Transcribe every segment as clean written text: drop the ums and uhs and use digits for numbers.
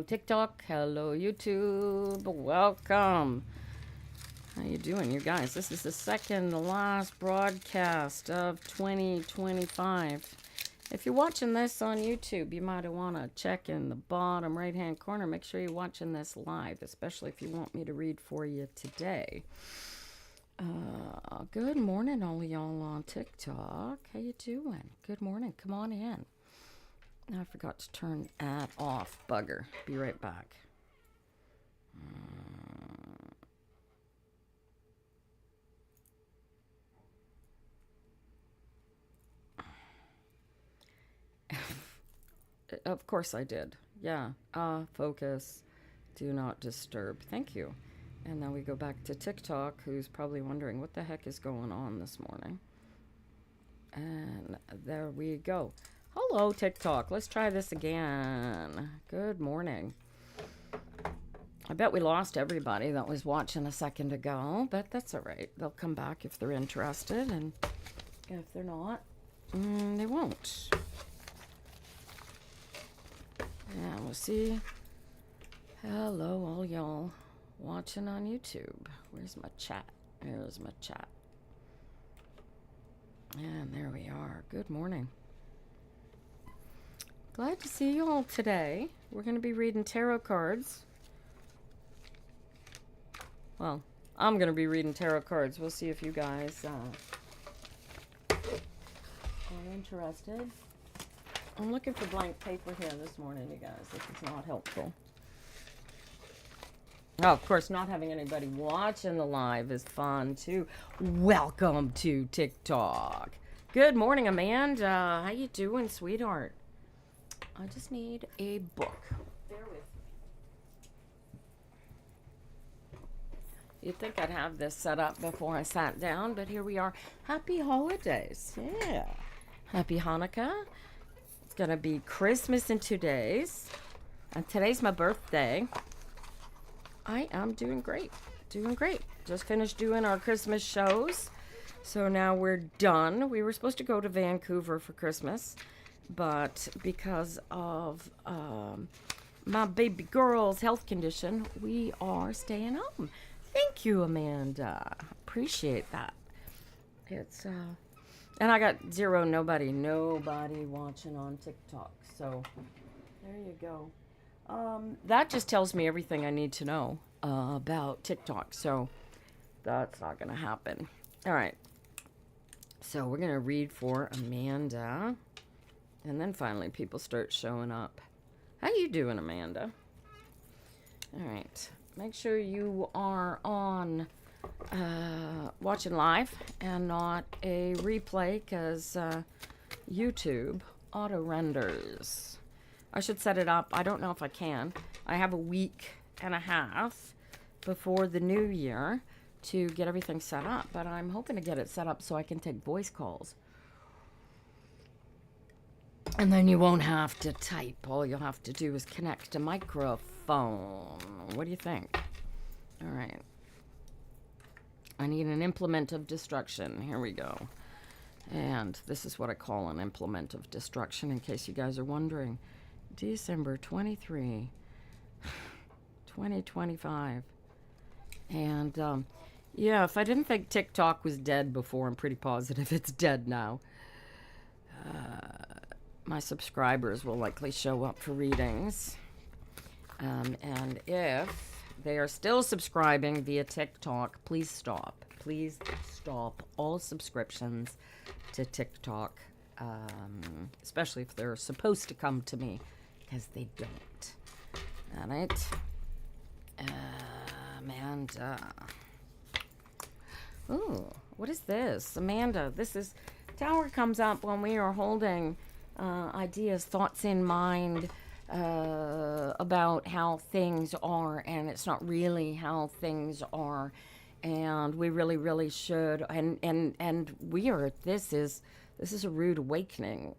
Hello TikTok, hello YouTube, welcome. How you doing, you guys? This is the second to last broadcast of 2025. If you're watching this on YouTube, you might want to check in the bottom right-hand corner. Make sure you're watching this live, especially if you want me to read for you today. Good morning, all y'all on TikTok. How you doing? Good morning. Come on in. I forgot to turn that off. Bugger. Be right back. Of course I did. Yeah. Focus. Do not disturb. Thank you. And now we go back to TikTok, who's probably wondering what the heck is going on this morning. And there we go. Hello, TikTok. Let's try this again. Good morning. I bet we lost everybody that was watching a second ago, but that's all right. They'll come back if they're interested, and if they're not, they won't. Yeah, we'll see. Hello, all y'all watching on YouTube. Where's my chat? There's my chat. And there we are. Good morning. Glad to see you all today. We're going to be reading tarot cards. Well, I'm going to be reading tarot cards. We'll see if you guys are interested. I'm looking for blank paper here this morning, you guys. This is not helpful. Oh, of course, not having anybody watching the live is fun, too. Welcome to TikTok. Good morning, Amanda. How you doing, sweetheart? I just need a book. Bear with me. You'd think I'd have this set up before I sat down, but here we are. Happy holidays. Yeah. Happy Hanukkah. It's going to be Christmas in 2 days. And today's my birthday. I am doing great. Doing great. Just finished doing our Christmas shows. So now we're done. We were supposed to go to Vancouver for Christmas, but because of my baby girl's health condition, we are staying home. Thank you, Amanda. Appreciate that. It's and I got nobody watching on TikTok. So there you go. That just tells me everything I need to know about TikTok. So that's not going to happen. All right. So we're going to read for Amanda. And then finally people start showing up. How you doing, Amanda? All right. Make sure you are on watching live and not a replay, because YouTube auto renders. I should set it up. I don't know if I can. I have a week and a half before the new year to get everything set up, but I'm hoping to get it set up so I can take voice calls. And then you won't have to type. All you'll have to do is connect a microphone. What do you think? All right. I need an implement of destruction. Here we go. And this is what I call an implement of destruction, in case you guys are wondering. December 23, 2025. And, yeah, if I didn't think TikTok was dead before, I'm pretty positive it's dead now. My subscribers will likely show up for readings. And if they are still subscribing via TikTok, please stop. Please stop all subscriptions to TikTok, especially if they're supposed to come to me, because they don't. All right. Amanda. Ooh, what is this? Amanda, this is... Tower comes up when we are holding ideas, thoughts in mind about how things are, and it's not really how things are, and we really should, and we are, this is a rude awakening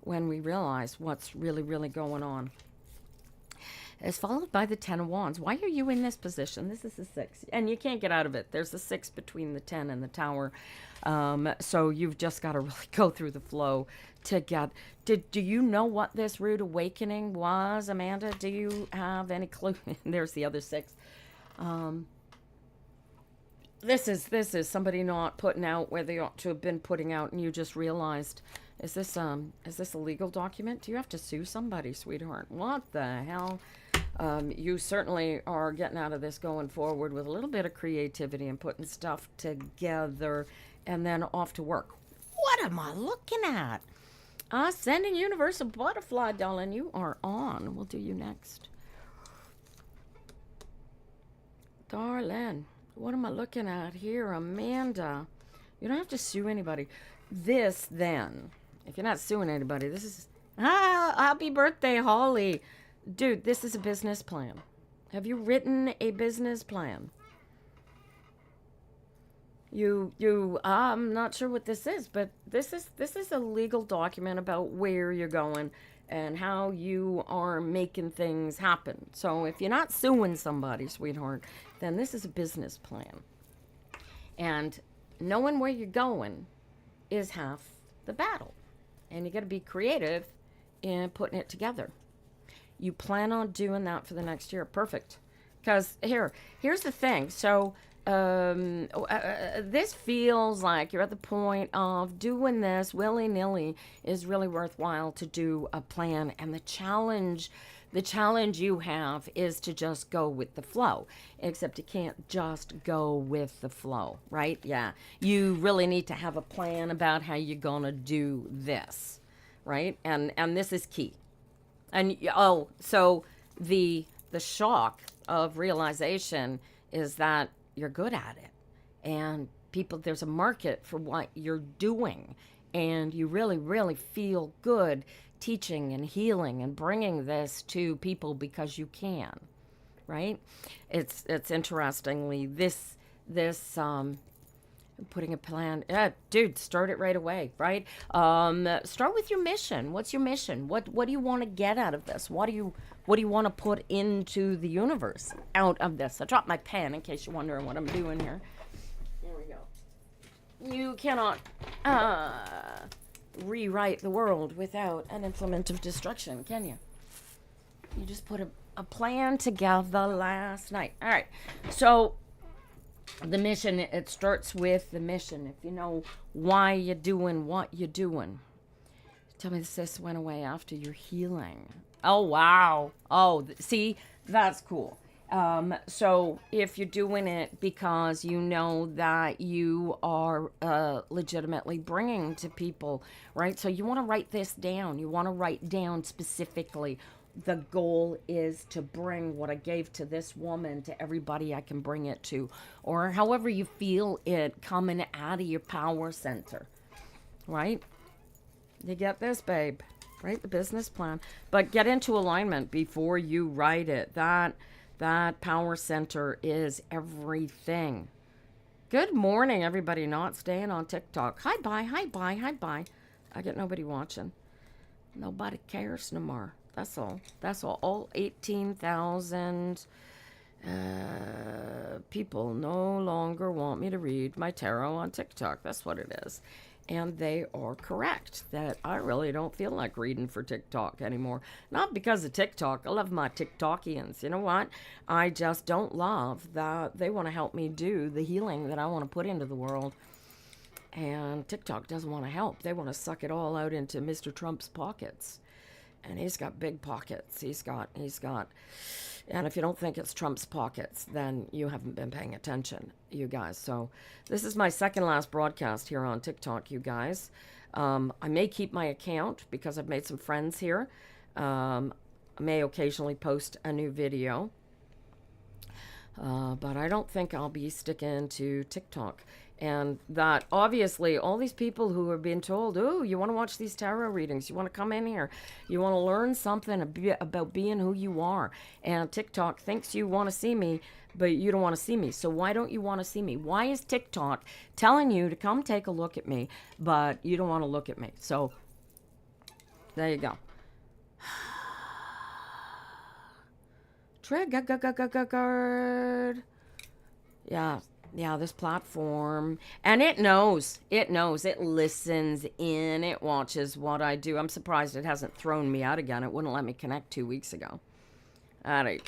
when we realize what's really going on. It's followed by the 10 of Wands. Why are you in this position? This is the 6, and you can't get out of it. There's the 6 between the 10 and the Tower. So you've just got to really go through the flow to get. Do you know what this rude awakening was, Amanda? Do you have any clue? There's the other 6. This is somebody not putting out where they ought to have been putting out, and you just realized, is this a legal document? Do you have to sue somebody, sweetheart? What the hell? You certainly are getting out of this going forward with a little bit of creativity and putting stuff together, and then off to work. What am I looking at? Sending Universal Butterfly, darling. You are on. We'll do you next. Darling, what am I looking at here, Amanda? You don't have to sue anybody. This, then, if you're not suing anybody, this is... happy birthday, Holly. Dude, this is a business plan. Have you written a business plan? I'm not sure what this is, but this is a legal document about where you're going and how you are making things happen. So if you're not suing somebody, sweetheart, then this is a business plan. And knowing where you're going is half the battle. And you got to be creative in putting it together. You plan on doing that for the next year. Perfect. Because here's the thing. So this feels like you're at the point of doing this willy-nilly is really worthwhile to do a plan. And the challenge you have is to just go with the flow, except you can't just go with the flow, right? Yeah. You really need to have a plan about how you're going to do this, right? And this is key. And so the shock of realization is that you're good at it, and there's a market for what you're doing, and you really, really feel good teaching and healing and bringing this to people because you can, right? It's interestingly this putting a plan. Dude, start it right away, right? Start with your mission. What's your mission? What do you want to get out of this? What do you want to put into the universe out of this? I dropped my pen in case you're wondering what I'm doing here. There we go. You cannot rewrite the world without an implement of destruction, can you? You just put a plan together last night. All right. So the mission, it starts with the mission. If you know why you're doing what you're doing. Tell me this went away after your healing. Oh, wow. Oh, see, that's cool. So if you're doing it because you know that you are legitimately bringing to people, right? So you want to write this down. You want to write down specifically, the goal is to bring what I gave to this woman to everybody I can bring it to, or however you feel it coming out of your power center, right? You get this, babe, right? The business plan, but get into alignment before you write it. That power center is everything. Good morning, everybody not staying on TikTok. Hi, bye. I get nobody watching. Nobody cares no more. That's all. All 18,000 people no longer want me to read my tarot on TikTok. That's what it is. And they are correct that I really don't feel like reading for TikTok anymore. Not because of TikTok. I love my TikTokians. You know what? I just don't love that they want to help me do the healing that I want to put into the world. And TikTok doesn't want to help. They want to suck it all out into Mr. Trump's pockets. And he's got big pockets. He's got, and if you don't think it's Trump's pockets, then you haven't been paying attention, you guys. So this is my second last broadcast here on TikTok, you guys. I may keep my account because I've made some friends here. I may occasionally post a new video. But I don't think I'll be sticking to TikTok. And that obviously all these people who are being told, oh, you want to watch these tarot readings, you want to come in here, you want to learn something about being who you are. And TikTok thinks you want to see me, but you don't want to see me. So why don't you want to see me? Why is TikTok telling you to come take a look at me, but you don't want to look at me? So there you go. Triggered. Yeah. Yeah, this platform, and it listens in, it watches what I do. I'm surprised it hasn't thrown me out again. It wouldn't let me connect 2 weeks ago. All right.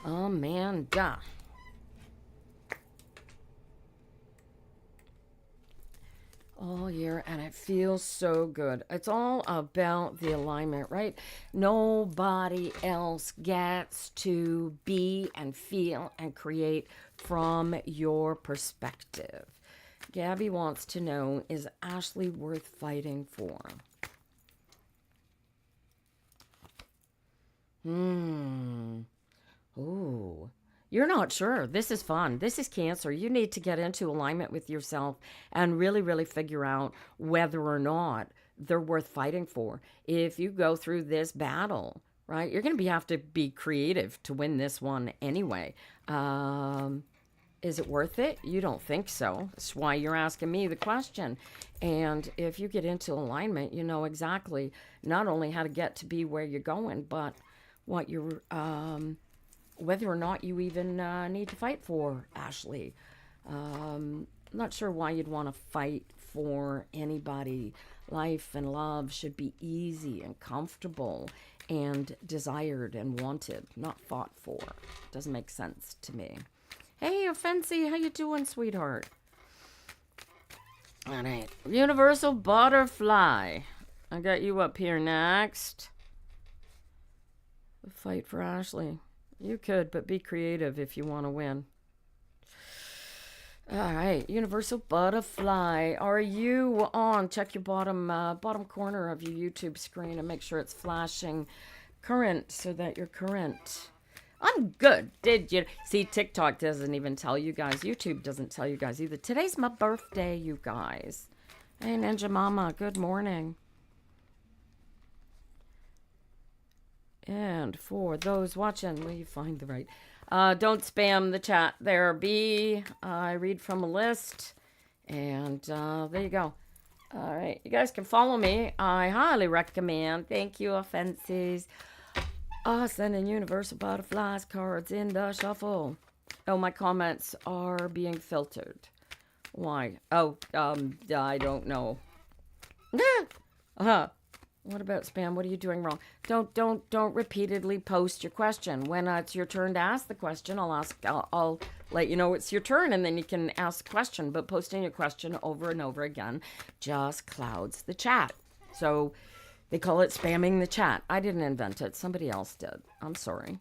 Amanda. All year, and it feels so good. It's all about the alignment, right? Nobody else gets to be and feel and create from your perspective. Gabby wants to know, is Ashley worth fighting for? Ooh. You're not sure. This is fun. This is Cancer. You need to get into alignment with yourself and really, really figure out whether or not they're worth fighting for. If you go through this battle, right, you're going to have to be creative to win this one anyway. Is it worth it? You don't think so. That's why you're asking me the question. And if you get into alignment, you know exactly not only how to get to be where you're going, but what you're whether or not you even need to fight for, Ashley. Not sure why you'd want to fight for anybody. Life and love should be easy and comfortable and desired and wanted, not fought for. Doesn't make sense to me. Hey, Offensi, how you doing, sweetheart? All right, Universal Butterfly. I got you up here next. Fight for Ashley. You could, but be creative if you want to win. All right, Universal Butterfly. Are you on? Check your bottom corner of your YouTube screen and make sure it's flashing current so that you're current. I'm good. Did you see? TikTok doesn't even tell you guys. YouTube doesn't tell you guys either. Today's my birthday, you guys. Hey, Ninja Mama. Good morning. And for those watching, will you find the right? Don't spam the chat there, B. I read from a list. And there you go. All right. You guys can follow me. I highly recommend. Thank you, Offenses. Sending Universal Butterflies cards in the shuffle. Oh, my comments are being filtered. Why? Oh, I don't know. What about spam? What are you doing wrong? Don't repeatedly post your question. When it's your turn to ask the question, I'll let you know it's your turn, and then you can ask the question. But posting your question over and over again just clouds the chat. So they call it spamming the chat. I didn't invent it. Somebody else did. I'm sorry.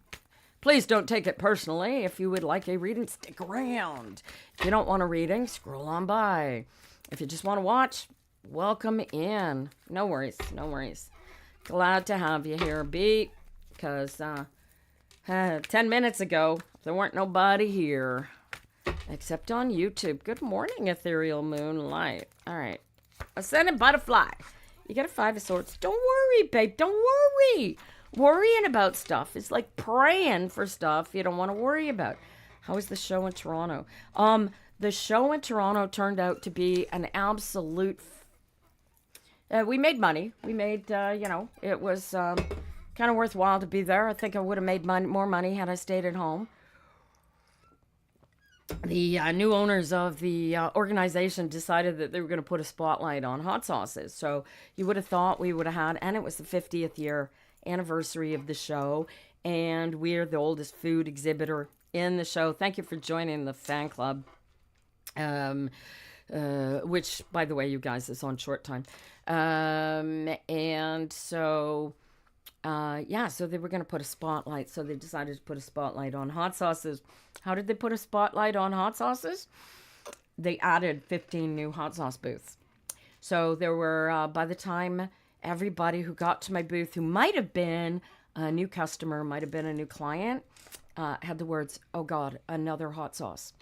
Please don't take it personally. If you would like a reading, stick around. If you don't want a reading, scroll on by. If you just want to watch, welcome in. No worries. No worries. Glad to have you here, B. Because 10 minutes ago, there weren't nobody here. Except on YouTube. Good morning, Ethereal Moonlight. All right. Ascendant Butterfly. You got a 5 of Swords. Don't worry, babe. Don't worry. Worrying about stuff is like praying for stuff you don't want to worry about. How was the show in Toronto? The show in Toronto turned out to be an absolute... we made money. We made, it was kind of worthwhile to be there. I think I would have made more money had I stayed at home. The new owners of the organization decided that they were going to put a spotlight on hot sauces. So you would have thought we would have had, and it was the 50th year anniversary of the show, and we're the oldest food exhibitor in the show. Thank you for joining the fan club, which, by the way, you guys, is on short time. And so... so they were going to put a spotlight. So they decided to put a spotlight on hot sauces. How did they put a spotlight on hot sauces? They added 15 new hot sauce booths. So there were, by the time everybody who got to my booth, who might have been a new customer, might have been a new client, had the words, "Oh God, another hot sauce,"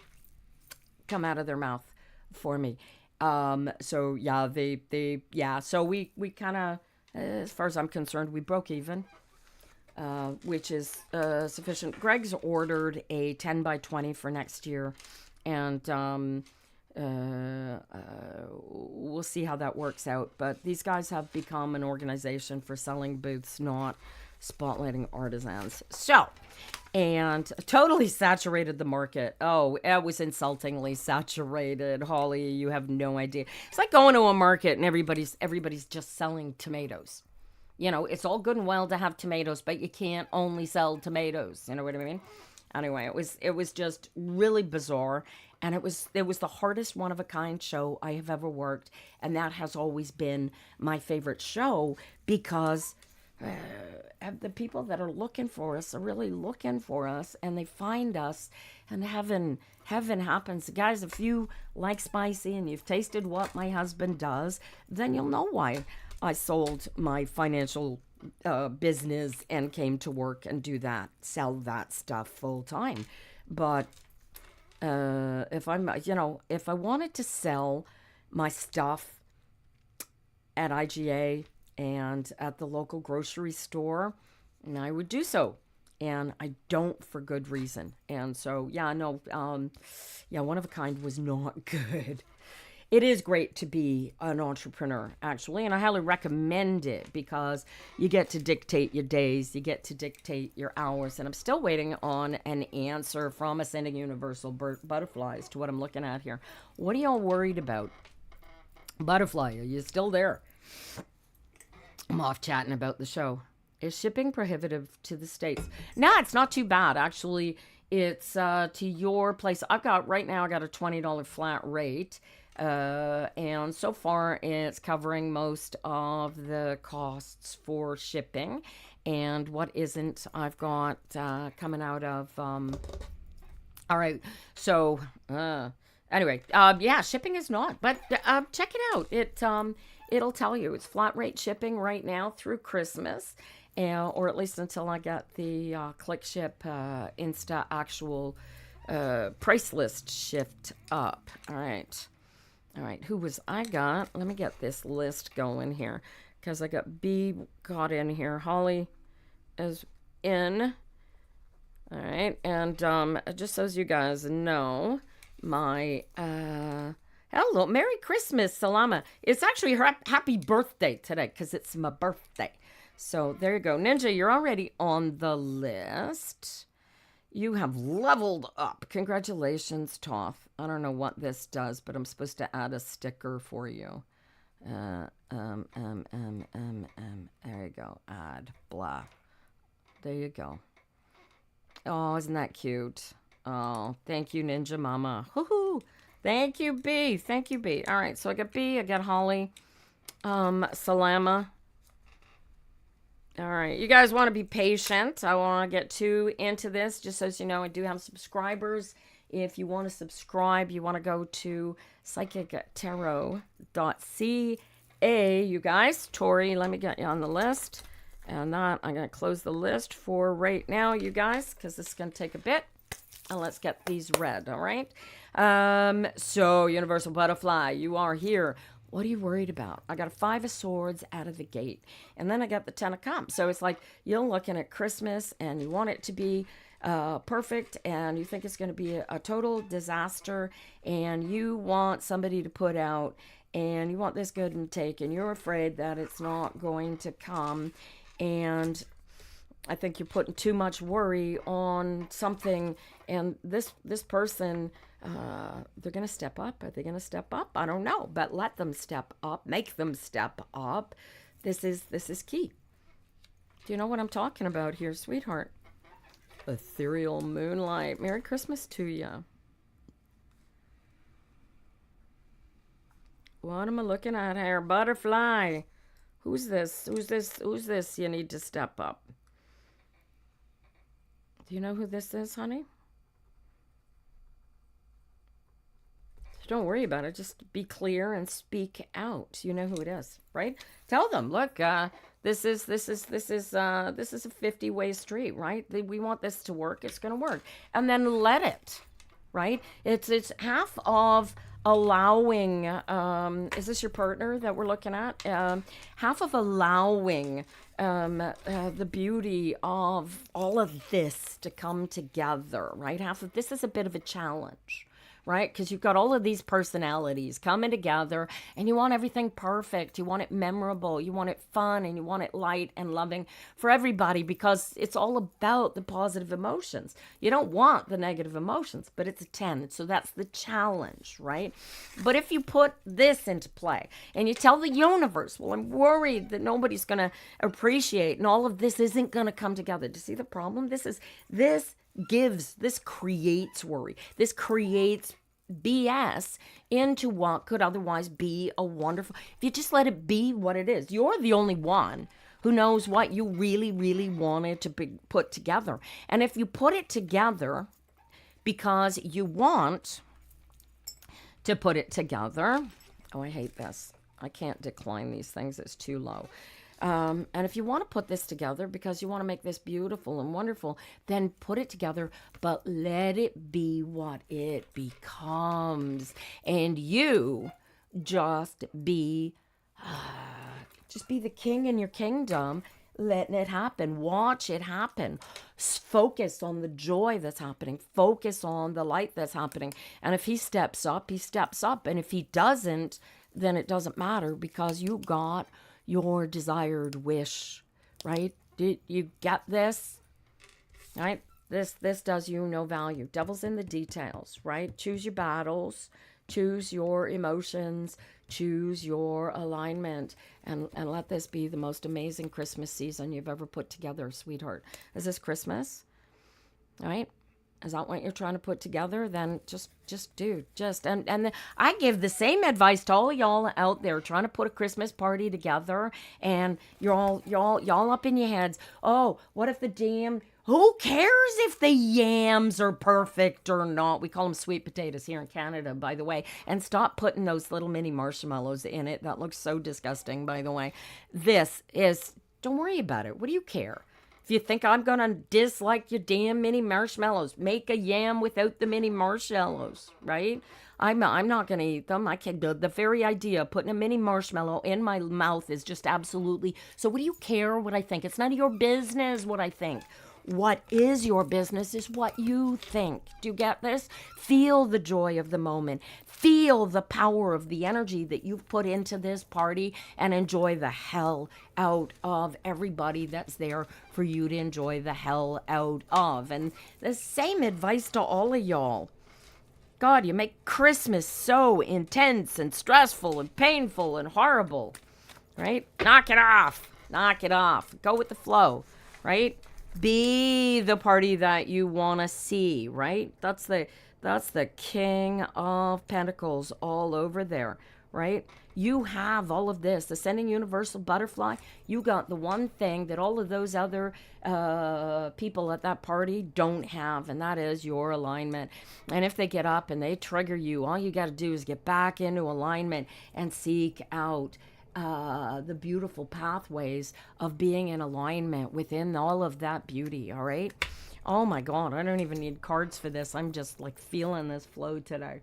come out of their mouth for me. So we kind of, as far as I'm concerned, we broke even, which is sufficient. Greg's ordered a 10 by 20 for next year, and we'll see how that works out. But these guys have become an organization for selling booths, not spotlighting artisans. So, and totally saturated the market. Oh, it was insultingly saturated. Holly, you have no idea. It's like going to a market and everybody's just selling tomatoes. You know, it's all good and well to have tomatoes, but you can't only sell tomatoes. You know what I mean? Anyway, it was just really bizarre, and it was the hardest one of a kind show I have ever worked, and that has always been my favorite show because the people that are looking for us are really looking for us, and they find us, and heaven happens. Guys, if you like spicy and you've tasted what my husband does, then you'll know why I sold my financial business and came to work and sell that stuff full time. But if I wanted to sell my stuff at IGA and at the local grocery store, and I would do so. And I don't for good reason. And so, one of a kind was not good. It is great to be an entrepreneur, actually, and I highly recommend it because you get to dictate your days, you get to dictate your hours, and I'm still waiting on an answer from Ascending Universal Butterflies to what I'm looking at here. What are y'all worried about? Butterfly, are you still there? I'm off chatting about the show. Is shipping prohibitive to the States? No, it's not too bad, actually. It's to your place. I got a $20 flat rate. And so far it's covering most of the costs for shipping, and what isn't I've got coming out of all right, so anyway, shipping is not, but check it out. It'll tell you it's flat rate shipping right now through Christmas, or at least until I get the click ship Insta actual price list shift up. All right, who was I got? Let me get this list going here, because I got B got in here. Holly is in. All right, and just so as you guys know, my hello, Merry Christmas, Salama. It's actually her happy birthday today, because it's my birthday. So there you go. Ninja, you're already on the list. You have leveled up. Congratulations, Toth. I don't know what this does, but I'm supposed to add a sticker for you. There you go. Add. Blah. There you go. Oh, isn't that cute? Oh, thank you, Ninja Mama. Woohoo! Thank you, B. Thank you, B. All right, so I got B. I got Holly. Salama. All right, you guys want to be patient. I want to get too into this. Just so you know, I do have subscribers. If you want to subscribe, you want to go to psychictarot.ca. You guys, Tori, let me get you on the list. And that, I'm going to close the list for right now, you guys, because this is going to take a bit. And let's get these read, all right? So, Universal Butterfly, you are here. What are you worried about? I got a 5 of Swords out of the gate. And then I got the 10 of Cups. So it's like you're looking at Christmas and you want it to be perfect, and you think it's going to be a total disaster, and you want somebody to put out, and you want this good and take, and you're afraid that it's not going to come. And I think you're putting too much worry on something, and this person, they're going to step up. Are they going to step up? I don't know, but let them step up. Make them step up. This is key. Do you know what I'm talking about here, sweetheart? Ethereal moonlight. Merry Christmas to you. What am I looking at here? Butterfly. Who's this? Who's this? You need to step up. Do you know who this is, honey? Don't worry about it. Just be clear and speak out. You know who it is, right? Tell them, look, this is a 50-way street, right? We want this to work. It's going to work, and then let it, right? It's half of allowing. Is this your partner that we're looking at? Half of allowing the beauty of all of this to come together, right? Half of this is a bit of a challenge. right? Because you've got all of these personalities coming together and you want everything perfect. You want it memorable. You want it fun, and you want it light and loving for everybody, because it's all about the positive emotions. You don't want the negative emotions, but it's a 10. So that's the challenge, right? But if you put this into play and you tell the universe, well, I'm worried that nobody's going to appreciate and all of this isn't going to come together. Do you see the problem? This creates worry. This creates BS into what could otherwise be a wonderful, if you just let it be what it is. You're the only one who knows what you really, really wanted to be put together. And if you put it together because you want to put it together, oh, I hate this. I can't decline these things. It's too low. And if you want to put this together because you want to make this beautiful and wonderful, then put it together, but let it be what it becomes. And you just be the king in your kingdom, letting it happen. Watch it happen. Focus on the joy that's happening. Focus on the light that's happening. And if he steps up, he steps up. And if he doesn't, then it doesn't matter, because you got your desired wish, right? Did you get this? Right? This does you no value. Devil's in the details, right? Choose your battles, choose your emotions, choose your alignment, and let this be the most amazing Christmas season you've ever put together, sweetheart. Is this Christmas? All right? Is that what you're trying to put together? Then just do. And I give the same advice to all y'all out there trying to put a Christmas party together, and you're all up in your heads. Oh, what if who cares if the yams are perfect or not? We call them sweet potatoes here in Canada, by the way. And stop putting those little mini marshmallows in it. That looks so disgusting, by the way. Don't worry about it. What do you care? If you think I'm going to dislike your damn mini marshmallows, make a yam without the mini marshmallows, right? I'm not going to eat them. I can't. The very idea of putting a mini marshmallow in my mouth is just absolutely. So what do you care what I think? It's none of your business what I think. What is your business is what you think. Do you get this? Feel the joy of the moment. Feel the power of the energy that you've put into this party, and enjoy the hell out of everybody that's there for you to enjoy the hell out of. And the same advice to all of y'all. God, you make Christmas so intense and stressful and painful and horrible, right? Knock it off. Knock it off. Go with the flow, right? Be the party that you want to see, right? That's the King of Pentacles all over there, right? You have all of this, ascending universal butterfly. You got the one thing that all of those other people at that party don't have, and that is your alignment. And if they get up and they trigger you, all you got to do is get back into alignment and seek out the beautiful pathways of being in alignment within all of that beauty, all right? Oh my God, I don't even need cards for this. I'm just like feeling this flow today.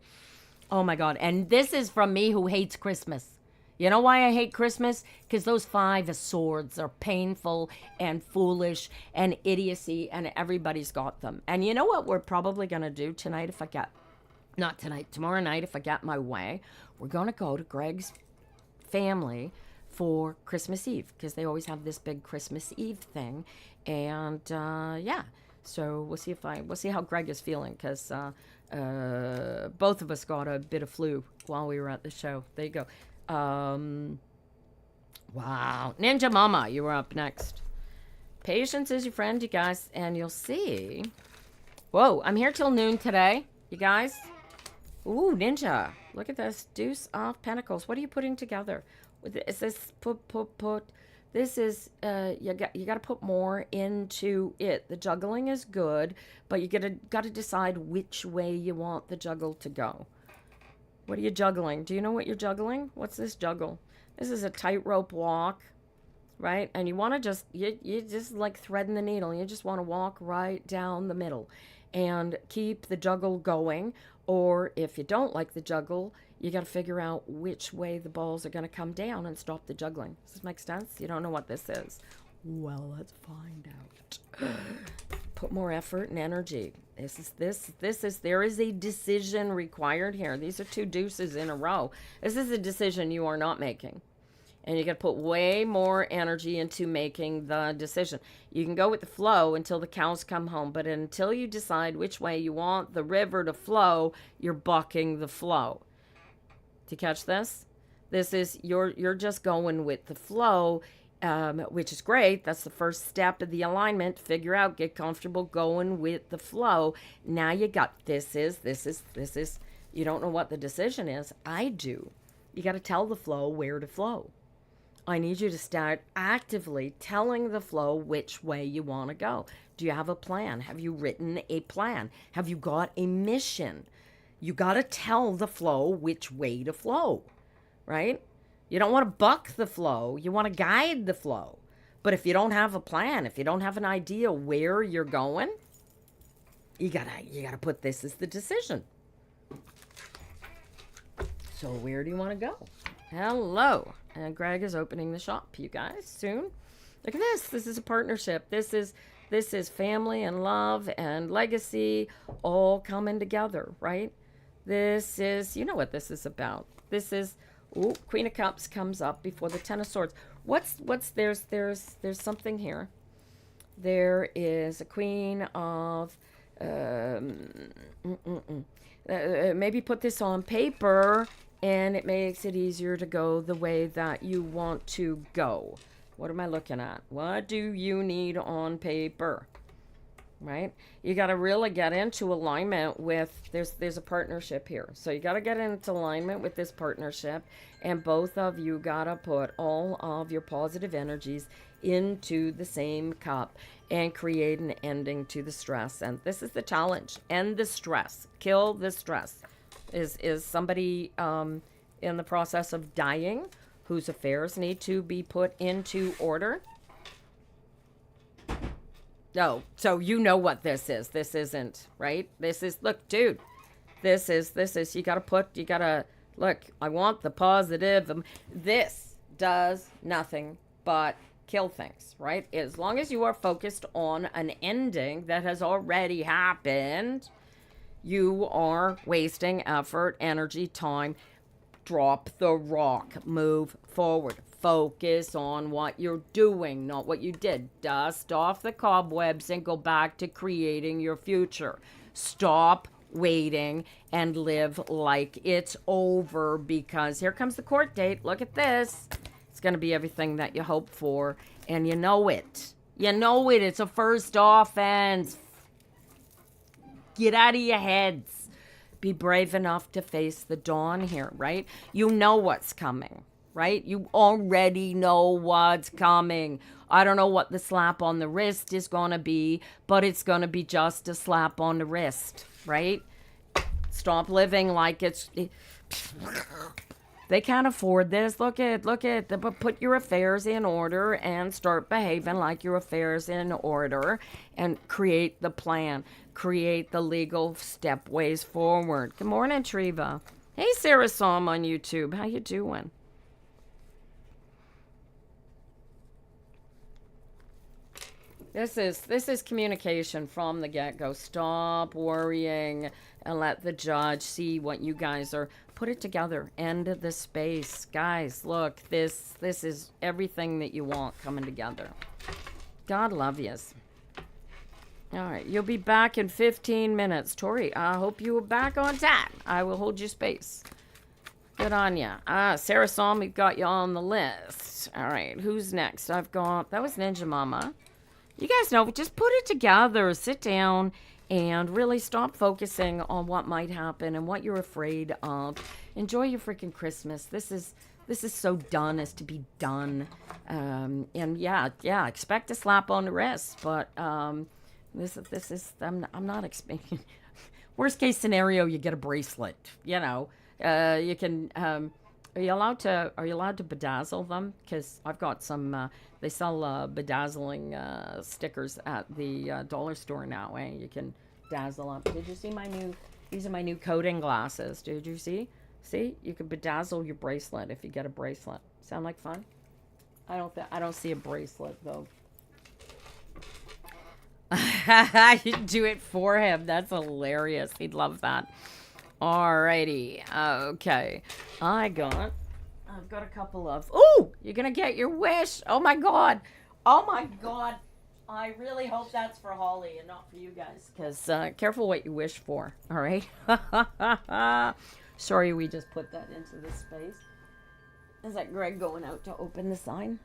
Oh my God, and this is from me who hates Christmas. You know why I hate Christmas? Because those 5 of swords are painful and foolish and idiocy, and everybody's got them. And you know what we're probably going to do tonight tomorrow night if I get my way? We're going to go to Greg's family for Christmas Eve, because they always have this big Christmas Eve thing. And so we'll see how Greg is feeling, because both of us got a bit of flu while we were at the show. There you go. Wow. Ninja Mama, you were up next. Patience is your friend, you guys, and you'll see. Whoa, I'm here till noon today, you guys. Ooh, Ninja. Look at this. Deuce of Pentacles. What are you putting together? Is this put? This is, you got to put more into it. The juggling is good, but you got to decide which way you want the juggle to go. What are you juggling? Do you know what you're juggling? What's this juggle? This is a tightrope walk, right? And you want to just, you just like threading the needle. You just want to walk right down the middle and keep the juggle going. Or if you don't like the juggle, you got to figure out which way the balls are going to come down and stop the juggling. Does this make sense? You don't know what this is? Well, let's find out. put more effort and energy. There is a decision required here. These are 2 deuces in a row. This is a decision you are not making. And you got to put way more energy into making the decision. You can go with the flow until the cows come home, but until you decide which way you want the river to flow, you're bucking the flow. Do you catch this? This is, you're just going with the flow, which is great. That's the first step of the alignment. Figure out, get comfortable going with the flow. Now you got this is. You don't know what the decision is. I do. You got to tell the flow where to flow. I need you to start actively telling the flow which way you want to go. Do you have a plan? Have you written a plan? Have you got a mission? You got to tell the flow which way to flow, right? You don't want to buck the flow. You want to guide the flow. But if you don't have a plan, if you don't have an idea where you're going, you gotta put this as the decision. So where do you want to go? Hello. And Greg is opening the shop, you guys, soon. Look at this. This is a partnership. This is family and love and legacy all coming together, right? This is, you know what this is about. This is, Queen of Cups comes up before the Ten of Swords. There's something here. There is a Queen of, maybe put this on paper, and it makes it easier to go the way that you want to go. What am I looking at? What do you need on paper? Right? You got to really get into alignment with, there's a partnership here. So you got to get into alignment with this partnership, and both of you got to put all of your positive energies into the same cup and create an ending to the stress. And this is the challenge. End the stress. Kill the stress. Is somebody in the process of dying whose affairs need to be put into order? No, so you know what this is. This isn't, right? This is, look, dude, this is, you gotta, look, I want the positive. This does nothing but kill things, right? As long as you are focused on an ending that has already happened, you are wasting effort, energy, time. Drop the rock. Move forward. Focus on what you're doing, not what you did. Dust off the cobwebs and go back to creating your future. Stop waiting and live like it's over, because here comes the court date. Look at this. It's going to be everything that you hope for, and you know it. You know it. It's a first offense. Get out of your heads. Be brave enough to face the dawn here, right? You know what's coming, right? You already know what's coming. I don't know what the slap on the wrist is going to be, but it's going to be just a slap on the wrist, right? Stop living like it's... They can't afford this. Look at, but put your affairs in order and start behaving like your affairs in order, and create the plan. Create the legal step ways forward. Good morning, Triva. Hey, Sarah Som on YouTube. How you doing? This is communication from the get-go. Stop worrying and let the judge see what you guys are. Put it together. End the space. Guys, look, this is everything that you want coming together. God love yous. All right, you'll be back in 15 minutes. Tori, I hope you are back on time. I will hold your space. Good on ya. Sarah Som, we've got you on the list. All right, who's next? I've got, that was Ninja Mama. You guys know, just put it together. Sit down and really stop focusing on what might happen and what you're afraid of. Enjoy your freaking Christmas. This is so done as to be done. And yeah, expect a slap on the wrist, but this is I'm not expecting. Worst case scenario, you get a bracelet. You know, you can. Are you allowed to bedazzle them? Because I've got some. They sell bedazzling stickers at the dollar store now. You can dazzle up. Did you see my new? These are my new coating glasses. Did you see? See, you can bedazzle your bracelet if you get a bracelet. Sound like fun? I don't see a bracelet though. You do it for him. That's hilarious. He'd love that. Alrighty. Okay. I've got a couple of. Oh, you're gonna get your wish. Oh my god. Oh my god. I really hope that's for Holly and not for you guys. Because careful what you wish for. All right. Sorry, we just put that into this space. Is that Greg going out to open the sign?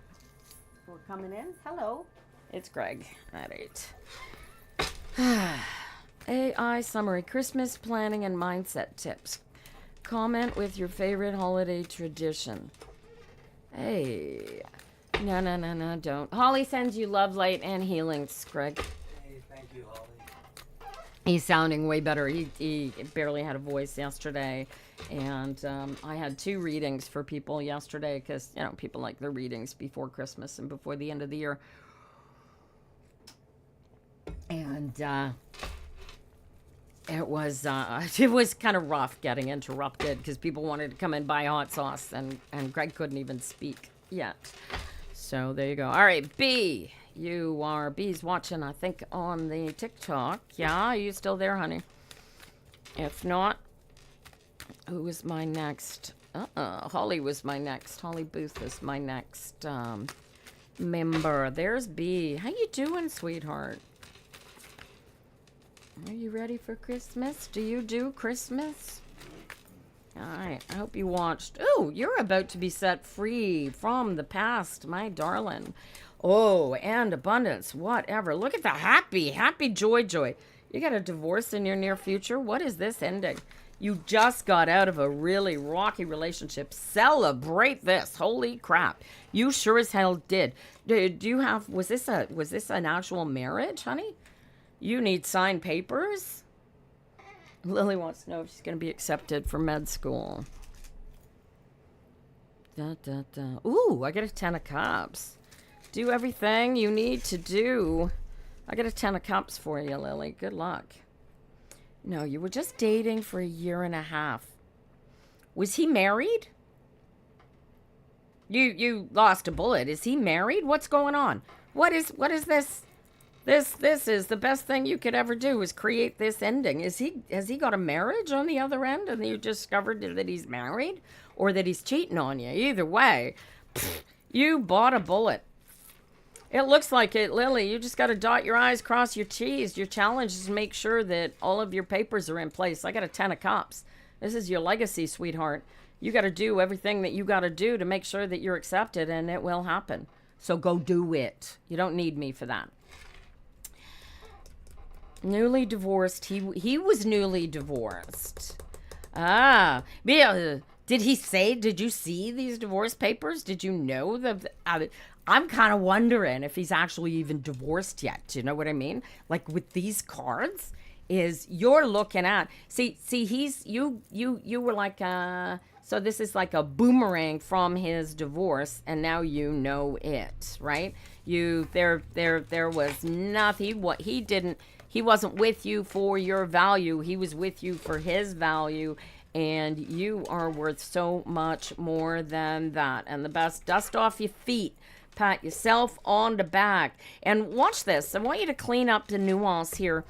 We're coming in. Hello. It's Greg. All right. AI summary: Christmas planning and mindset tips. Comment with your favorite holiday tradition. Hey. No, don't. Holly sends you love, light, and healings, Greg. Hey, thank you, Holly. He's sounding way better. He barely had a voice yesterday. And I had 2 readings for people yesterday because, you know, people like their readings before Christmas and before the end of the year. And it was kind of rough getting interrupted because people wanted to come and buy hot sauce and Greg couldn't even speak yet. So there you go. All right, B. B's watching, I think, on the TikTok. Yeah, are you still there, honey? If not, who was my next? Holly was my next. Holly Booth was my next member. There's B. How you doing, sweetheart? Are you ready for Christmas? Do you do Christmas? All right. I hope you watched. Oh, you're about to be set free from the past, my darling. Oh, and abundance, whatever. Look at the happy, joy. You got a divorce in your near future? What is this ending? You just got out of a really rocky relationship. Celebrate this. Holy crap. You sure as hell did. Do you have, was this an actual marriage, honey? You need signed papers? Lily wants to know if she's going to be accepted for med school. Ooh, I get a 10 of cups. Do everything you need to do. I got a 10 of cups for you, Lily. Good luck. No, you were just dating for 1.5 years. Was he married? You lost a bullet. Is he married? What's going on? What is this? This is the best thing you could ever do is create this ending. Has he got a marriage on the other end and you discovered that he's married or that he's cheating on you? Either way, you bought a bullet. It looks like it, Lily. You just got to dot your I's, cross your T's. Your challenge is to make sure that all of your papers are in place. I got a 10 of cups. This is your legacy, sweetheart. You got to do everything that you got to do to make sure that you're accepted, and it will happen. So go do it. You don't need me for that. Newly divorced. He was newly divorced. Did he say, did you see these divorce papers? Did you know I'm kind of wondering if he's actually even divorced yet. Do you know what I mean? Like with these cards is you're looking at, see, you were like, so this is like a boomerang from his divorce and now you know it, right? There was nothing, he wasn't with you for your value. He was with you for his value. And you are worth so much more than that. And the best, dust off your feet. Pat yourself on the back. And watch this. I want you to clean up the nuance here.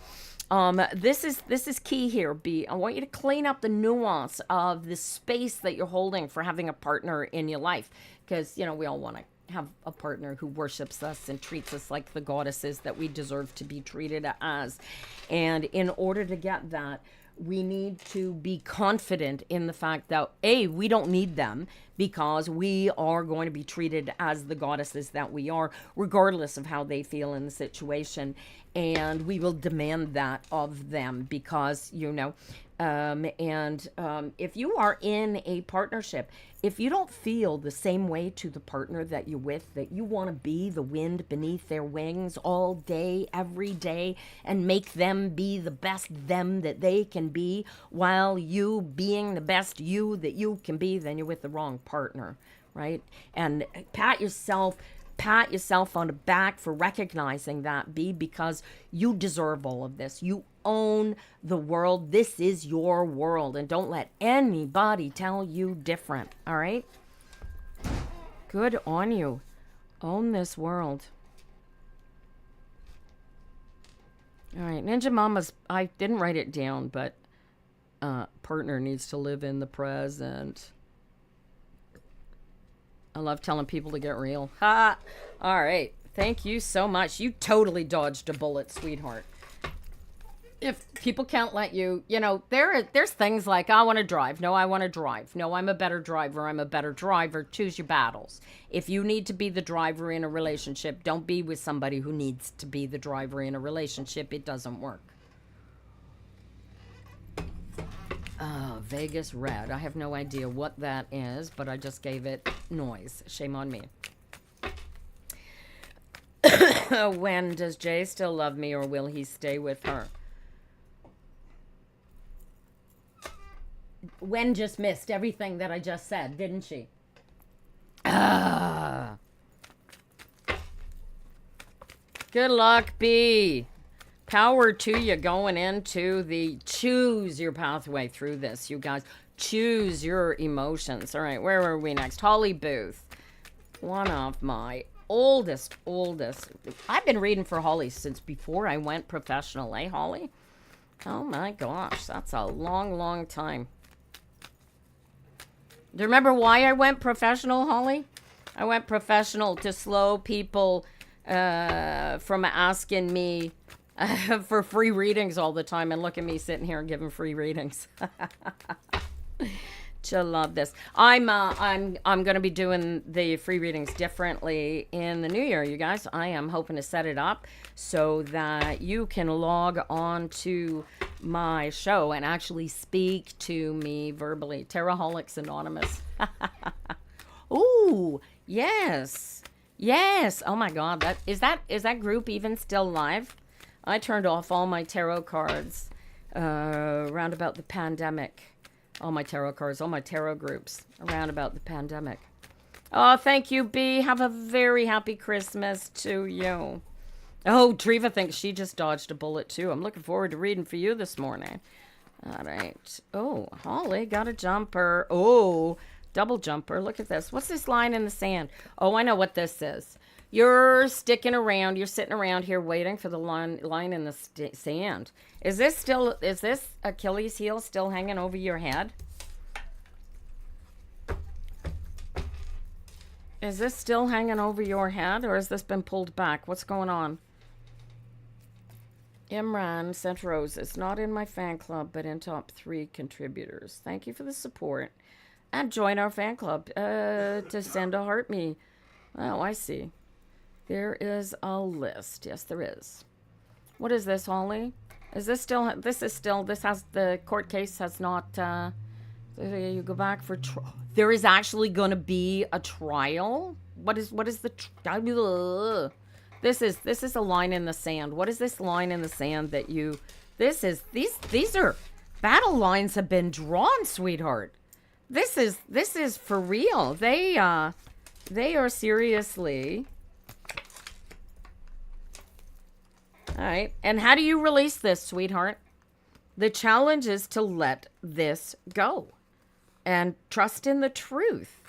This is key here, B. I want you to clean up the nuance of the space that you're holding for having a partner in your life. Because, you know, we all want to have a partner who worships us and treats us like the goddesses that we deserve to be treated as. And in order to get that, we need to be confident in the fact that, A, we don't need them because we are going to be treated as the goddesses that we are, regardless of how they feel in the situation. And we will demand that of them because, you know, if you are in a partnership, if you don't feel the same way to the partner that you're with, that you want to be the wind beneath their wings all day, every day, and make them be the best them that they can be while you being the best you that you can be, then you're with the wrong partner, right? And pat yourself on the back for recognizing that, B, because you deserve all of this. You own the world. This is your world, and don't let anybody tell you different, all right? Good on you. Own this world. All right, Ninja Mama's, I didn't write it down, but partner needs to live in the present. I love telling people to get real. Ha! All right. Thank you so much. You totally dodged a bullet, sweetheart. If people can't let you, there's things like, I want to drive. No, I want to drive. No, I'm a better driver. I'm a better driver. Choose your battles. If you need to be the driver in a relationship, don't be with somebody who needs to be the driver in a relationship. It doesn't work. Vegas Red. I have no idea what that is, but I just gave it noise. Shame on me. When does Jay still love me, or will he stay with her? Wen just missed everything that I just said, didn't she? Good luck, B. Power to you going into the choose your pathway through this, you guys. Choose your emotions. All right, where are we next? Holly Booth. One of my oldest. I've been reading for Holly since before I went professional, eh, Holly? Oh my gosh, that's a long time. Do you remember why I went professional, Holly? I went professional to slow people from asking me for free readings all the time, and look at me sitting here giving free readings. She'll love this. I'm going to be doing the free readings differently in the new year, you guys. I am hoping to set it up so that you can log on to my show and actually speak to me verbally. Terraholics Anonymous. Ooh, yes. Oh my God, is that group even still live? I turned off all my tarot cards around about the pandemic. All my tarot cards, all my tarot groups around about the pandemic. Oh, thank you, B. Have a very happy Christmas to you. Oh, Treva thinks she just dodged a bullet, too. I'm looking forward to reading for you this morning. All right. Oh, Holly got a jumper. Oh, double jumper. Look at this. What's this line in the sand? Oh, I know what this is. You're sticking around. You're sitting around here waiting for the line in the sand. Is this Achilles heel still hanging over your head? Is this still hanging over your head, or has this been pulled back? What's going on? Imran sent roses. Not in my fan club, but in top 3 contributors. Thank you for the support. And join our fan club to send a heart me. Oh, I see. There is a list. Yes, there is. What is this, Holly? Is this still, this has, the court case has not, you go back for, there is actually going to be a trial? What is the, this is a line in the sand. What is this line in the sand that you, these are, battle lines have been drawn, sweetheart. This is for real. They are seriously. All right. And how do you release this, sweetheart? The challenge is to let this go and trust in the truth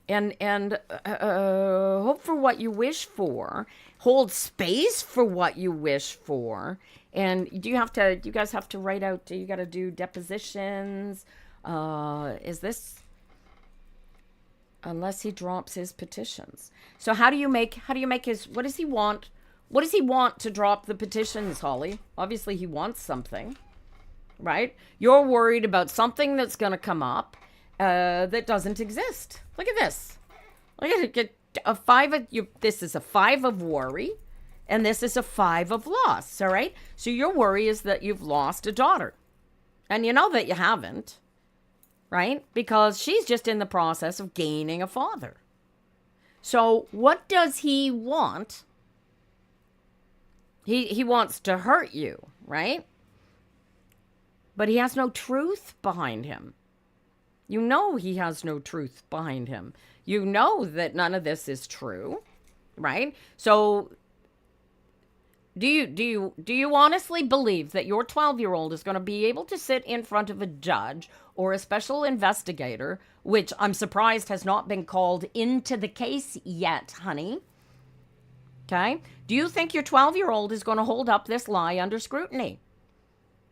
and hope for what you wish for. Hold space for what you wish for. And you guys have to write out, you got to do depositions. Is this, unless he drops his petitions. So how do you make his, what does he want? What does he want to drop the petitions, Holly? Obviously, he wants something, right? You're worried about something that's going to come up that doesn't exist. Look at this. Look at it. This is a 5 of worry, and this is a 5 of loss, all right? So your worry is that you've lost a daughter, and you know that you haven't, right? Because she's just in the process of gaining a father. So what does he want? He wants to hurt you, right? But he has no truth behind him. You know he has no truth behind him. You know that none of this is true, right? So do you honestly believe that your 12-year-old is going to be able to sit in front of a judge or a special investigator, which I'm surprised has not been called into the case yet, honey, Okay? Do you think your 12-year-old is going to hold up this lie under scrutiny?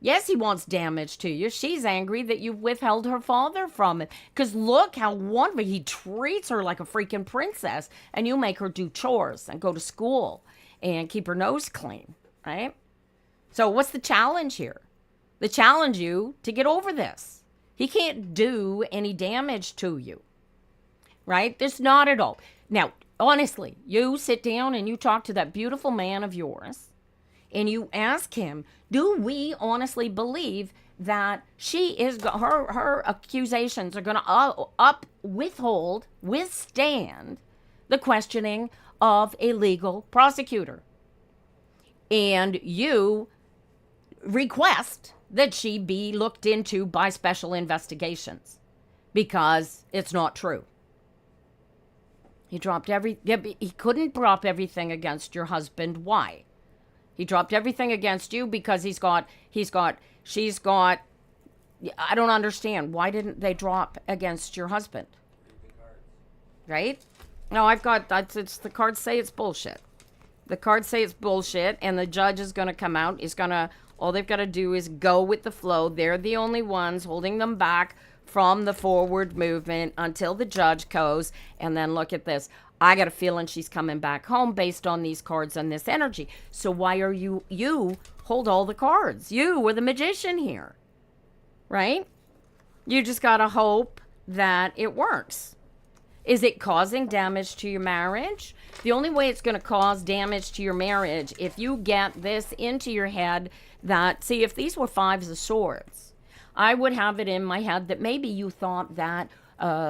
Yes, he wants damage to you. She's angry that you've withheld her father from it. Because look how wonderful. He treats her like a freaking princess. And you make her do chores and go to school and keep her nose clean, right? So what's the challenge here? The challenge you to get over this. He can't do any damage to you, right? There's not at all. Now, honestly, you sit down and you talk to that beautiful man of yours and you ask him, do we honestly believe that she is, her accusations are going to withstand the questioning of a legal prosecutor? And you request that she be looked into by special investigations because it's not true. He couldn't drop everything against your husband. Why? He dropped everything against you because she's got, I don't understand. Why didn't they drop against your husband? Right? No, the cards say it's bullshit. The cards say it's bullshit, and the judge is going to come out. All they've got to do is go with the flow. They're the only ones holding them back from the forward movement until the judge goes. And then look at this. I got a feeling she's coming back home based on these cards and this energy. So why are you hold all the cards? You were the magician here, right? You just got to hope that it works. Is it causing damage to your marriage? The only way it's going to cause damage to your marriage, if you get this into your head that, see, if these were fives of swords, I would have it in my head that maybe you thought that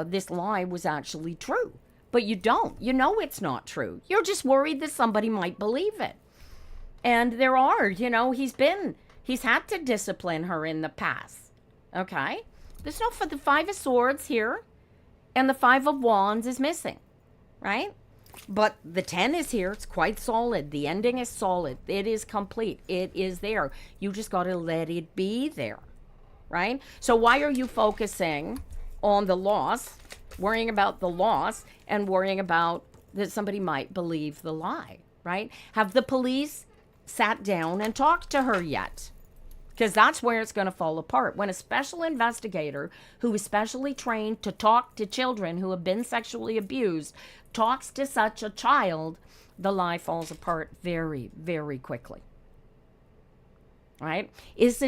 this lie was actually true. But you don't. You know it's not true. You're just worried that somebody might believe it. And there are, he's had to discipline her in the past. Okay? There's no, for the Five of Swords here, and the Five of Wands is missing, right? But the 10 is here. It's quite solid. The ending is solid. It is complete. It is there. You just got to let it be there, right? So why are you focusing on the loss, worrying about the loss, and worrying about that somebody might believe the lie, right? Have the police sat down and talked to her yet? Because that's where it's going to fall apart. When a special investigator who is specially trained to talk to children who have been sexually abused talks to such a child, the lie falls apart very, very quickly. Right? This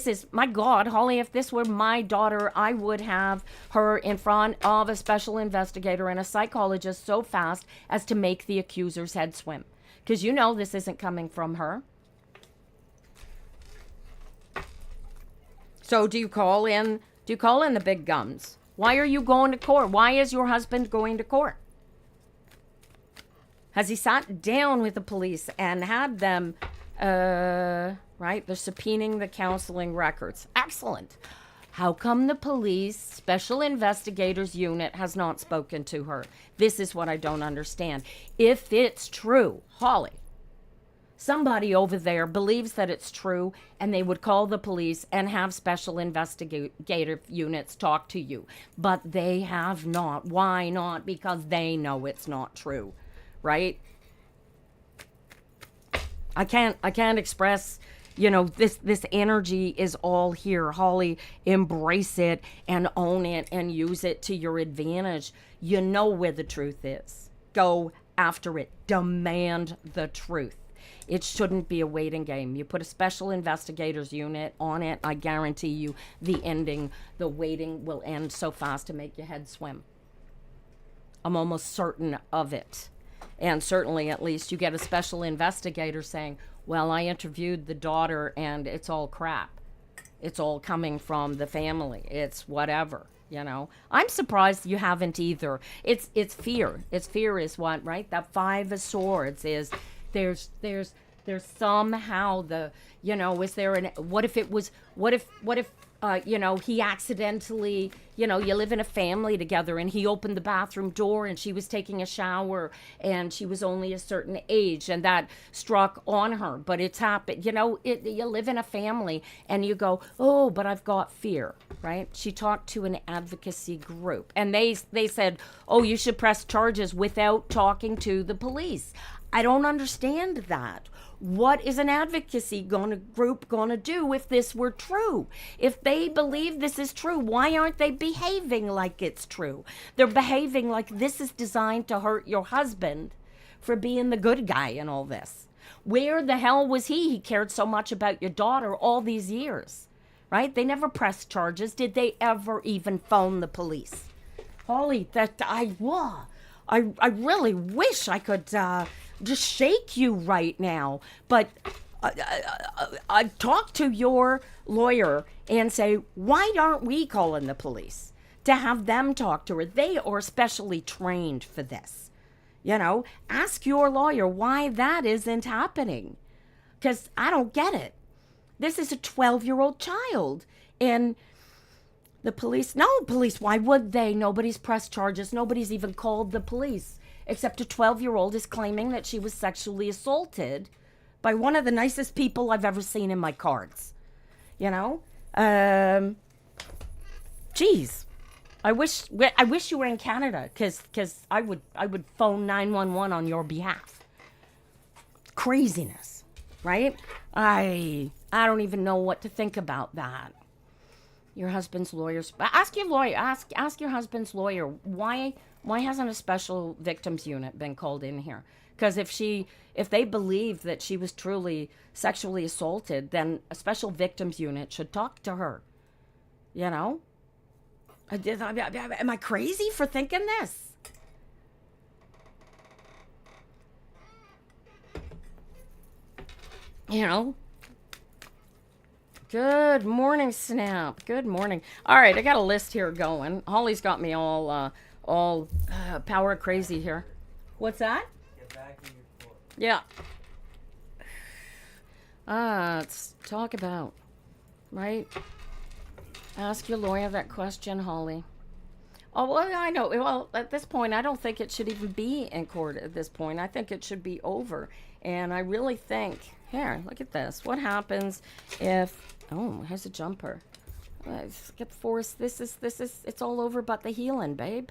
is, my God, Holly, if this were my daughter, I would have her in front of a special investigator and a psychologist so fast as to make the accuser's head swim. Because this isn't coming from her. So do you call in the big guns? Why are you going to court? Why is your husband going to court? Has he sat down with the police and had them, right? They're subpoenaing the counseling records. Excellent. How come the police special investigators unit has not spoken to her? This is what I don't understand. If it's true, Holly, somebody over there believes that it's true, and they would call the police and have special investigative units talk to you. But they have not. Why not? Because they know it's not true, right? I can't express, this energy is all here. Holly, embrace it and own it and use it to your advantage. You know where the truth is. Go after it. Demand the truth. It shouldn't be a waiting game. You put a special investigators unit on it, I guarantee you the waiting will end so fast to make your head swim. I'm almost certain of it. And certainly, at least, you get a special investigator saying, well, I interviewed the daughter and it's all crap. It's all coming from the family. It's whatever, I'm surprised you haven't either. It's fear. It's fear is what, right? That Five of Swords is... There's somehow what if he accidentally, you live in a family together and he opened the bathroom door and she was taking a shower and she was only a certain age and that struck on her, but it's happened, you live in a family and you go, oh, but I've got fear, right? She talked to an advocacy group and they said, oh, you should press charges without talking to the police. I don't understand that. What is an advocacy group going to do if this were true? If they believe this is true, why aren't they behaving like it's true? They're behaving like this is designed to hurt your husband for being the good guy in all this. Where the hell was he? He cared so much about your daughter all these years, right? They never pressed charges. Did they ever even phone the police? Holly, I really wish I could just shake you right now. But I'd talk to your lawyer and say, why aren't we calling the police to have them talk to her? They are specially trained for this. You know, ask your lawyer why that isn't happening. Because I don't get it. This is a 12-year-old child. And the police, no police, why would they? Nobody's pressed charges. Nobody's even called the police. Except a 12-year-old is claiming that she was sexually assaulted by one of the nicest people I've ever seen in my cards. You know? Geez. I wish you were in Canada, because I would phone 911 on your behalf. Craziness, right? I don't even know what to think about that. Your husband's lawyers. Ask your lawyer. Ask your husband's lawyer why hasn't a special victims unit been called in here? Because if they believe that she was truly sexually assaulted, then a special victims unit should talk to her. You know? Am I crazy for thinking this? You know? Good morning, Snap. Good morning. All right, I got a list here going. Holly's got me all power crazy here. What's that? Get back in your foot. Yeah. Let's talk about, right? Ask your lawyer that question, Holly. Oh, well, I know. Well, at this point, I don't think it should even be in court at this point. I think it should be over. And I really think, here, look at this. What happens if, oh, here's a jumper. Skip force. This is, it's all over but the healing, babe.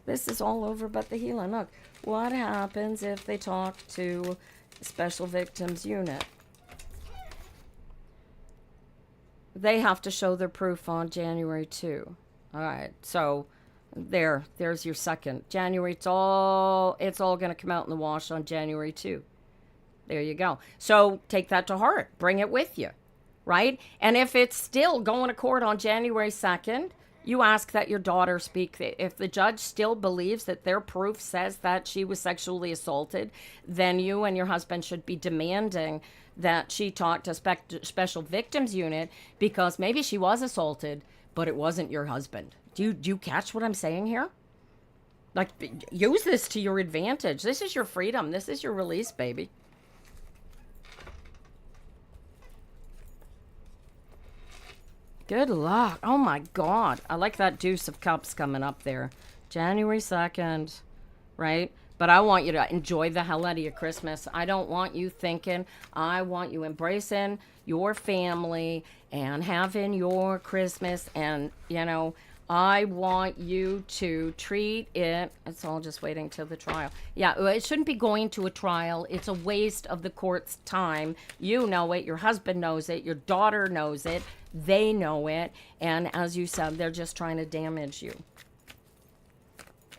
This is all over but the healing. Look, what happens if they talk to Special Victims Unit? They have to show their proof on January 2. All right, so there's your second. January, it's all going to come out in the wash on January 2. There you go. So take that to heart. Bring it with you, right? And if it's still going to court on January 2nd, you ask that your daughter speak. If the judge still believes that their proof says that she was sexually assaulted, then you and your husband should be demanding that she talk to Special Victims Unit, because maybe she was assaulted, but it wasn't your husband. Do you catch what I'm saying here? Like, use this to your advantage. This is your freedom. This is your release, baby. Good luck. Oh, my God. I like that Deuce of Cups coming up there. January 2nd, right? But I want you to enjoy the hell out of your Christmas. I don't want you thinking. I want you embracing your family and having your Christmas. And, you know, I want you to treat it. It's all just waiting till the trial. Yeah, it shouldn't be going to a trial. It's a waste of the court's time. You know it. Your husband knows it. Your daughter knows it. They know it. And as you said, they're just trying to damage you.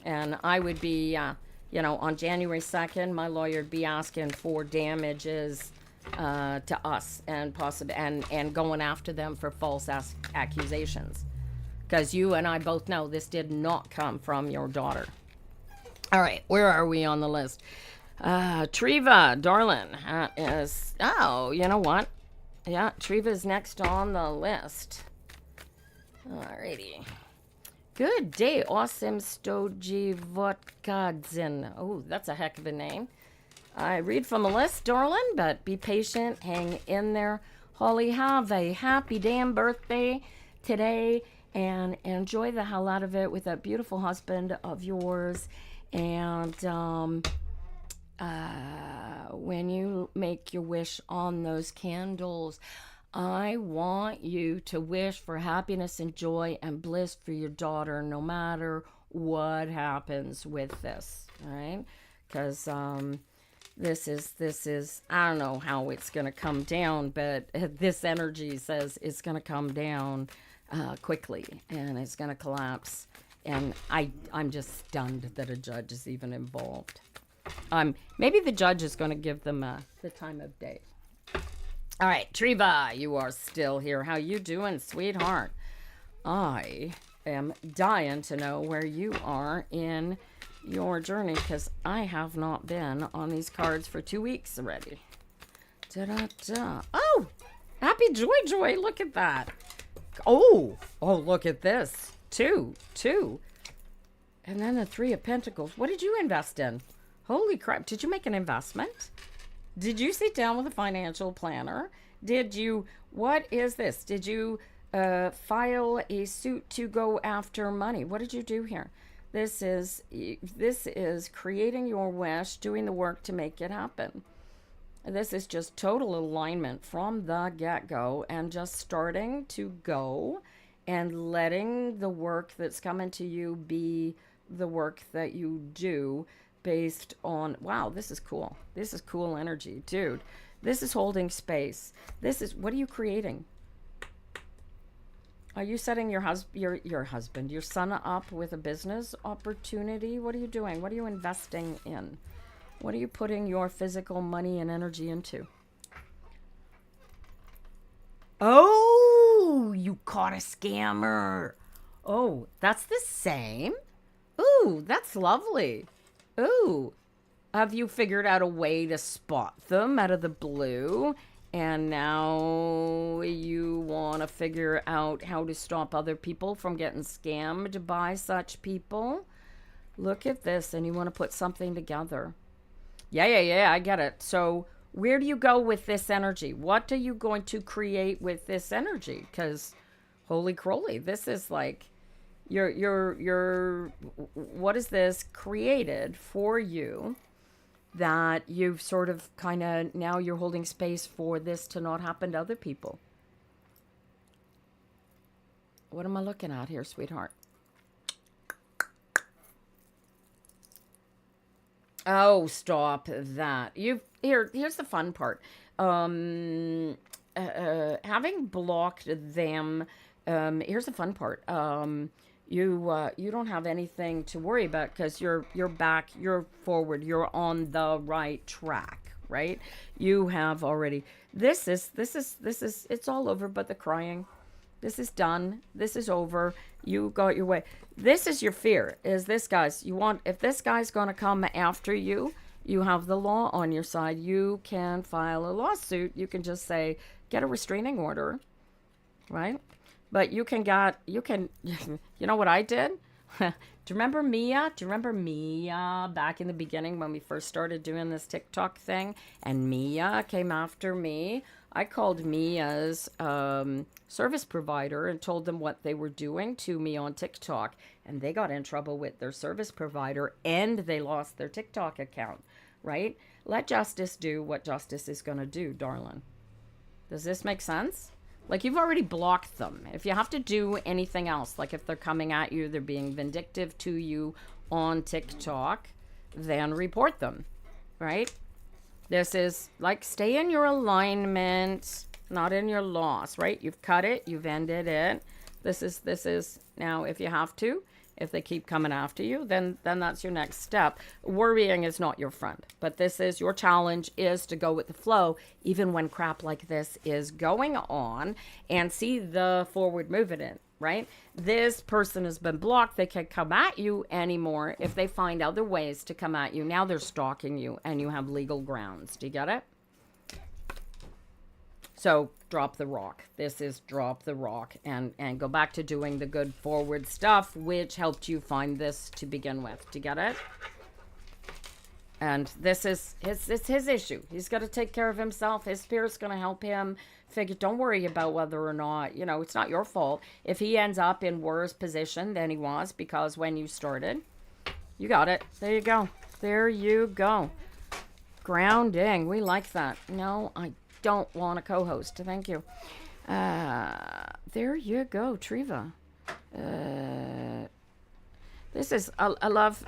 And I would be... you know, on January 2nd, my lawyer would be asking for damages to us and and going after them for false accusations. Because you and I both know this did not come from your daughter. All right, where are we on the list? Triva, darling, is... Oh, you know what? Yeah, Triva's next on the list. Alrighty. Good day, awesome Stoji Votkadzin. Oh, that's a heck of a name. I read from a list, darling, but be patient, hang in there. Holly, have a happy damn birthday today and enjoy the hell out of it with that beautiful husband of yours. And when you make your wish on those candles, I want you to wish for happiness and joy and bliss for your daughter, no matter what happens with this, all right? Because This is, I don't know how it's going to come down, but this energy says it's going to come down quickly and it's going to collapse. And I'm just stunned that a judge is even involved. Maybe the judge is going to give them the time of day. All right, Triva, you are still here. How you doing, sweetheart? I am dying to know where you are in your journey, because I have not been on these cards for 2 weeks already. Da-da-da. Oh, happy joy. Look at that. Oh, look at this. Two. And then the 3 of Pentacles. What did you invest in? Holy crap. Did you make an investment? Did you sit down with a financial planner? What is this? Did you file a suit to go after money? What did you do here? This is creating your wish, doing the work to make it happen. This is just total alignment from the get-go, and just starting to go and letting the work that's coming to you be the work that you do based on, wow, this is cool. This is cool energy, dude. This is holding space. What are you creating? Are you setting your husband, your son up with a business opportunity? What are you doing? What are you investing in? What are you putting your physical money and energy into? Oh, you caught a scammer. Oh, that's the same? Ooh, that's lovely. Ooh, have you figured out a way to spot them out of the blue? And now you want to figure out how to stop other people from getting scammed by such people? Look at this, and you want to put something together. Yeah, I get it. So where do you go with this energy? What are you going to create with this energy? Because holy crowley, this is like what is this created for you? That you've sort of kind of, now you're holding space for this to not happen to other people. What am I looking at here, sweetheart? Oh, stop that. Here's the fun part. Having blocked them, here's the fun part. You don't have anything to worry about, because you're back, you're forward, you're on the right track, right? You have already, this is it's all over but the crying. This is done. This is over. You got your way. This is your fear, is this guy's, if this guy's going to come after you, you have the law on your side. You can file a lawsuit. You can just say, get a restraining order, right? But you know what I did? Do you remember Mia? Do you remember Mia back in the beginning when we first started doing this TikTok thing? And Mia came after me. I called Mia's service provider and told them what they were doing to me on TikTok. And they got in trouble with their service provider, and they lost their TikTok account, right? Let justice do what justice is going to do, darling. Does this make sense? Like, you've already blocked them. If you have to do anything else, like if they're coming at you, they're being vindictive to you on TikTok, then report them, right? This is like, stay in your alignment, not in your loss, right? You've cut it, you've ended it. This is now, if you have to, if they keep coming after you, then that's your next step. Worrying is not your friend, but this is your challenge, is to go with the flow, even when crap like this is going on, and see the forward movement, right? This person has been blocked. They can't come at you anymore. If they find other ways to come at you, now they're stalking you, and you have legal grounds. Do you get it? So drop the rock. This is drop the rock, and go back to doing the good forward stuff, which helped you find this to begin with. Do you get it? And this is it's his issue. He's got to take care of himself. His spirit's going to help him figure. Don't worry about whether or not, it's not your fault if he ends up in worse position than he was, because when you started, you got it. There you go. There you go. Grounding. We like that. No, I don't want a co-host. Thank you. There you go, Triva. This is, I love,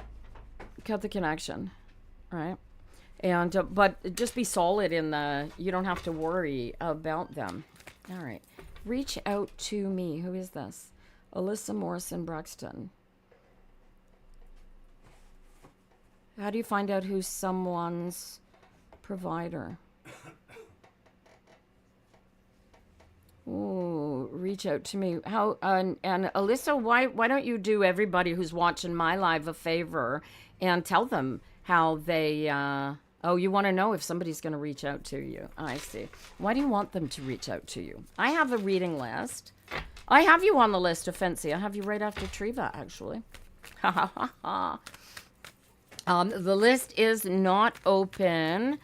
cut the connection, right? And but just be solid in the, you don't have to worry about them. All right. Reach out to me. Who is this? Alyssa Morrison Bruxton. How do you find out who's someone's provider? Ooh, reach out to me. How and Alyssa, why don't you do everybody who's watching my live a favor and tell them how they oh, you want to know if somebody's going to reach out to you. I see. Why do you want them to reach out to you? I have a reading list. I have you on the list, Offensi. I have you right after Triva, actually. Ha ha ha ha. The list is not open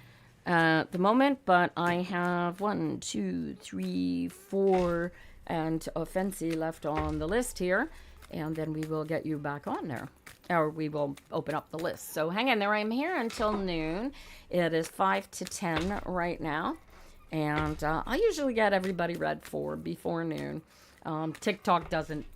at the moment, but I have 1, 2, 3, 4, and Offensi left on the list here, and then we will get you back on there, or we will open up the list. So hang in there. I'm here until noon. It is 5 to 10 right now, and I usually get everybody read for before noon. TikTok doesn't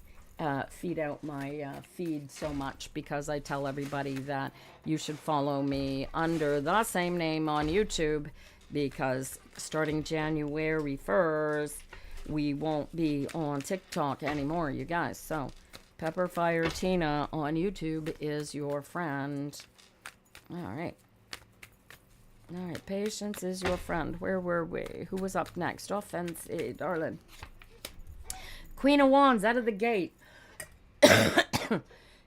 feed out my feed so much because I tell everybody that you should follow me under the same name on YouTube, because starting January 1st, we won't be on TikTok anymore, you guys. So Pepperfire Tina on YouTube is your friend. All right. All right. Patience is your friend. Where were we? Who was up next? Offensive, darling. Queen of Wands out of the gate.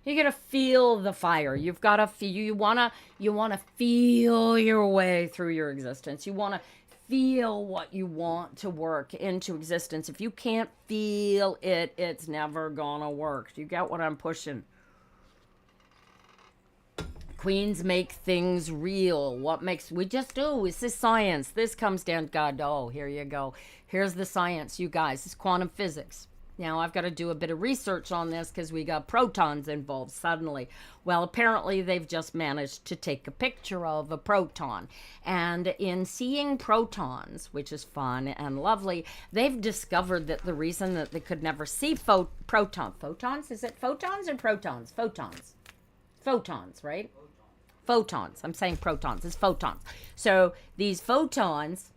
You're gonna feel the fire. You've got to feel. You wanna feel your way through your existence. You wanna feel what you want to work into existence. If you can't feel it, it's never gonna work. Do you get what I'm pushing? Queens make things real. What makes, we just do. This is science. This comes down, God, oh, here you go. Here's the science, you guys. It's quantum physics. Now, I've got to do a bit of research on this because we got protons involved suddenly. Well, apparently they've just managed to take a picture of a proton. And in seeing protons, which is fun and lovely, they've discovered that the reason that they could never see photons, is it photons or protons? Photons. Photons, right? Photons. I'm saying protons. It's photons. So these photons,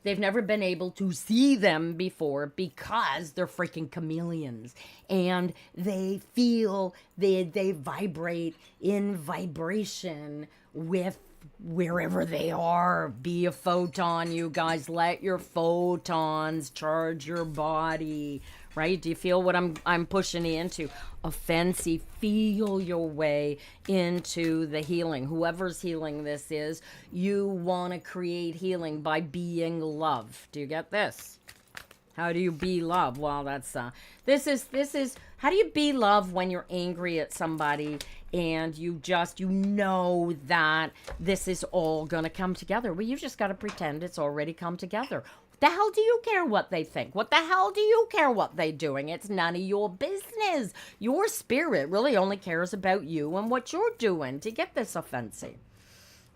they've never been able to see them before because they're freaking chameleons, and they feel, they vibrate in vibration with wherever they are. Be a photon, you guys. Let your photons charge your body, right? Do you feel what I'm pushing you into? Offensive, feel your way into the healing. Whoever's healing this is, you want to create healing by being love. Do you get this? How do you be love? Well, that's this is how do you be love when you're angry at somebody and you know that this is all gonna come together? Well, you just got to pretend it's already come together. The hell do you care what they think? What the hell do you care what they're doing? It's none of your business. Your spirit really only cares about you and what you're doing. To get this, Offensive.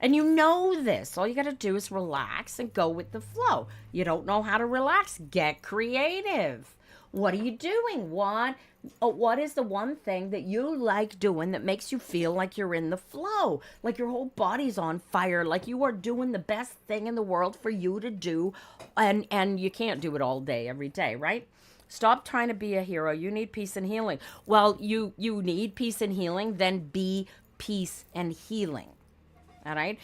And you know this. All you got to do is relax and go with the flow. You don't know how to relax? Get creative. What are you doing? What is the one thing that you like doing that makes you feel like you're in the flow? Like your whole body's on fire, like you are doing the best thing in the world for you to do, and you can't do it all day, every day, right? Stop trying to be a hero. You need peace and healing. Well, you need peace and healing, then be peace and healing. All right.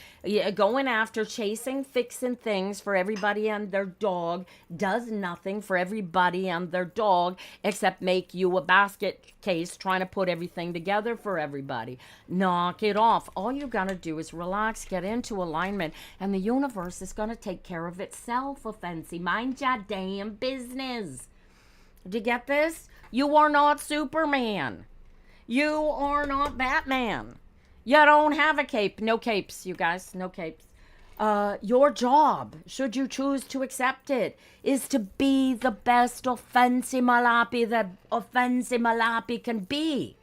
Going after, chasing, fixing things for everybody and their dog does nothing for everybody and their dog except make you a basket case trying to put everything together for everybody. Knock it off. All you got to do is relax, get into alignment, and the universe is going to take care of itself, Offensive. Mind your damn business. Did you get this? You are not Superman. You are not Batman. You don't have a cape. No capes, you guys. No capes. Your job, should you choose to accept it, is to be the best Offensive Malapi that Offensive Malapi can be.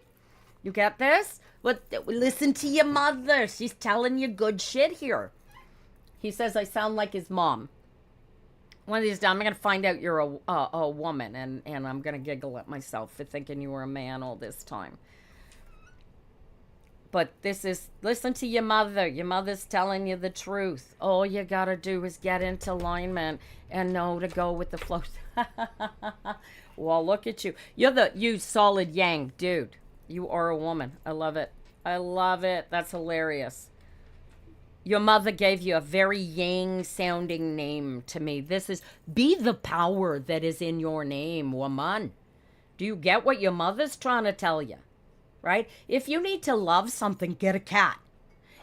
You get this? Listen to your mother. She's telling you good shit here. He says I sound like his mom. One of these days, I'm going to find out you're a woman, and I'm going to giggle at myself for thinking you were a man all this time. But listen to your mother. Your mother's telling you the truth. All you got to do is get into alignment and know to go with the flow. Well, look at you. You solid yang, dude. You are a woman. I love it. I love it. That's hilarious. Your mother gave you a very yang sounding name to me. This is, be the power that is in your name, woman. Do you get what your mother's trying to tell you? Right? If you need to love something, get a cat.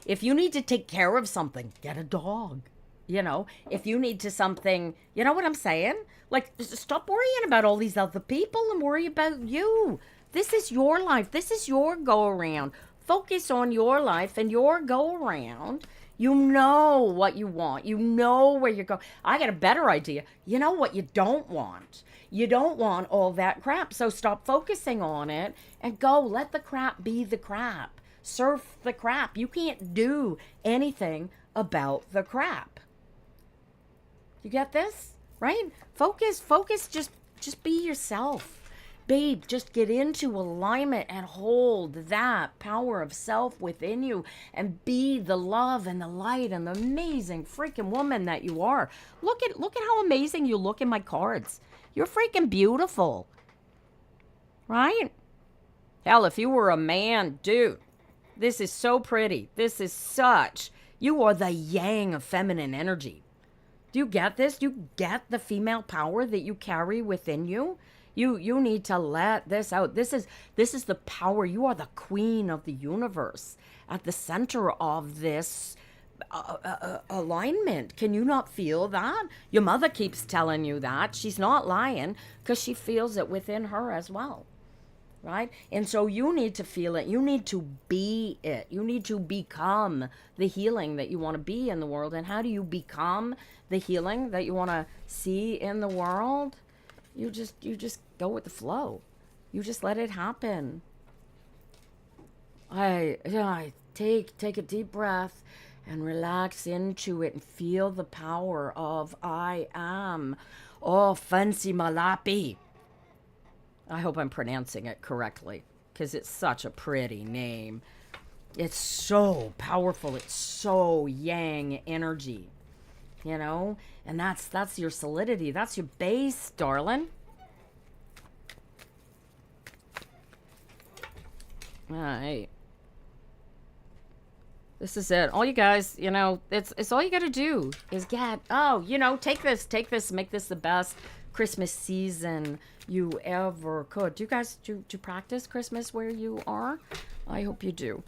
If you need to take care of something, get a dog. If you need to something, you know what I'm saying? Like, stop worrying about all these other people and worry about you. This is your life. This is your go around. Focus on your life and your go around. You know what you want. You know where you're going. I got a better idea. You know what you don't want. You don't want all that crap. So stop focusing on it and go. Let the crap be the crap. Surf the crap. You can't do anything about the crap. You get this? Right? Focus. Just be yourself. Babe, just get into alignment and hold that power of self within you and be the love and the light and the amazing freaking woman that you are. Look at how amazing you look in my cards. You're freaking beautiful. Right? Hell, if you were a man, dude, this is so pretty. You are the yang of feminine energy. Do you get this? Do you get the female power that you carry within you? You need to let this out. This is the power. You are the queen of the universe at the center of this alignment. Can you not feel that? Your mother keeps telling you that. She's not lying because she feels it within her as well. Right? And so you need to feel it. You need to be it. You need to become the healing that you want to be in the world. And how do you become the healing that you want to see in the world? You just go with the flow. You just let it happen. I take a deep breath and relax into it and feel the power of I am. Oh, fancy malapi. I hope I'm pronouncing it correctly because it's such a pretty name. It's so powerful. It's so yang energy. And that's your solidity. That's your base, darling. All right. This is it. All you guys, it's all you got to do is take this, make this the best Christmas season you ever could. Do you guys do practice Christmas where you are? I hope you do.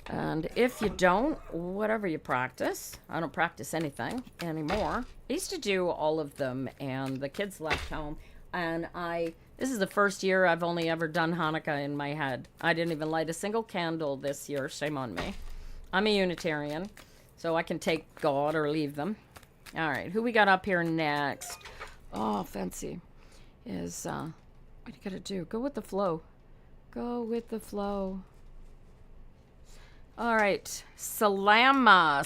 And if you don't, whatever you practice, I don't practice anything anymore. I used to do all of them, and the kids left home, and this is the first year I've only ever done Hanukkah in my head. I didn't even light a single candle this year. Shame on me. I'm a Unitarian, so I can take God or leave them. All right, who we got up here next? Oh, fancy. What you gotta do? Go with the flow. Go with the flow. All right, Salama,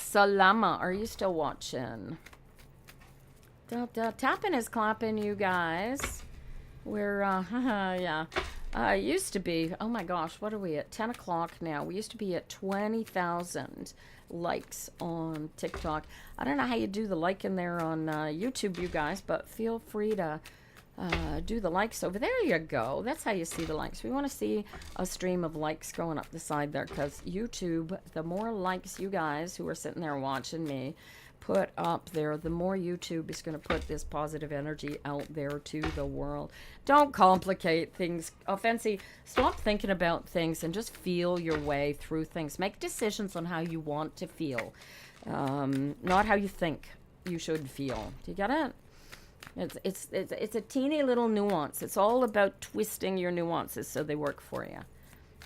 are you still watching? Tapping is clapping, you guys. We're, yeah. Used to be, oh my gosh, what are we at? 10 o'clock now. We used to be at 20,000 likes on TikTok. I don't know how you do the like in there on YouTube, you guys, but feel free to do the likes over there. You go. That's how you see the likes. We want to see a stream of likes going up the side there because YouTube, the more likes you guys who are sitting there watching me put up there, the more YouTube is going to put this positive energy out there to the world. Don't complicate things. Fancy, stop thinking about things and just feel your way through things. Make decisions on how you want to feel, not how you think you should feel. Do you get it? It's a teeny little nuance. It's all about twisting your nuances so they work for you.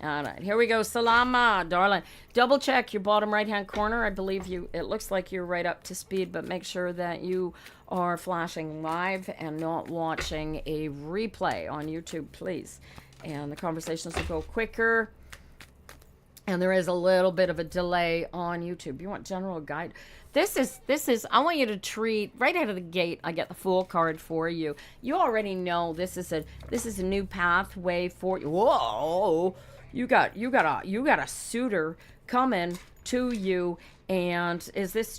All right, here we go. Salama, darling. Double check your bottom right-hand corner. I believe it looks like you're right up to speed, but make sure that you are flashing live and not watching a replay on YouTube, please. And the conversations will go quicker. And there is a little bit of a delay on YouTube. You want general guide? This is, I want you to treat, right out of the gate, I get the Fool card for you. You already know this is a new pathway for you. Whoa! You got a suitor coming to you. And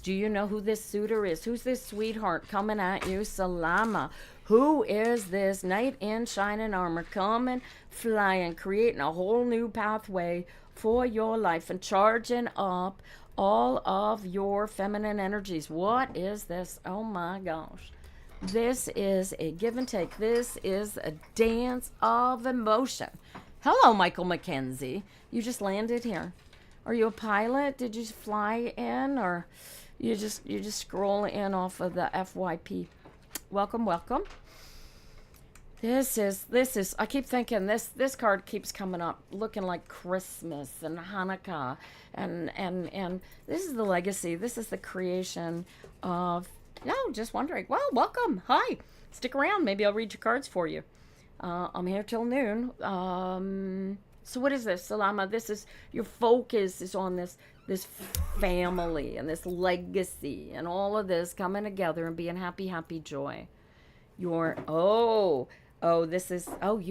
do you know who this suitor is? Who's this sweetheart coming at you? Salama. Who is this knight in shining armor coming, flying, creating a whole new pathway for your life and charging up all of your feminine energies? What is this? Oh my gosh. This is a give and take. This is a dance of emotion. Hello, Michael McKenzie. You just landed here. Are you a pilot? Did you fly in, or you just scroll in off of the FYP? Welcome, welcome. This is I keep thinking this card keeps coming up looking like Christmas and Hanukkah and this is the legacy. This is the creation of just wondering. Well, welcome. Hi. Stick around. Maybe I'll read your cards for you. I'm here till noon. So what is this, Salama? This is your focus is on this family and this legacy and all of this coming together and being happy joy. You'd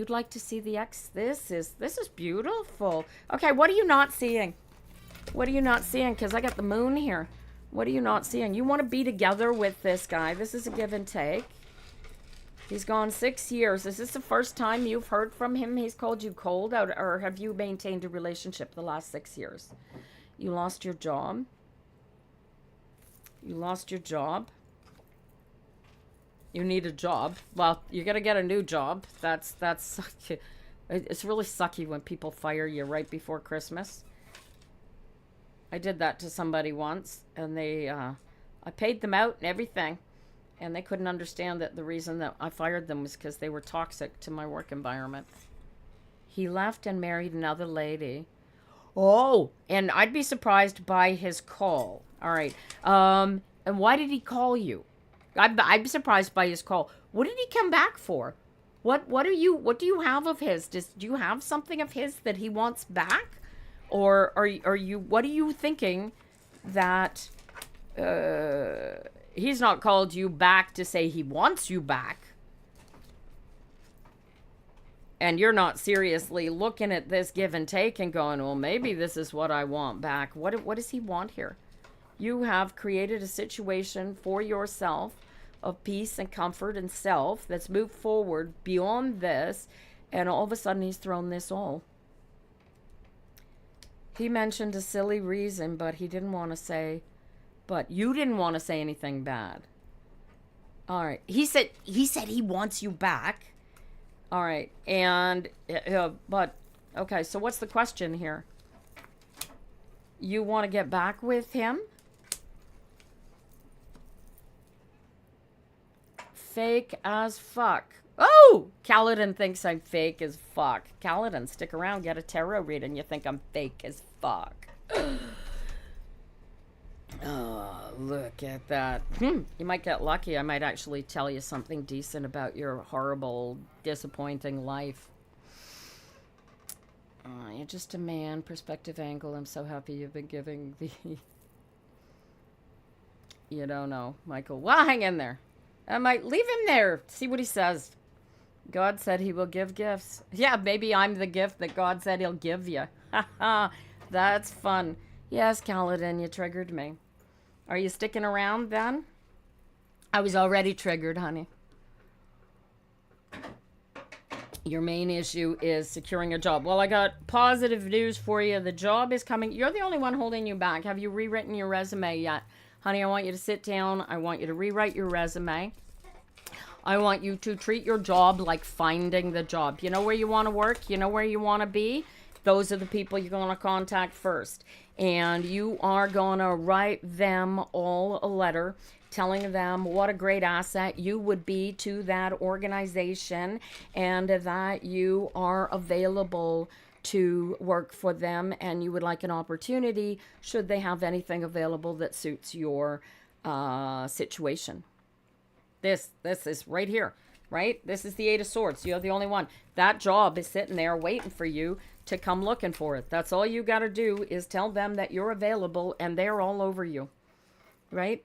like to see the X. This is beautiful. Okay, what are you not seeing? What are you not seeing? Because I got the moon here. What are you not seeing? You want to be together with this guy. This is a give and take. He's gone 6 years. Is this the first time you've heard from him? He's called you cold, or have you maintained a relationship the last 6 years? You lost your job. You lost your job. You need a job. Well, you're going to get a new job. That's it's really sucky when people fire you right before Christmas. I did that to somebody once, and I paid them out and everything. And they couldn't understand that the reason that I fired them was because they were toxic to my work environment. He left and married another lady. Oh, and I'd be surprised by his call. All right. And why did he call you? I'm surprised by his call. What did he come back for? What do you have of his? Do you have something of his that he wants back? Or what are you thinking that he's not called you back to say he wants you back? And you're not seriously looking at this give and take and going, well, maybe this is what I want back. What does he want here? You have created a situation for yourself of peace and comfort and self that's moved forward beyond this, and all of a sudden he's thrown this all. He mentioned a silly reason, but you didn't want to say anything bad. All right. He said he wants you back. All right. And but okay, so what's the question here? You want to get back with him? Fake as fuck. Oh, Kaladin thinks I'm fake as fuck. Kaladin, stick around, get a tarot reading. You think I'm fake as fuck. Oh, look at that. You might get lucky. I might actually tell you something decent about your horrible, disappointing life. You're just a man. Perspective angle. I'm so happy you've been giving the... You don't know, Michael. Well, hang in there. I might leave him there. See what he says. God said he will give gifts. Yeah, maybe I'm the gift that God said he'll give you. That's fun. Yes, Kaladin, you triggered me. Are you sticking around then? I was already triggered, honey. Your main issue is securing a job. Well, I got positive news for you. The job is coming. You're the only one holding you back. Have you rewritten your resume yet? Honey, I want you to sit down. I want you to rewrite your resume. I want you to treat your job like finding the job. You know where you want to work? You know where you want to be? Those are the people you're going to contact first. And you are going to write them all a letter telling them what a great asset you would be to that organization and that you are available to work for them and you would like an opportunity should they have anything available that suits your situation. This is right here, right? This is the Eight of Swords. You're the only one. That job is sitting there waiting for you to come looking for it. That's all you got to do is tell them that you're available and they're all over you, right?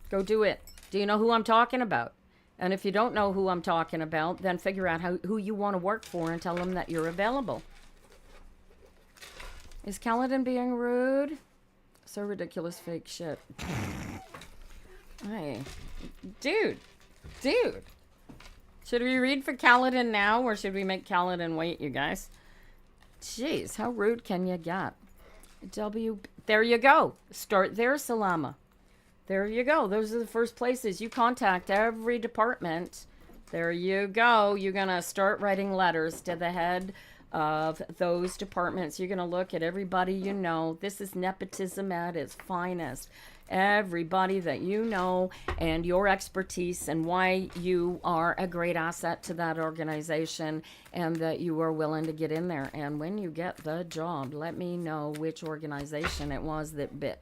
Go do it. Do you know who I'm talking about? And if you don't know who I'm talking about, then figure out who you want to work for and tell them that you're available. Is Kaladin being rude? So ridiculous, fake shit. Hey, dude. Should we read for Kaladin now, or should we make Kaladin wait, you guys? Jeez, how rude can you get? There you go. Start there, Salama. There you go. Those are the first places. You contact every department. There you go. You're going to start writing letters to the head of those departments. You're going to look at everybody you know. This is nepotism at its finest. Everybody that you know and your expertise and why you are a great asset to that organization and that you are willing to get in there. And when you get the job, let me know which organization it was that bit.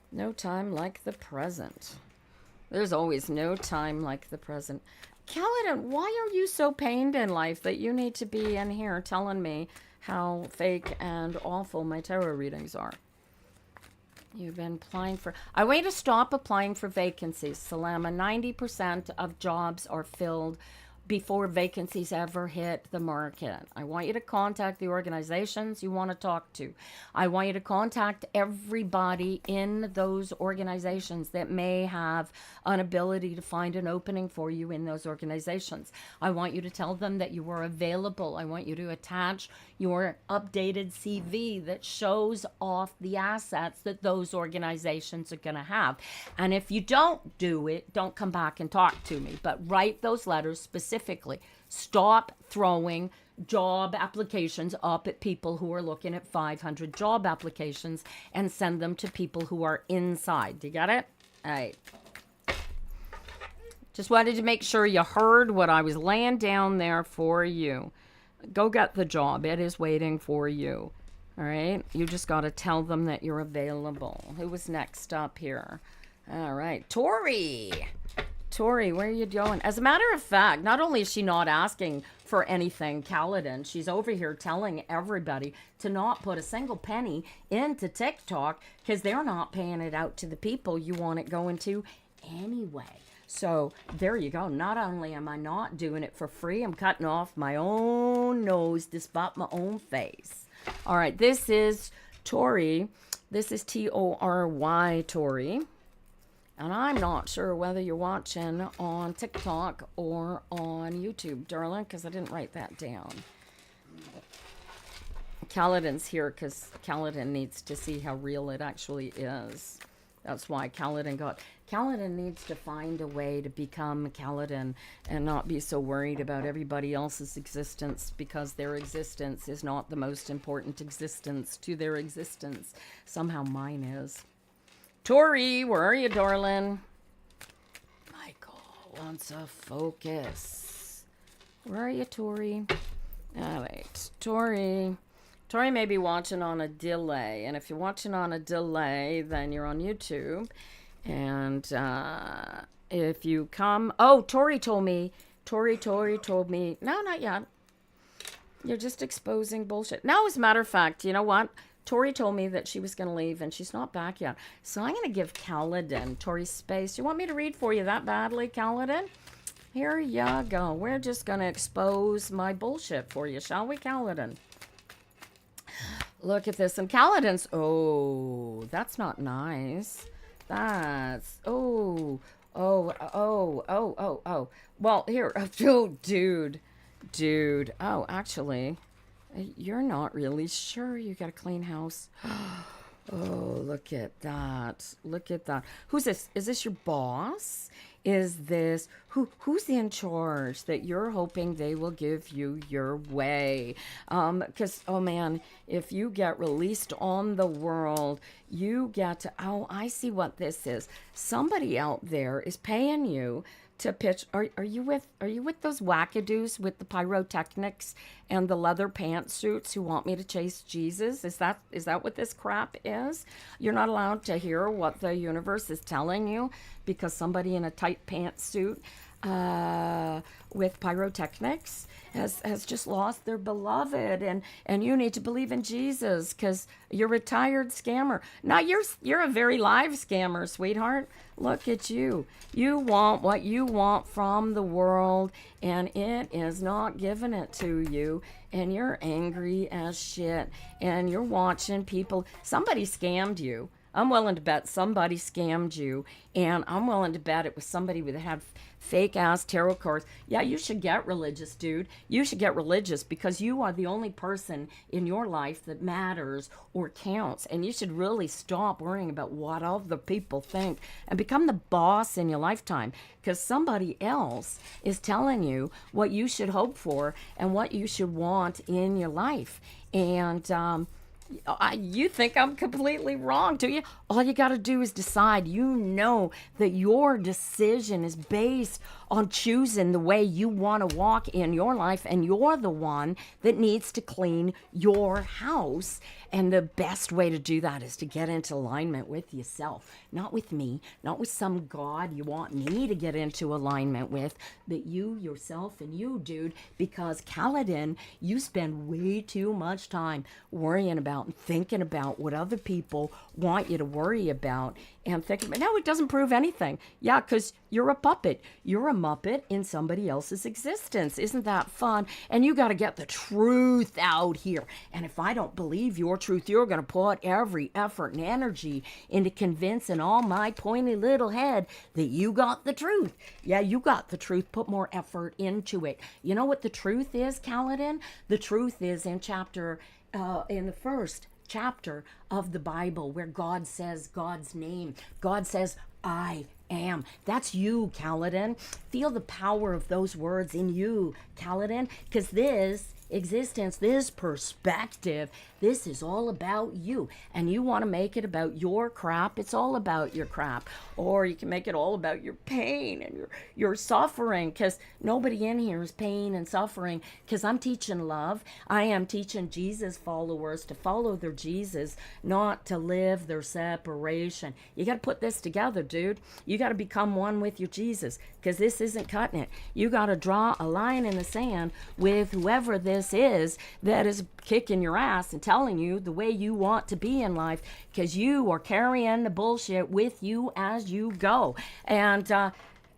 No time like the present. There's always no time like the present. Kaladin, why are you so pained in life that you need to be in here telling me how fake and awful my tarot readings are? You've been applying for... I want you to stop applying for vacancies, Salama. 90% of jobs are filled before vacancies ever hit the market. I want you to contact the organizations you want to talk to. I want you to contact everybody in those organizations that may have an ability to find an opening for you in those organizations. I want you to tell them that you are available. I want you to attach your updated CV that shows off the assets that those organizations are going to have. And if you don't do it, don't come back and talk to me, but write those letters specifically. Stop throwing job applications up at people who are looking at 500 job applications and send them to people who are inside. Do you get it? All right. Just wanted to make sure you heard what I was laying down there for you. Go get the job. It is waiting for you. All right? You just got to tell them that you're available. Who was next up here? All right. Tori, where are you going? As a matter of fact, not only is she not asking for anything, Kaladin, she's over here telling everybody to not put a single penny into TikTok because they're not paying it out to the people you want it going to anyway. So there you go. Not only am I not doing it for free, I'm cutting off my own nose to spot my own face. All right, this is Tori. This is Tory, Tori. And I'm not sure whether you're watching on TikTok or on YouTube, darling, because I didn't write that down. Kaladin's here because Kaladin needs to see how real it actually is. That's why Kaladin needs to find a way to become Kaladin and not be so worried about everybody else's existence because their existence is not the most important existence to their existence. Somehow mine is. Tori, where are you, darling? Michael wants a focus. Where are you, Tori? All right, Tori may be watching on a delay. And if you're watching on a delay, then you're on YouTube. And if you come... Oh, Tori told me... No, not yet. You're just exposing bullshit. No, as a matter of fact, you know what? Tori told me that she was going to leave, and she's not back yet. So I'm going to give Kaladin Tori's space. You want me to read for you that badly, Kaladin? Here you go. We're just going to expose my bullshit for you, shall we, Kaladin? Look at this. And Kaladin's... Oh, that's not nice. That's... Oh. Well, here. Oh, dude. Oh, actually... You're not really sure you got a clean house. Oh, look at that. Look at that. Who's this? Is this your boss? Is this who's in charge that you're hoping they will give you your way? Because, oh man, if you get released on the world, you get to, oh, I see what this is. Somebody out there is paying you to pitch. Are you with those wackadoos with the pyrotechnics and the leather pantsuits who want me to chase Jesus? Is that what this crap is? You're not allowed to hear what the universe is telling you because somebody in a tight pantsuit with pyrotechnics has just lost their beloved, and you need to believe in Jesus because you're a retired scammer. Now you're a very live scammer, sweetheart. Look at you. You want what you want from the world, and it is not giving it to you, and you're angry as shit, and you're watching people. Somebody scammed you. I'm willing to bet somebody scammed you, and I'm willing to bet it was somebody that had fake ass tarot cards. Yeah, you should get religious, dude. You should get religious because you are the only person in your life that matters or counts, and you should really stop worrying about what other people think and become the boss in your lifetime, because somebody else is telling you what you should hope for and what you should want in your life. And you think I'm completely wrong, do you? All you got to do is decide. You know that your decision is based on choosing the way you want to walk in your life, and you're the one that needs to clean your house. And the best way to do that is to get into alignment with yourself, not with me, not with some God you want me to get into alignment with, but you, yourself, and you, dude. Because Kaladin, you spend way too much time worrying about and thinking about what other people want you to worry about, and thinking about, no, it doesn't prove anything. Yeah, because you're a puppet. You're a muppet in somebody else's existence. Isn't that fun? And you got to get the truth out here. And if I don't believe your truth, you're going to put every effort and energy into convincing all my pointy little head that you got the truth. Yeah, you got the truth. Put more effort into it. You know what the truth is, Kaladin? The truth is in the first chapter of the Bible, where God says God's name. God says, I am. That's you, Kaladin. Feel the power of those words in you, Kaladin, because this existence, this perspective, this is all about you. And you want to make it about your crap, it's all about your crap. Or you can make it all about your pain and your suffering, because nobody in here is pain and suffering, because I'm teaching love. I am teaching Jesus followers to follow their Jesus, not to live their separation. You got to put this together, dude. You got to become one with your Jesus, because this isn't cutting it. You got to draw a line in the sand with whoever this is that is kicking your ass and telling you the way you want to be in life, because you are carrying the bullshit with you as you go. And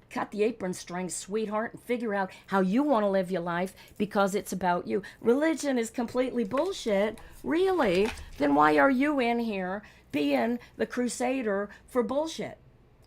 cut the apron strings, sweetheart, and figure out how you want to live your life, because it's about you. Religion is completely bullshit. Really? Then why are you in here being the crusader for bullshit?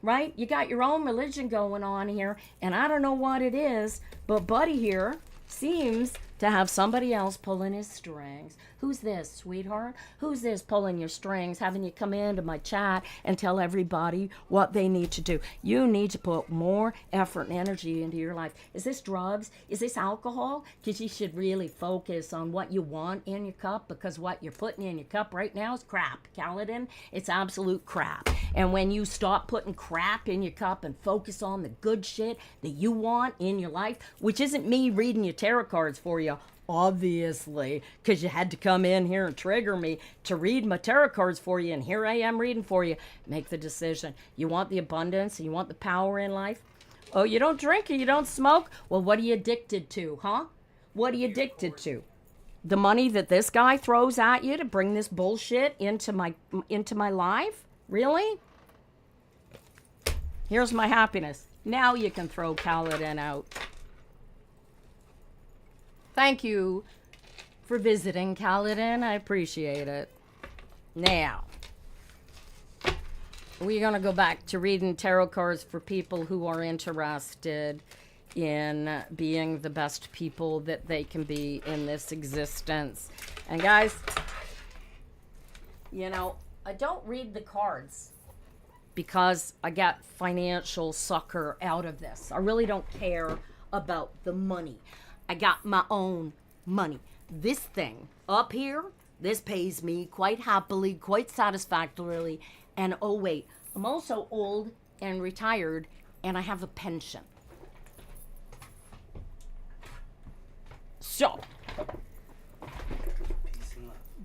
Right? You got your own religion going on here, and I don't know what it is, but Buddy here seems to have somebody else pulling his strings. Who's this, sweetheart? Who's this pulling your strings, having you come into my chat and tell everybody what they need to do? You need to put more effort and energy into your life. Is this drugs? Is this alcohol? Because you should really focus on what you want in your cup, because what you're putting in your cup right now is crap, Kaladin. It's absolute crap. And when you stop putting crap in your cup and focus on the good shit that you want in your life, which isn't me reading your tarot cards for you, obviously, because you had to come in here and trigger me to read my tarot cards for you, and here I am reading for you. Make the decision. You want the abundance, you want the power in life. Oh, you don't drink and you don't smoke? Well, what are you addicted to, huh? What are you addicted to? The money that this guy throws at you to bring this bullshit into my life? Really? Here's my happiness. Now you can throw Kaladin out. Thank you for visiting, Kaladin. I appreciate it. Now, we're going to go back to reading tarot cards for people who are interested in being the best people that they can be in this existence. And guys, you know, I don't read the cards because I got financial sucker out of this. I really don't care about the money. I got my own money. This thing up here, this pays me quite happily, quite satisfactorily. And oh wait, I'm also old and retired, and I have a pension. So,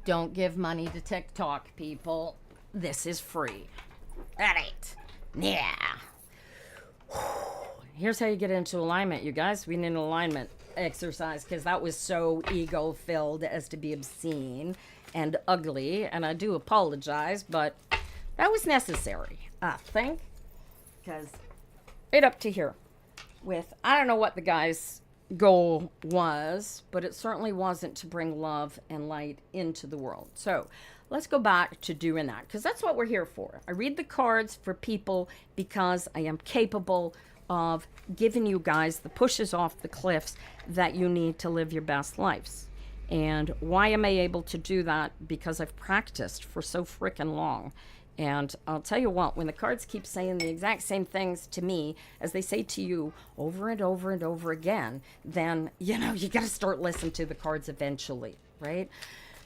don't give money to TikTok, people. This is free. That ain't. Yeah. Here's how you get into alignment, you guys. We need an alignment exercise because that was so ego-filled as to be obscene and ugly. And I do apologize, but that was necessary, I think. Because right up to here with, I don't know what the guy's goal was, but it certainly wasn't to bring love and light into the world. So let's go back to doing that, because that's what we're here for. I read the cards for people because I am capable of giving you guys the pushes off the cliffs that you need to live your best lives. And why am I able to do that? Because I've practiced for so freaking long. And I'll tell you what, when the cards keep saying the exact same things to me as they say to you over and over and over again, then, you know, you got to start listening to the cards eventually, right?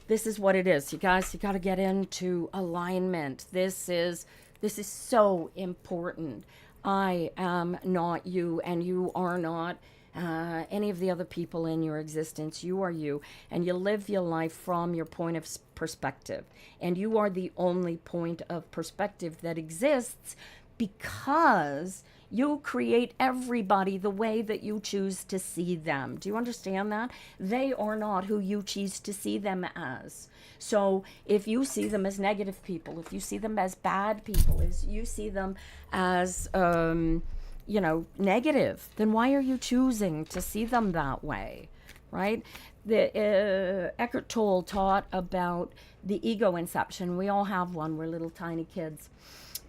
This is what it is. You guys, you got to get into alignment. This is so important. I am not you, and you are not any of the other people in your existence. You are you, and you live your life from your point of perspective. And you are the only point of perspective that exists, because you create everybody the way that you choose to see them. Do you understand that? They are not who you choose to see them as. So if you see them as negative people, if you see them as bad people, if you see them as, you know, negative, then why are you choosing to see them that way, right? The Eckhart Tolle taught about the ego inception. We all have one. We're little tiny kids.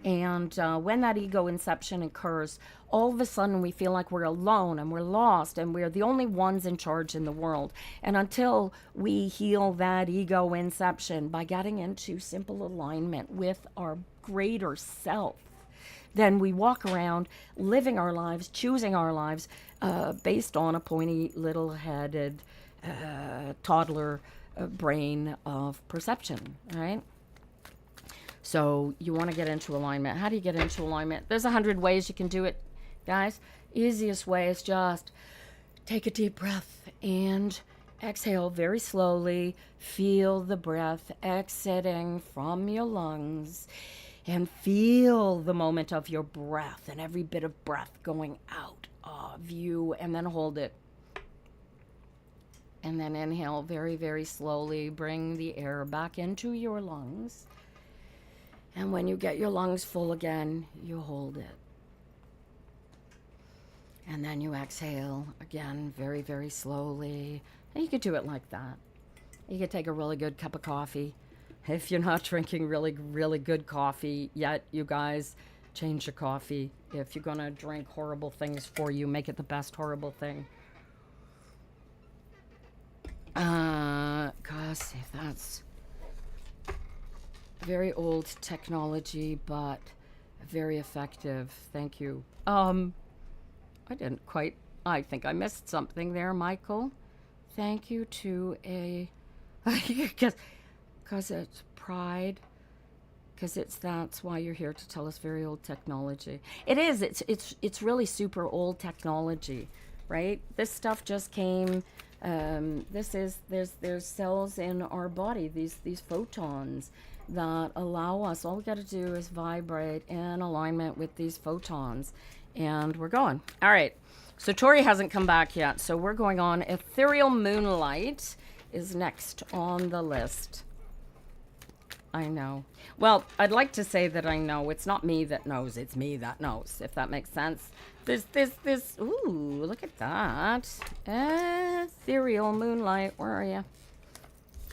And when that ego inception occurs, all of a sudden we feel like we're alone and we're lost and we're the only ones in charge in the world. And until we heal that ego inception by getting into simple alignment with our greater self, then we walk around living our lives, choosing our lives based on a pointy little headed toddler brain of perception, right? So you want to get into alignment. How do you get into alignment? There's 100 ways you can do it, guys. Easiest way is just take a deep breath and exhale very slowly. Feel the breath exiting from your lungs, and feel the moment of your breath and every bit of breath going out of you, and then hold it. And then inhale very, very slowly. Bring the air back into your lungs. And when you get your lungs full again, you hold it. And then you exhale again, very, very slowly. And you could do it like that. You could take a really good cup of coffee. If you're not drinking really, really good coffee yet, you guys, change your coffee. If you're going to drink horrible things for you, make it the best horrible thing. Because if that's very old technology, but very effective. Thank you. I didn't quite, I think I missed something there, Michael. Thank you to because it's pride, because that's why you're here to tell us very old technology. It is, it's really super old technology, right? This stuff just came, there's cells in our body, these photons that allow us, all we got to do is vibrate in alignment with these photons, and we're going. All right, so Tori hasn't come back yet, so we're going on. Ethereal Moonlight is next on the list. I know. Well, I'd like to say that I know. It's not me that knows, it's me that knows, if that makes sense. This, ooh, look at that. Ethereal Moonlight, where are you?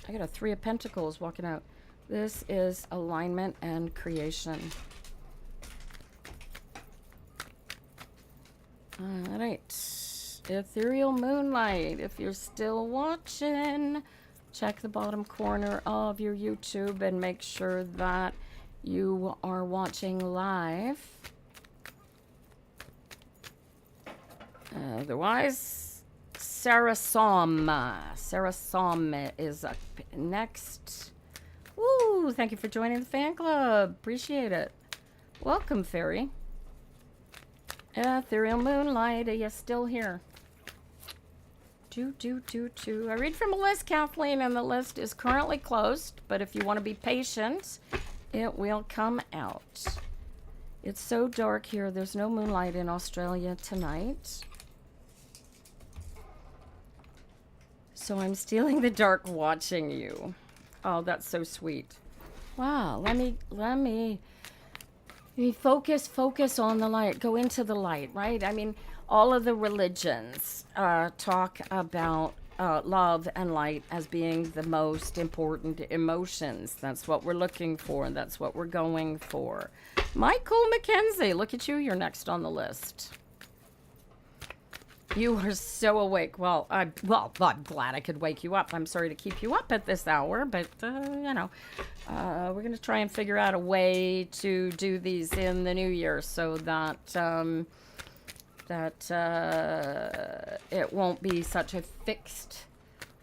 I got a 3 of Pentacles walking out. This is alignment and creation. All right. Ethereal Moonlight. If you're still watching, check the bottom corner of your YouTube and make sure that you are watching live. Otherwise, Sarah Som is up next. Woo! Thank you for joining the fan club. Appreciate it. Welcome, Fairy. Ethereal Moonlight, are you still here? I read from a list, Kathleen, and the list is currently closed, but if you want to be patient, it will come out. It's so dark here. There's no moonlight in Australia tonight. So I'm stealing the dark watching you. Oh, that's so sweet. Wow, let me focus on the light. Go into the light, right? I mean, all of the religions talk about love and light as being the most important emotions. That's what we're looking for. That's what we're going for. Michael McKenzie, look at you. You're next on the list. You are so awake. Well, I'm glad I could wake you up. I'm sorry to keep you up at this hour, but, you know, we're going to try and figure out a way to do these in the new year so that, it won't be such a fixed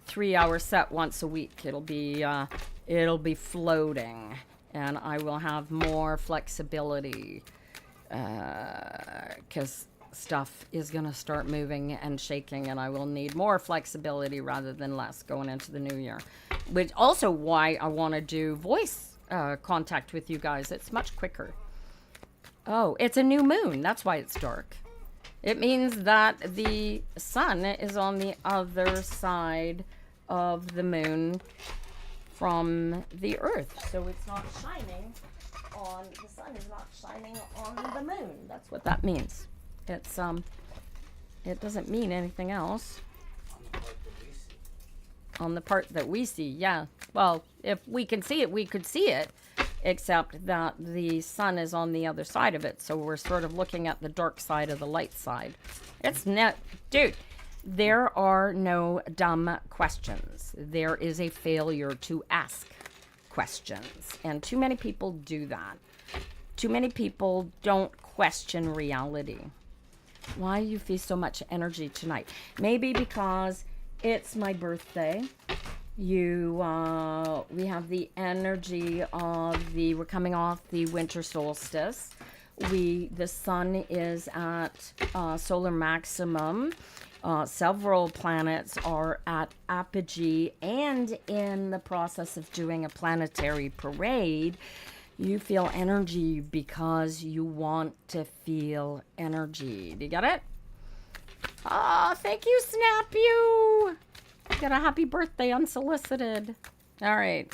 3-hour set once a week. It'll be floating, and I will have more flexibility, because stuff is going to start moving and shaking, and I will need more flexibility rather than less going into the new year. Which also why I want to do voice contact with you guys. It's much quicker. Oh, it's a new moon. That's why it's dark. It means that the sun is on the other side of the moon from the earth. So it's not shining on, the sun is not shining on the moon. That's what that means. It's it doesn't mean anything else. On the part that we see, yeah. Well, if we can see it, we could see it, except that the sun is on the other side of it, so we're sort of looking at the dark side of the light side. It's not, dude, there are no dumb questions. There is a failure to ask questions, and too many people do that. Too many people don't question reality. Why you feel so much energy tonight? Maybe because it's my birthday. We have the energy of we're coming off the winter solstice. The sun is at solar maximum. Several planets are at apogee and in the process of doing a planetary parade. You feel energy because you want to feel energy. Do you get it? Oh, thank you, Snap You. Got a happy birthday unsolicited. All right.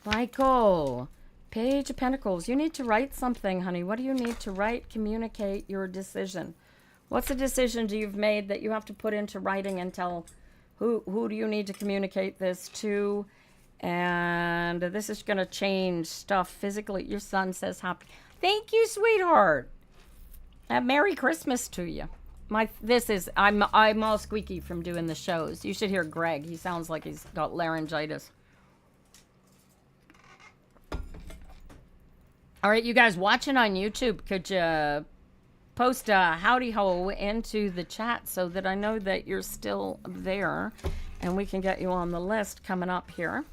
Michael, Page of Pentacles. You need to write something, honey. What do you need to write? Communicate your decision. What's the decision you've made that you have to put into writing and tell who do you need to communicate this to? And this is going to change stuff physically. Your son says happy. Thank you, sweetheart. Merry Christmas to you. I'm all squeaky from doing the shows. You should hear Greg. He sounds like he's got laryngitis. All right, you guys watching on YouTube, could you post a howdy ho into the chat so that I know that you're still there and we can get you on the list coming up here,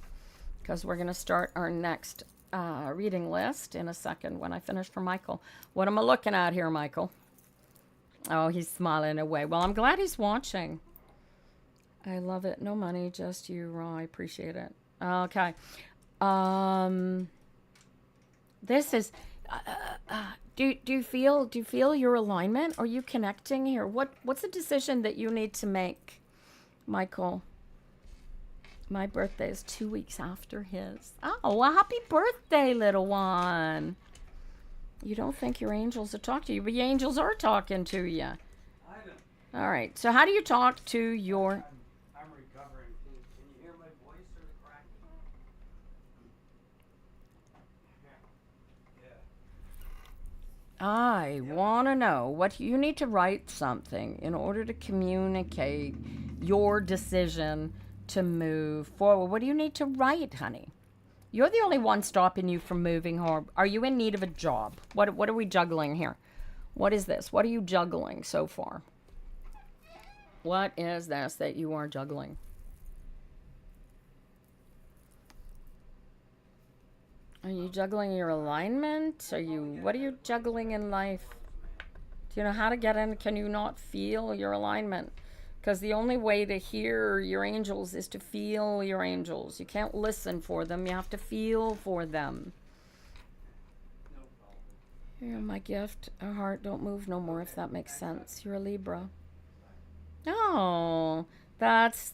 because we're going to start our next reading list in a second when I finish for Michael. What am I looking at here, Michael? Oh, he's smiling away. Well, I'm glad he's watching. I love it. No money, just you, Raw. I appreciate it. Okay. This is... Do you feel your alignment? Are you connecting here? What's the decision that you need to make, Michael? My birthday is 2 weeks after his. Oh, well, happy birthday, little one. You don't think your angels are talking to you, but your angels are talking to you. All right. So how do you talk to your... I'm recovering. Can you hear my voice or the cracking? Yeah. I want to know what you need to write something in order to communicate your decision to move forward. What do you need to write, honey? You're the only one stopping you from moving home. Are you in need of a job? What are we juggling here? What is this? What are you juggling so far? What is this that you are juggling? Are you juggling your alignment? What are you juggling in life? Do you know how to get in? Can you not feel your alignment? Because the only way to hear your angels is to feel your angels. You can't listen for them. You have to feel for them. You're my gift. A heart, don't move no more, if that makes sense. You're a Libra. Oh, this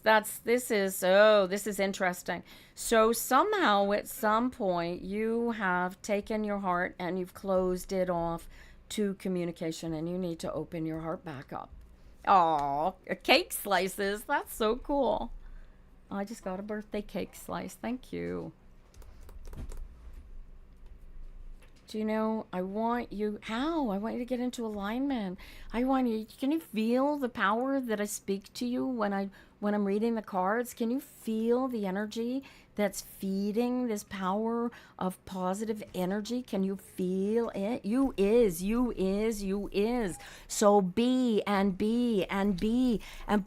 is interesting. So somehow at some point you have taken your heart and you've closed it off to communication, and you need to open your heart back up. Oh, cake slices. That's so cool. I just got a birthday cake slice. Thank you. Do you know, I want you to get into alignment. Can you feel the power that I speak to you when I'm reading the cards? Can you feel the energy that's feeding this power of positive energy? Can you feel it? You is. So be and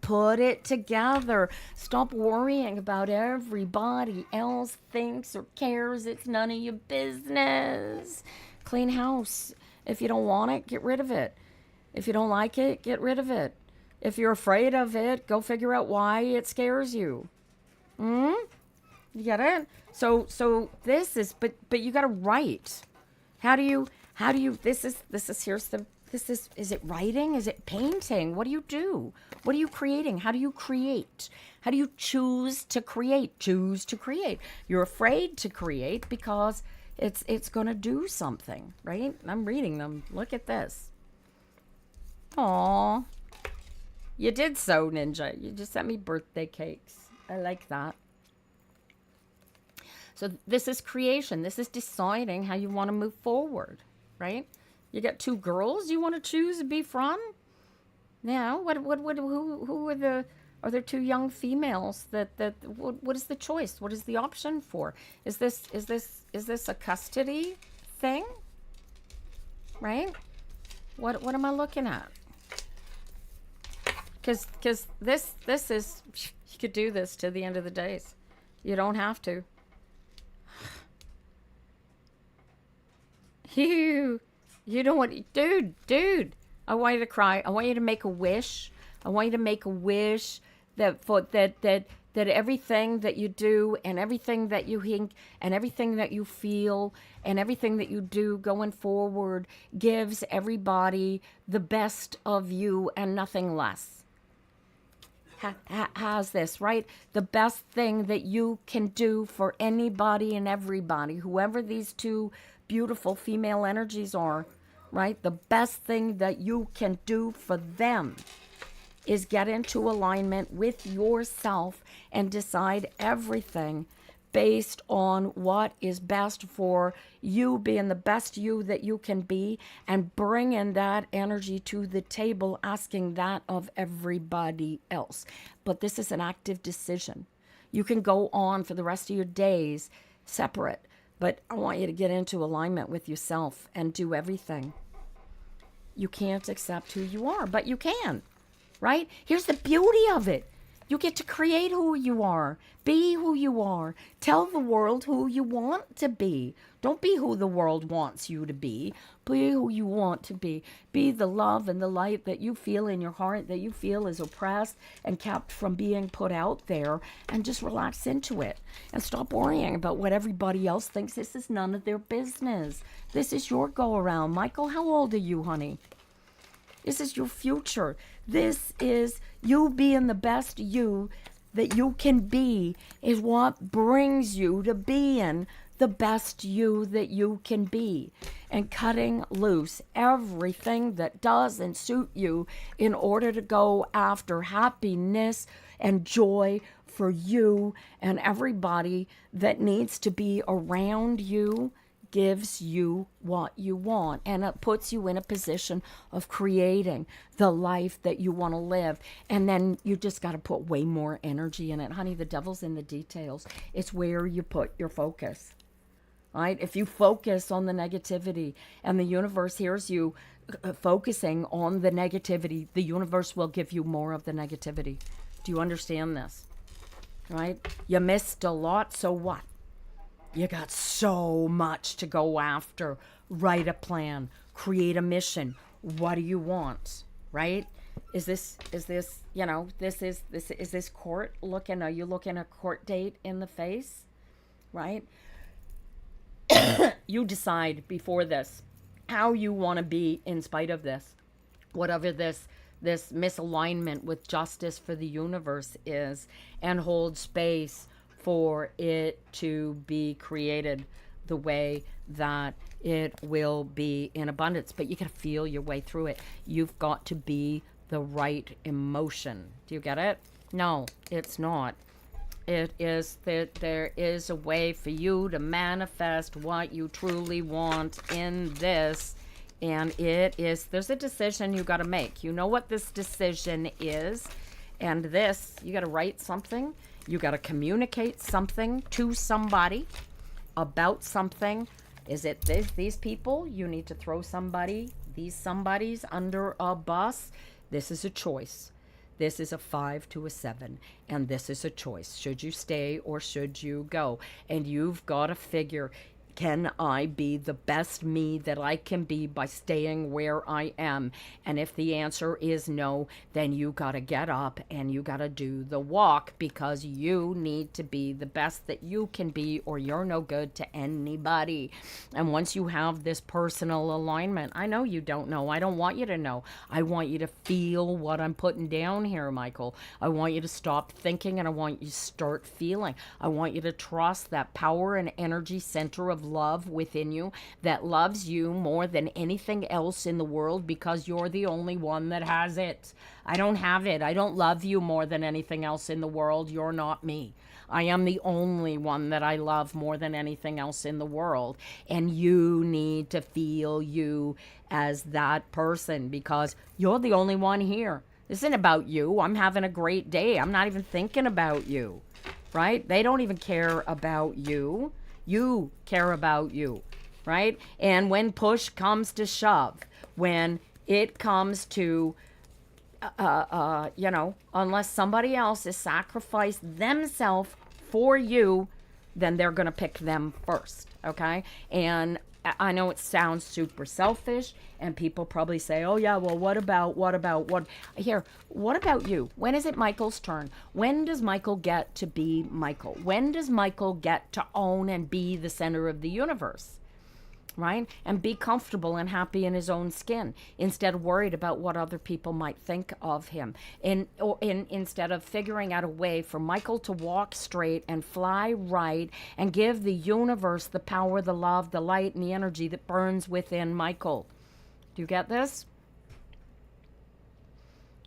put it together. Stop worrying about everybody else thinks or cares. It's none of your business. Clean house. If you don't want it, get rid of it. If you don't like it, get rid of it. If you're afraid of it, go figure out why it scares you. You get it? So this is, but you got to write. How do you, is it writing? Is it painting? What do you do? What are you creating? How do you create? How do you choose to create? Choose to create. You're afraid to create because it's going to do something, right? I'm reading them. Look at this. Aw. You did so, Ninja. You just sent me birthday cakes. I like that. So this is creation. This is deciding how you want to move forward, right? You got two girls you want to choose to be from? Yeah. Who are there two young females what is the choice? What is the option for? Is this a custody thing? Right? What am I looking at? Because this is, you could do this to the end of the days. You don't have to. You don't want, dude, I want you to cry. I want you to make a wish. I want you to make a wish that everything that you do and everything that you think and everything that you feel and everything that you do going forward gives everybody the best of you and nothing less. Has this, right? The best thing that you can do for anybody and everybody, whoever these two beautiful female energies are, right? The best thing that you can do for them is get into alignment with yourself and decide everything based on what is best for you, being the best you that you can be, and bringing that energy to the table, asking that of everybody else. But this is an active decision. You can go on for the rest of your days separate, but I want you to get into alignment with yourself and do everything. You can't accept who you are, but you can, right? Here's the beauty of it. You get to create who you are. Be who you are. Tell the world who you want to be. Don't be who the world wants you to be. Be who you want to be. Be the love and the light that you feel in your heart, that you feel is oppressed and kept from being put out there, and just relax into it. And stop worrying about what everybody else thinks. This is none of their business. This is your go-around. Michael, how old are you, honey? This is your future. This is you being the best you that you can be, is what brings you to being the best you that you can be, and cutting loose everything that doesn't suit you in order to go after happiness and joy for you and everybody that needs to be around you. Gives you what you want, and it puts you in a position of creating the life that you want to live. And then you just got to put way more energy in it, honey. The devil's in the details. It's where you put your focus, right? If you focus on the negativity and the universe hears you focusing on the negativity, the universe will give you more of the negativity. Do you understand this? Right? You missed a lot, so what? You got so much to go after. Write a plan. Create a mission. What do you want? Right? Is this court looking? Are you looking a court date in the face? Right? You decide before this. how you want to be in spite of this, whatever this misalignment with justice for the universe is, and hold space for it to be created the way that it will be in abundance. But you got to feel your way through it. You've got to be the right emotion. Do you get it? No, it's not. It is that there is a way for you to manifest what you truly want in this. And there's a decision you got to make. You know what this decision is. And this, you got to write something. You got to communicate something to somebody about something. Is it these people? You need to throw these somebodies under a bus. This is a choice. This is a 5 to a 7, and this is a choice. Should you stay or should you go? And you've got to figure, can I be the best me that I can be by staying where I am? And if the answer is no, then you got to get up and you got to do the walk, because you need to be the best that you can be, or you're no good to anybody. And once you have this personal alignment, I know you don't know. I don't want you to know. I want you to feel what I'm putting down here, Michael. I want you to stop thinking and I want you to start feeling. I want you to trust that power and energy center of love within you that loves you more than anything else in the world, because you're the only one that has it. I don't have it. I don't love you more than anything else in the world. You're not me. I am the only one that I love more than anything else in the world. And you need to feel you as that person, because you're the only one here. This isn't about you. I'm having a great day. I'm not even thinking about you, right? They don't even care about you. You care about you, right? And when push comes to shove, when it comes to, unless somebody else has sacrificed themselves for you, then they're going to pick them first, okay? And I know it sounds super selfish, and people probably say, oh yeah, well, what about you? When is it Michael's turn? When does Michael get to be Michael? When does Michael get to own and be the center of the universe? Right? And be comfortable and happy in his own skin, instead of worried about what other people might think of him. Instead of figuring out a way for Michael to walk straight and fly right and give the universe the power, the love, the light, and the energy that burns within Michael. Do you get this?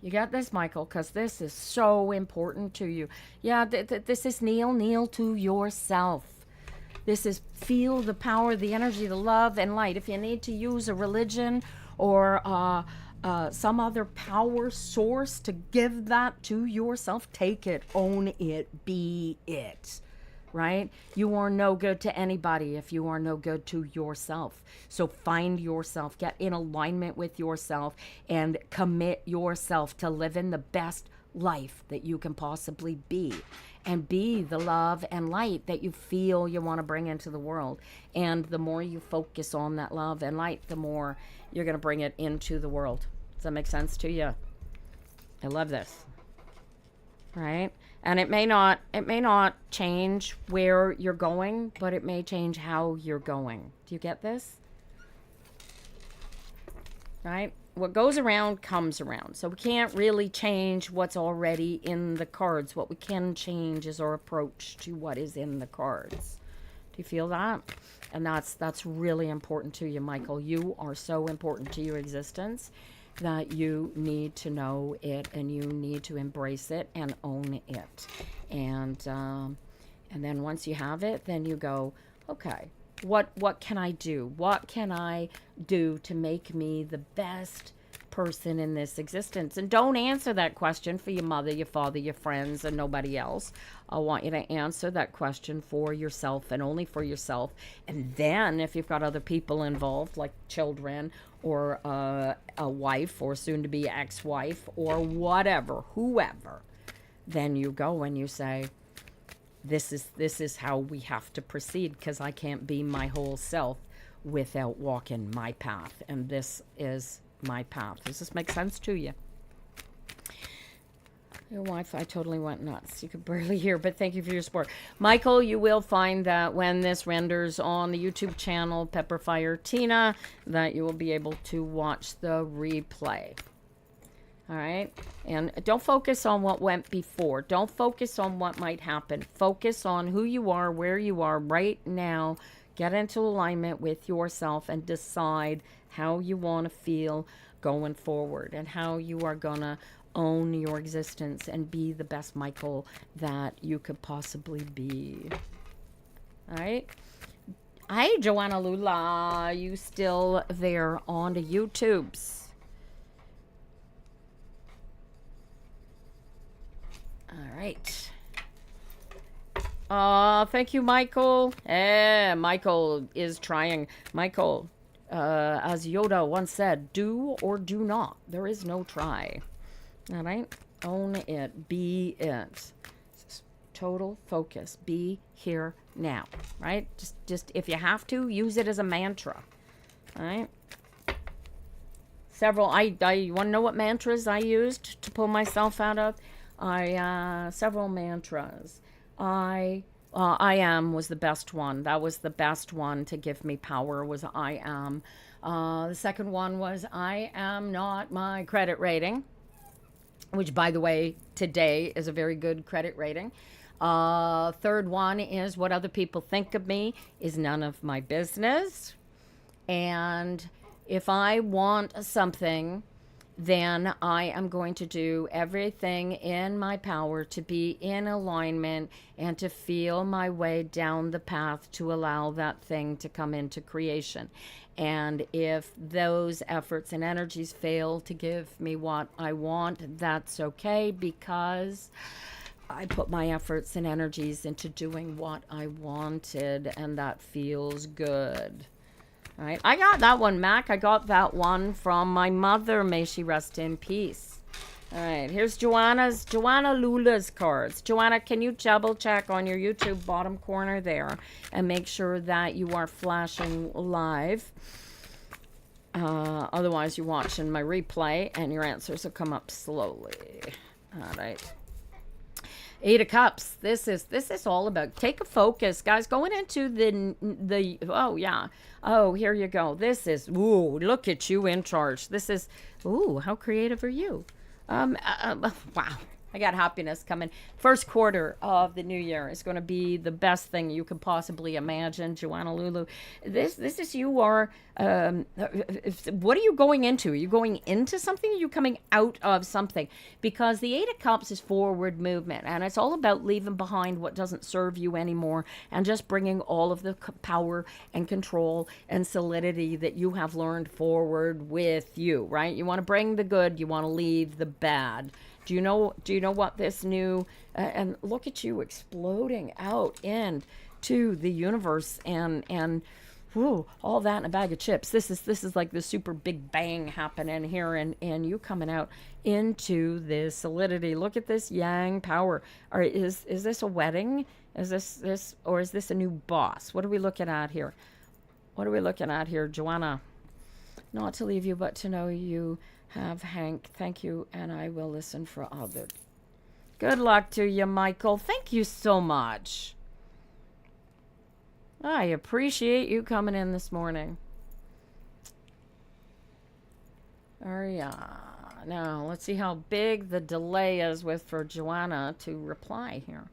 You got this, Michael, because this is so important to you. Yeah, this is kneel to yourself. This is feel the power, the energy, the love, and light. If you need to use a religion or some other power source to give that to yourself, take it, own it, be it, right? You are no good to anybody if you are no good to yourself. So find yourself, get in alignment with yourself, and commit yourself to living the best life that you can possibly be, and be the love and light that you feel you want to bring into the world. And the more you focus on that love and light, the more you're going to bring it into the world. Does that make sense to you? I love this. Right? And it may not change where you're going, but it may change how you're going. Do you get this? Right? What goes around comes around. So we can't really change what's already in the cards. What we can change is our approach to what is in the cards. Do you feel that? And that's really important to you, Michael. You are so important to your existence that you need to know it, and you need to embrace it and own it. And then once you have it, then you go, okay, what can I do? What can I do to make me the best person in this existence? And don't answer that question for your mother, your father, your friends, and nobody else. I want you to answer that question for yourself, and only for yourself. And then if you've got other people involved, like children or a wife or soon to be ex-wife or whatever, whoever, then you go and you say, this is how we have to proceed, because I can't be my whole self without walking my path, and this is my path. Does this make sense to you? Your Wi-Fi totally went nuts. You could barely hear, but thank you for your support. Michael, you will find that when this renders on the YouTube channel, Pepperfire Tina, that you will be able to watch the replay. All right? And don't focus on what went before. Don't focus on what might happen. Focus on who you are, where you are right now. Get into alignment with yourself and decide how you want to feel going forward and how you are going to own your existence and be the best Michael that you could possibly be. All right? Hi, Joanna Lula. You still there on the YouTubes? All right. Thank you, Michael. Michael is trying. Michael, as Yoda once said, do or do not. There is no try. All right? Own it. Be it. Total focus. Be here now. Right? Just if you have to, use it as a mantra. All right? Several, I want to know what mantras I used to pull myself out of? Several mantras. I am was the best one. That was the best one to give me power, was I am. The second one was I am not my credit rating, which, by the way, today is a very good credit rating. Third one is what other people think of me is none of my business. And if I want something, then I am going to do everything in my power to be in alignment and to feel my way down the path to allow that thing to come into creation. And if those efforts and energies fail to give me what I want, that's okay, because I put my efforts and energies into doing what I wanted, and that feels good. All right, I got that one, Mac. I got that one from my mother. May she rest in peace. All right, here's Joanna Lula's cards. Joanna, can you double check on your YouTube bottom corner there and make sure that you are flashing live? Otherwise, you're watching my replay and your answers will come up slowly. All right. 8 of Cups. This is all about take a focus, guys. Going into the oh yeah. Oh, here you go. This is look at you in charge. This is how creative are you? Wow. I got happiness coming. First quarter of the new year is going to be the best thing you could possibly imagine, Joanna Lulu. This is you are. What are you going into? Are you going into something? Or are you coming out of something? Because the 8 of Cups is forward movement, and it's all about leaving behind what doesn't serve you anymore, and just bringing all of the power and control and solidity that you have learned forward with you. Right? You want to bring the good. You want to leave the bad. Do you know what this new and look at you exploding out into the universe and all that in a bag of chips. This is like the super big bang happening here, and you coming out into this solidity. Look at this yang power. Or is this a wedding? Is this or is this a new boss? What are we looking at here? What are we looking at here, Joanna? Not to leave you, but to know you have Hank. Thank you, and I will listen for others. Good luck to you, Michael. Thank you so much. I appreciate you coming in this morning. Now, let's see how big the delay is for Joanna to reply here.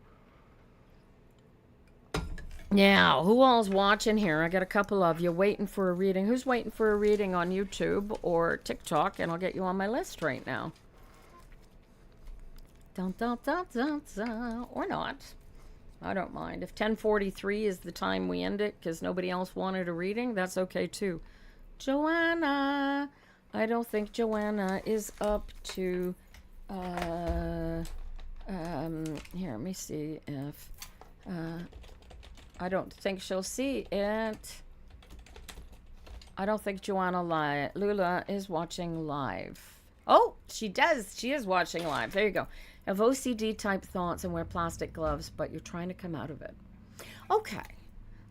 Now, who all's watching here? I got a couple of you waiting for a reading. Who's waiting for a reading on YouTube or TikTok? And I'll get you on my list right now. Dun, dun, dun, dun, dun. Or not. I don't mind. If 10:43 is the time we end it because nobody else wanted a reading, that's okay too. Joanna. I don't think Joanna is up to... here, let me see if... I don't think she'll see it. I don't think Joanna Lula is watching live. Oh, she does. She is watching live. There you go. Have OCD type thoughts and wear plastic gloves, but you're trying to come out of it. Okay.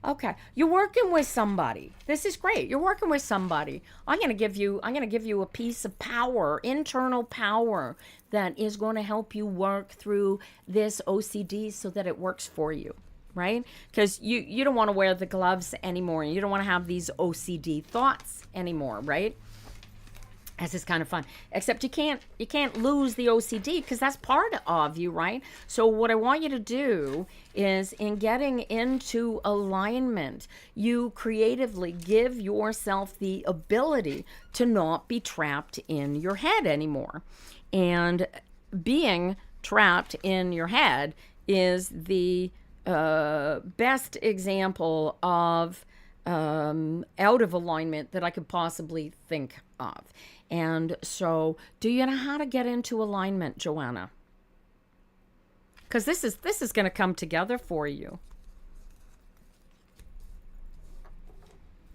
Okay, you're working with somebody. This is great. You're working with somebody. I'm going to give you a piece of power, internal power that is going to help you work through this OCD so that it works for you, right? Cuz you don't want to wear the gloves anymore. You don't want to have these OCD thoughts anymore, right? This is kind of fun, except you can't lose the OCD because that's part of you, right? So what I want you to do is, in getting into alignment, you creatively give yourself the ability to not be trapped in your head anymore. And being trapped in your head is the best example of out of alignment that I could possibly think of. And so, do you know how to get into alignment, Joanna? Because this is going to come together for you.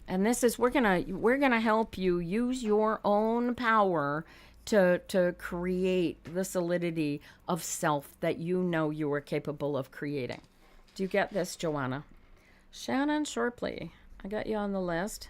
And this is we're gonna help you use your own power to create the solidity of self that you know you are capable of creating. Do you get this, Joanna? Shannon Sharpley, I got you on the list.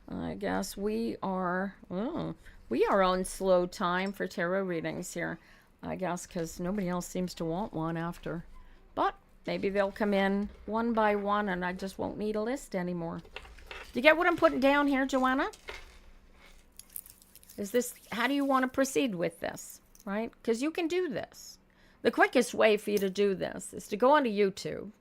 I guess we are on slow time for tarot readings here. I guess because nobody else seems to want one after. But maybe they'll come in one by one and I just won't need a list anymore. Do you get what I'm putting down here, Joanna? How do you want to proceed with this, right? Because you can do this. The quickest way for you to do this is to go onto YouTube.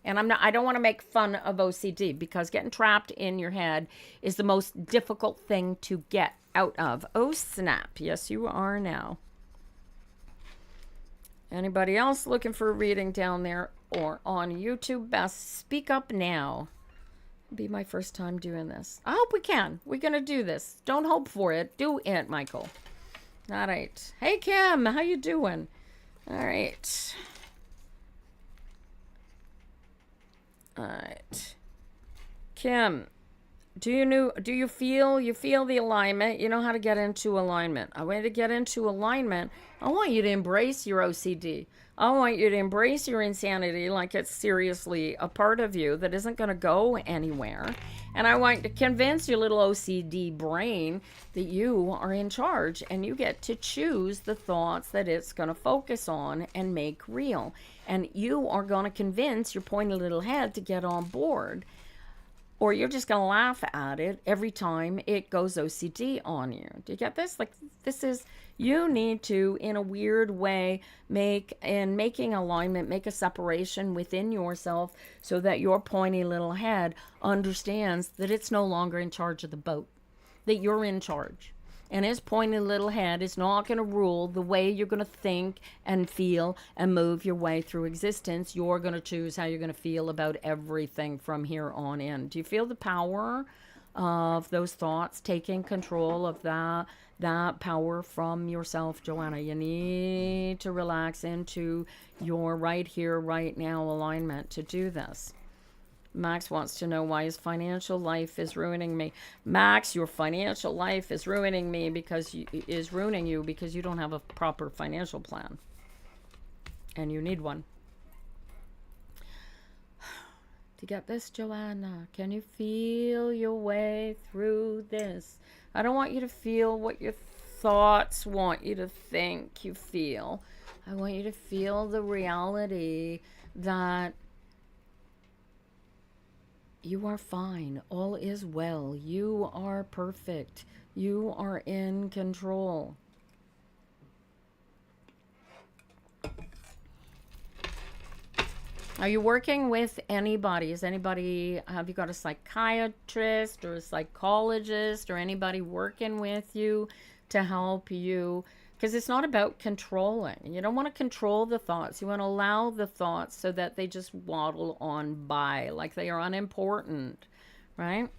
And I don't want to make fun of OCD because getting trapped in your head is the most difficult thing to get out of. Oh, snap. Yes, you are now. Anybody else looking for a reading down there or on YouTube? Best speak up now. It'll be my first time doing this. I hope we can. We're going to do this. Don't hope for it. Do it, Michael. All right. Hey, Kim. How you doing? All right. All right. Kim, do you feel the alignment? You know how to get into alignment. I want you to get into alignment. I want you to embrace your OCD. I want you to embrace your insanity like it's seriously a part of you that isn't going to go anywhere. And I want to convince your little OCD brain that you are in charge and you get to choose the thoughts that it's going to focus on and make real. And you are going to convince your pointy little head to get on board. Or you're just going to laugh at it every time it goes OCD on you. Do you get this? Like, you need to, in a weird way, making alignment, make a separation within yourself so that your pointy little head understands that it's no longer in charge of the boat, that you're in charge. And his pointy little head is not going to rule the way you're going to think and feel and move your way through existence. You're going to choose how you're going to feel about everything from here on in. Do you feel the power of those thoughts taking control of that power from yourself, Joanna? You need to relax into your right here, right now alignment to do this. Max wants to know why his financial life is ruining me. Max, your financial life is ruining you because you don't have a proper financial plan. And you need one. To get this, Joanna, can you feel your way through this? I don't want you to feel what your thoughts want you to think you feel. I want you to feel the reality that you are fine. All is well. You are perfect. You are in control. Are you working with anybody? Have you got a psychiatrist or a psychologist or anybody working with you to help you? Because it's not about controlling. You don't want to control the thoughts. You want to allow the thoughts so that they just waddle on by like they are unimportant, right?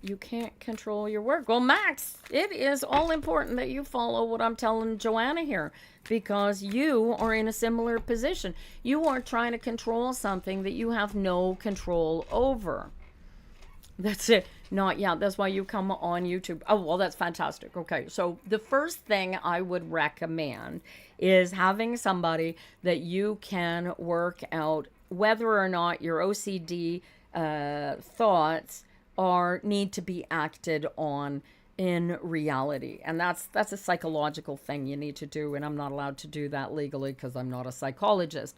You can't control your work. Well, Max, it is all important that you follow what I'm telling Joanna here because you are in a similar position. You are trying to control something that you have no control over. That's it. That's why you come on YouTube. Oh, well, that's fantastic. Okay, so the first thing I would recommend is having somebody that you can work out whether or not your OCD thoughts need to be acted on in reality. And that's a psychological thing you need to do, and I'm not allowed to do that legally because I'm not a psychologist.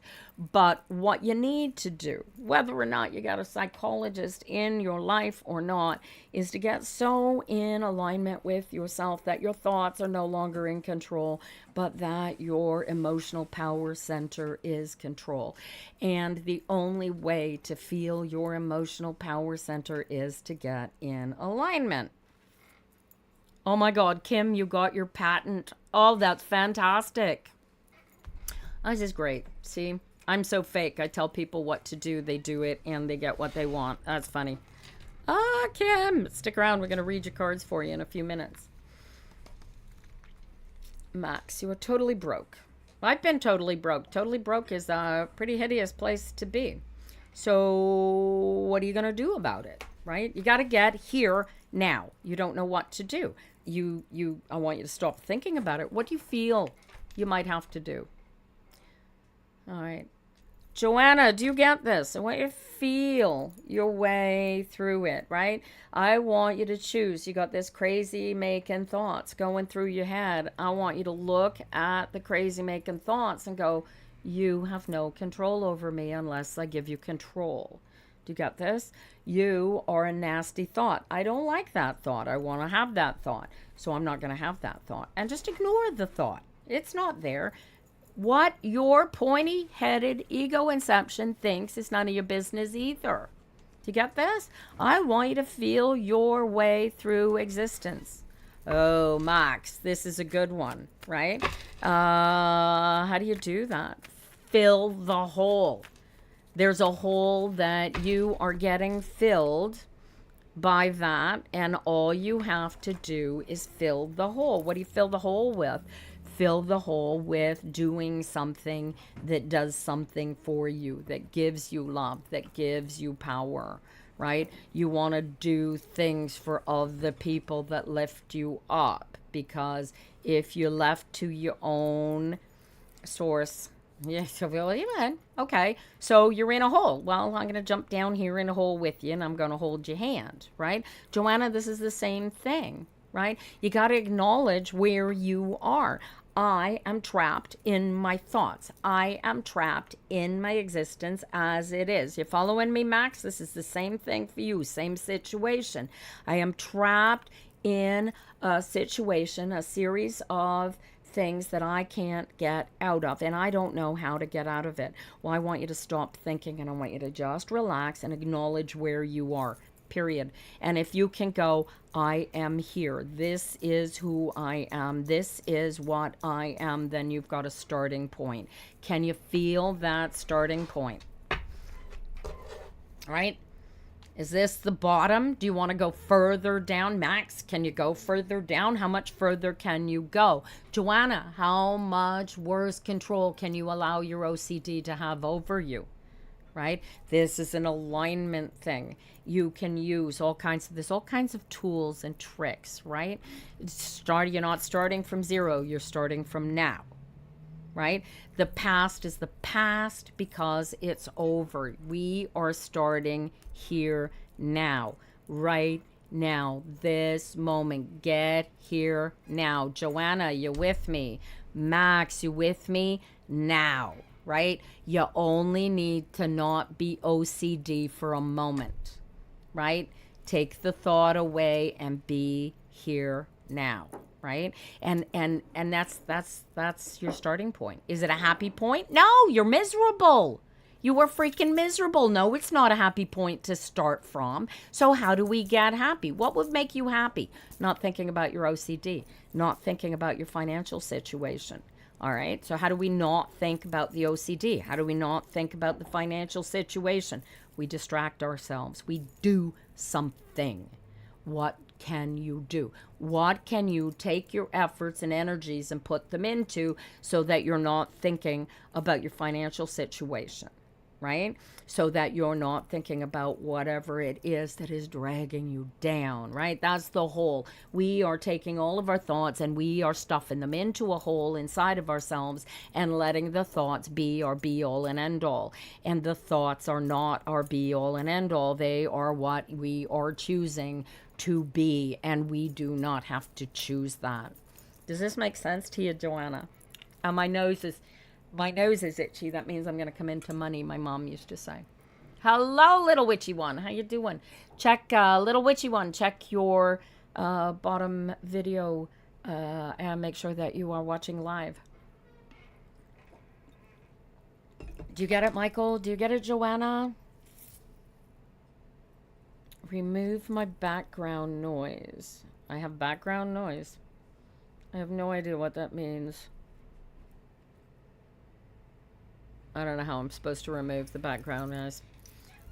But what you need to do, whether or not you got a psychologist in your life or not, is to get so in alignment with yourself that your thoughts are no longer in control, but that your emotional power center is control. And the only way to feel your emotional power center is to get in alignment. Oh my God, Kim, you got your patent. Oh, that's fantastic. This is great. See, I'm so fake. I tell people what to do, they do it, and they get what they want. That's funny. Kim, stick around. We're going to read your cards for you in a few minutes. Max, you are totally broke. I've been totally broke. Totally broke is a pretty hideous place to be. So what are you going to do about it, right? You got to get here now. You don't know what to do. I want you to stop thinking about it. What do you feel you might have to do? All right. Joanna, do you get this? I want you to feel your way through it, right? I want you to choose. You got this crazy making thoughts going through your head. I want you to look at the crazy making thoughts and go, you have no control over me unless I give you control. Do you get this? You are a nasty thought. I don't like that thought. I want to have that thought. So I'm not going to have that thought. And just ignore the thought. It's not there. What your pointy-headed ego inception thinks is none of your business either. Do you get this? I want you to feel your way through existence. Oh, Max, this is a good one, right? How do you do that? Fill the hole. There's a hole that you are getting filled by that, and all you have to do is fill the hole. What do you fill the hole with? Fill the hole with doing something that does something for you, that gives you love, that gives you power, right? You want to do things for other people that lift you up, because if you're left to your own source, yes, okay, so you're in a hole. Well, I'm going to jump down here in a hole with you, and I'm going to hold your hand, right? Joanna, this is the same thing, right? You got to acknowledge where you are. I am trapped in my thoughts. I am trapped in my existence as it is. You following me, Max? This is the same thing for you, same situation. I am trapped in a situation, a series of things that I can't get out of, and I don't know how to get out of it. Well, I want you to stop thinking, and I want you to just relax and acknowledge where you are, period. And if you can go, I am here, this is who I am, this is what I am, then you've got a starting point. Can you feel that starting point? All right? Is this the bottom? Do you want to go further down? Max, can you go further down? How much further can you go? Joanna, how much worse control can you allow your OCD to have over you? Right? This is an alignment thing. You can use all kinds of tools and tricks, right? You're not starting from zero, you're starting from now. Right? The past is the past because it's over. We are starting here now, right now, this moment. Get here now. Joanna, you with me? Max, you with me? Now, right? You only need to not be OCD for a moment, right? Take the thought away and be here now. Right? And that's your starting point. Is it a happy point? No, you're miserable. You were freaking miserable. No, it's not a happy point to start from. So how do we get happy? What would make you happy? Not thinking about your OCD, not thinking about your financial situation. All right. So how do we not think about the OCD? How do we not think about the financial situation? We distract ourselves. We do something. What can you do? What can you take your efforts and energies and put them into so that you're not thinking about your financial situation? right? So that you're not thinking about whatever it is that is dragging you down, right? That's the hole. We are taking all of our thoughts and we are stuffing them into a hole inside of ourselves and letting the thoughts be our be all and end all. And the thoughts are not our be all and end all. They are what we are choosing to be, and we do not have to choose that. Does this make sense to you, Joanna? And my nose is itchy. That means I'm going to come into money, my mom used to say. Hello, little witchy one. How you doing? Check, little witchy one, check your bottom video and make sure that you are watching live. Do you get it, Michael? Do you get it, Joanna? Remove my background noise. I have background noise. I have no idea what that means. I don't know how I'm supposed to remove the background noise.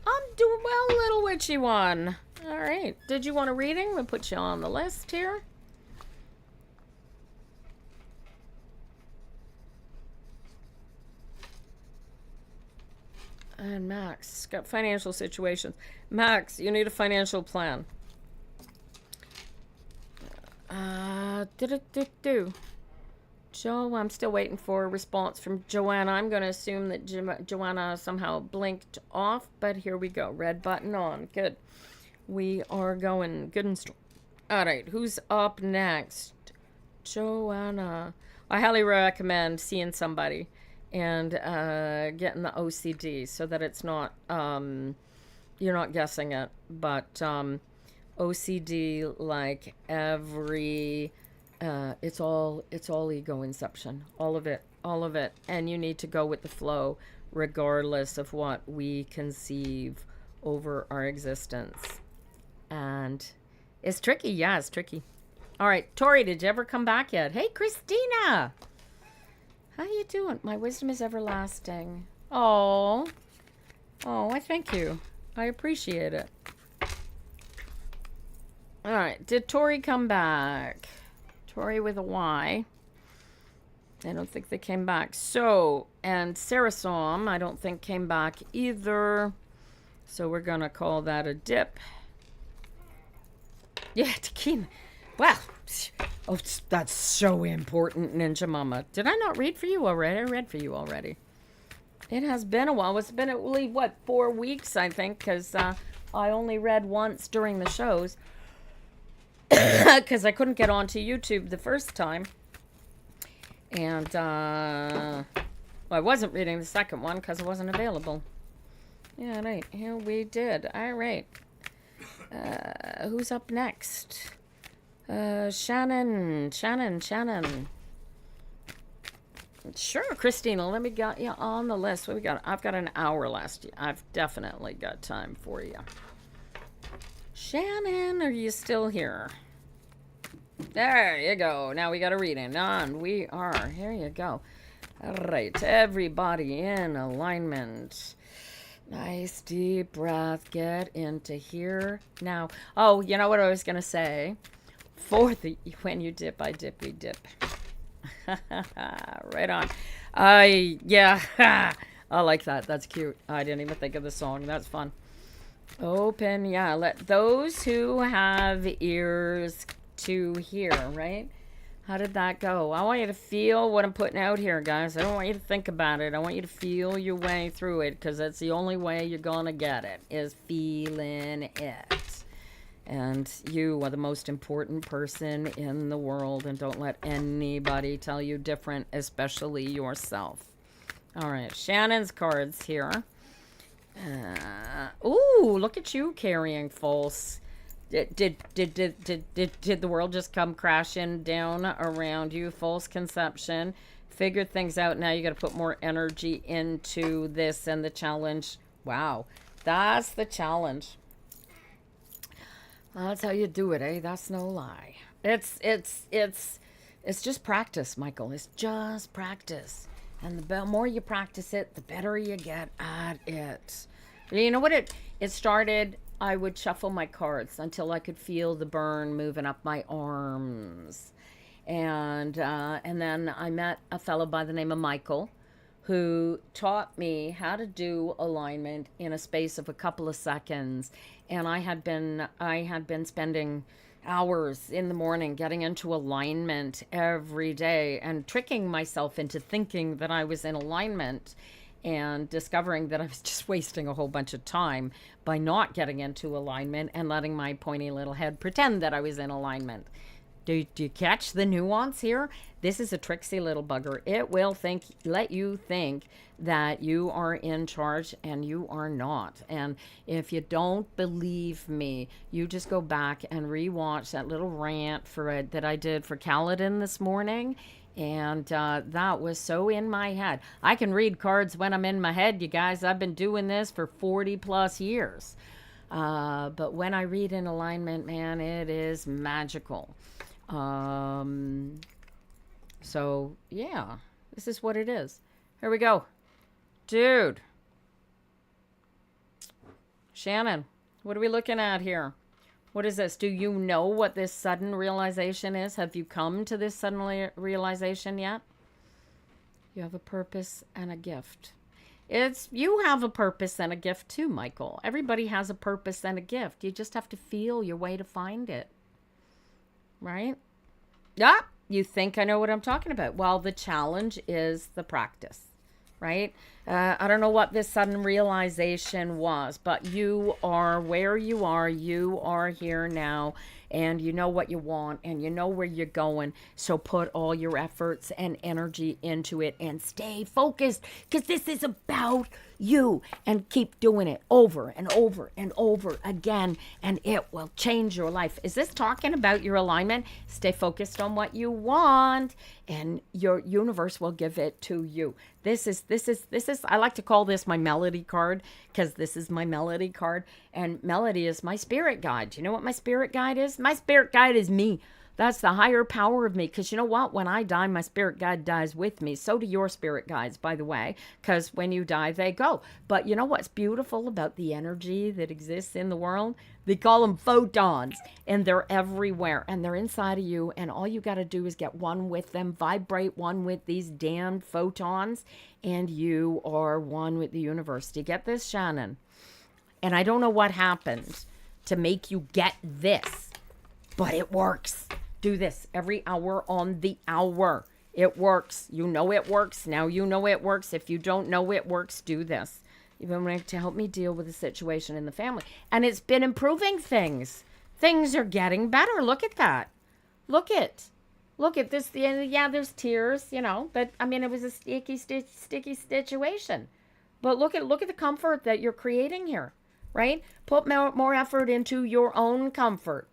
I'm doing well, little witchy one. All right. Did you want a reading? We'll put you on the list here. And Max got financial situations. Max, you need a financial plan. Joe, I'm still waiting for a response from Joanna. I'm going to assume that Joanna somehow blinked off, but here we go. Red button on. Good. We are going good and strong. All right, who's up next? Joanna. I highly recommend seeing somebody and getting the OCD so that it's not, you're not guessing it, but OCD, like every, it's all ego inception, all of it, and you need to go with the flow regardless of what we conceive over our existence. And it's tricky. Yeah, it's tricky. All right, Tori, did you ever come back yet? Hey, Christina. How you doing? My wisdom is everlasting. Oh, I thank you. I appreciate it. All right, did Tori come back? Tori with a Y. I don't think they came back. So, and Sarasom, I don't think came back either. So we're going to call that a dip. Yeah, Takin. Wow. Oh, that's so important, Ninja Mama. Did I not read for you already? I read for you already. It has been a while. It's been at least, 4 weeks, I think, because I only read once during the shows. Because I couldn't get onto YouTube the first time. And, well, I wasn't reading the second one because it wasn't available. Yeah, right. Here we did. All right. Who's up next? Shannon. Sure, Christina, let me get you on the list. What we got? I've got an hour left. I've definitely got time for you. Shannon, are you still here? There you go. Now we got a reading on. We are. Here you go. All right, everybody in alignment. Nice deep breath. Get into here. Now, oh, you know what I was going to say? When you dip, I dip, we dip. Right on. Yeah. I like that. That's cute. I didn't even think of the song. That's fun. Open, yeah. Let those who have ears to hear, right? How did that go? I want you to feel what I'm putting out here, guys. I don't want you to think about it. I want you to feel your way through it, because that's the only way you're going to get it, is feeling it. And you are the most important person in the world, and don't let anybody tell you different, especially yourself. All right, Shannon's cards here. Ooh, look at you carrying false. Did the world just come crashing down around you? False conception. Figured things out. Now you got to put more energy into this and the challenge. Wow, that's the challenge. That's how you do it, eh? That's no lie. It's just practice, Michael. It's just practice. And the more you practice it, the better you get at it. You know what it started? I would shuffle my cards until I could feel the burn moving up my arms. And then I met a fellow by the name of Michael, who taught me how to do alignment in a space of a couple of seconds. And I had been spending hours in the morning getting into alignment every day and tricking myself into thinking that I was in alignment, and discovering that I was just wasting a whole bunch of time by not getting into alignment and letting my pointy little head pretend that I was in alignment. Do you catch the nuance here? This is a tricksy little bugger. It will let you think that you are in charge, and you are not. And if you don't believe me, you just go back and rewatch that little rant that I did for Kaladin this morning. And that was so in my head. I can read cards when I'm in my head, you guys. I've been doing this for 40 plus years. But when I read in alignment, man, it is magical. So yeah, this is what it is. Here we go. Dude. Shannon, what are we looking at here? What is this? Do you know what this sudden realization is? Have you come to this sudden realization yet? You have a purpose and a gift. You have a purpose and a gift too, Michael. Everybody has a purpose and a gift. You just have to feel your way to find it. Right? Yeah, you think I know what I'm talking about. Well, the challenge is the practice, right? I don't know what this sudden realization was, but you are where you are. You are here now, and you know what you want, and you know where you're going. So put all your efforts and energy into it and stay focused, because this is about you, and keep doing it over and over and over again, and it will change your life. Is this talking about your alignment? Stay focused on what you want, and your universe will give it to you. This is I like to call this my melody card, because this is my melody card, and melody is my spirit guide. You know what my spirit guide is? My spirit guide is me. That's the higher power of me. Because you know what? When I die, my spirit guide dies with me. So do your spirit guides, by the way. Because when you die, they go. But you know what's beautiful about the energy that exists in the world? They call them photons. And they're everywhere. And they're inside of you. And all you got to do is get one with them. Vibrate one with these damned photons. And you are one with the universe. Do you get this, Shannon? And I don't know what happened to make you get this. But it works. Do this every hour on the hour. It works. You know it works. Now you know it works. If you don't know it works, do this. Even to help me deal with the situation in the family. And it's been improving things. Things are getting better. Look at that. Look at this. Yeah, there's tears, but I mean, it was a sticky situation. But look at the comfort that you're creating here, right? Put more effort into your own comfort,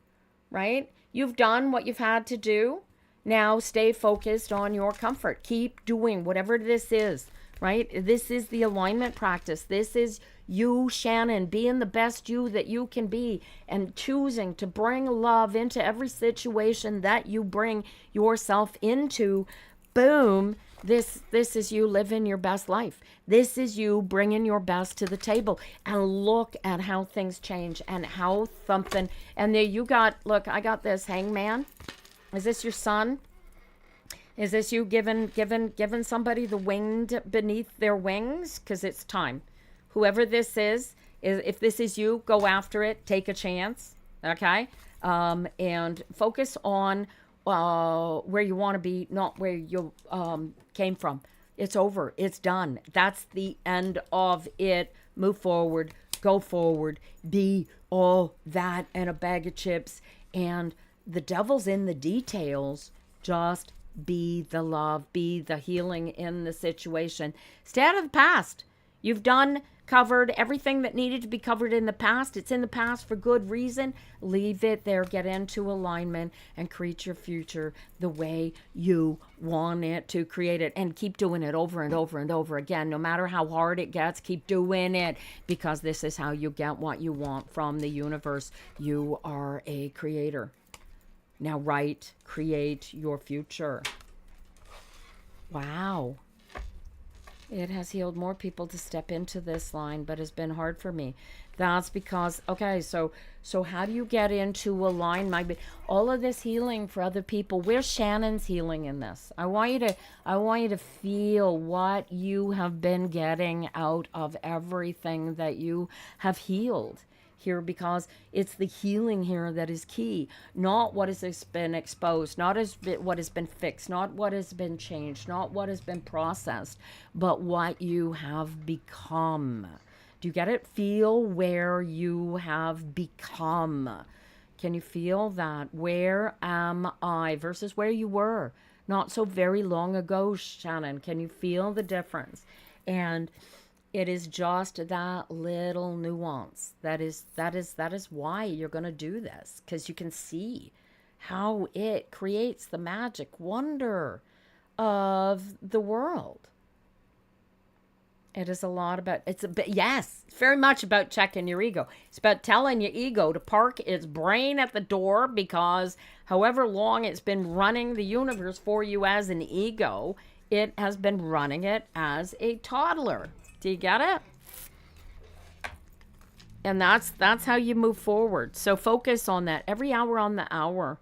right? You've done what you've had to do. Now stay focused on your comfort. Keep doing whatever this is, right? This is the alignment practice. This is you, Shannon, being the best you that you can be, and choosing to bring love into every situation that you bring yourself into. Boom. This is you living your best life. This is you bringing your best to the table. And look at how things change and how something. And there you got, look, I got this Hangman. Is this your son? Is this you giving somebody the wind beneath their wings? Because it's time. Whoever this is, if this is you, go after it. Take a chance. Okay? And focus on where you want to be, not where you came from. It's over. It's done. That's the end of it. Move forward. Go forward. Be all that and a bag of chips. And the devil's in the details. Just be the love. Be the healing in the situation. Stay out of the past. You've covered everything that needed to be covered in the past. It's in the past for good reason. Leave it there. Get into alignment and create your future the way you want it to create it. And keep doing it over and over and over again. No matter how hard it gets, keep doing it, because this is how you get what you want from the universe. You are a creator. Now create your future. Wow. It has healed more people to step into this line, but it's been hard for me. That's because, okay, so how do you get into alignment? All of this healing for other people. Where's Shannon's healing in this? I want you to feel what you have been getting out of everything that you have healed here, because it's the healing here that is key, not what has been exposed, not what has been fixed, not what has been changed, not what has been processed, but what you have become. Do you get it? Feel where you have become. Can you feel that? Where am I versus where you were not so very long ago, Shannon? Can you feel the difference? And it is just that little nuance. That is why you're going to do this, because you can see how it creates the magic wonder of the world. It is a lot about, it's a bit, yes, it's very much about checking your ego. It's about telling your ego to park its brain at the door, because however long it's been running the universe for you as an ego, it has been running it as a toddler. Do you get it? And that's how you move forward. So focus on that every hour on the hour.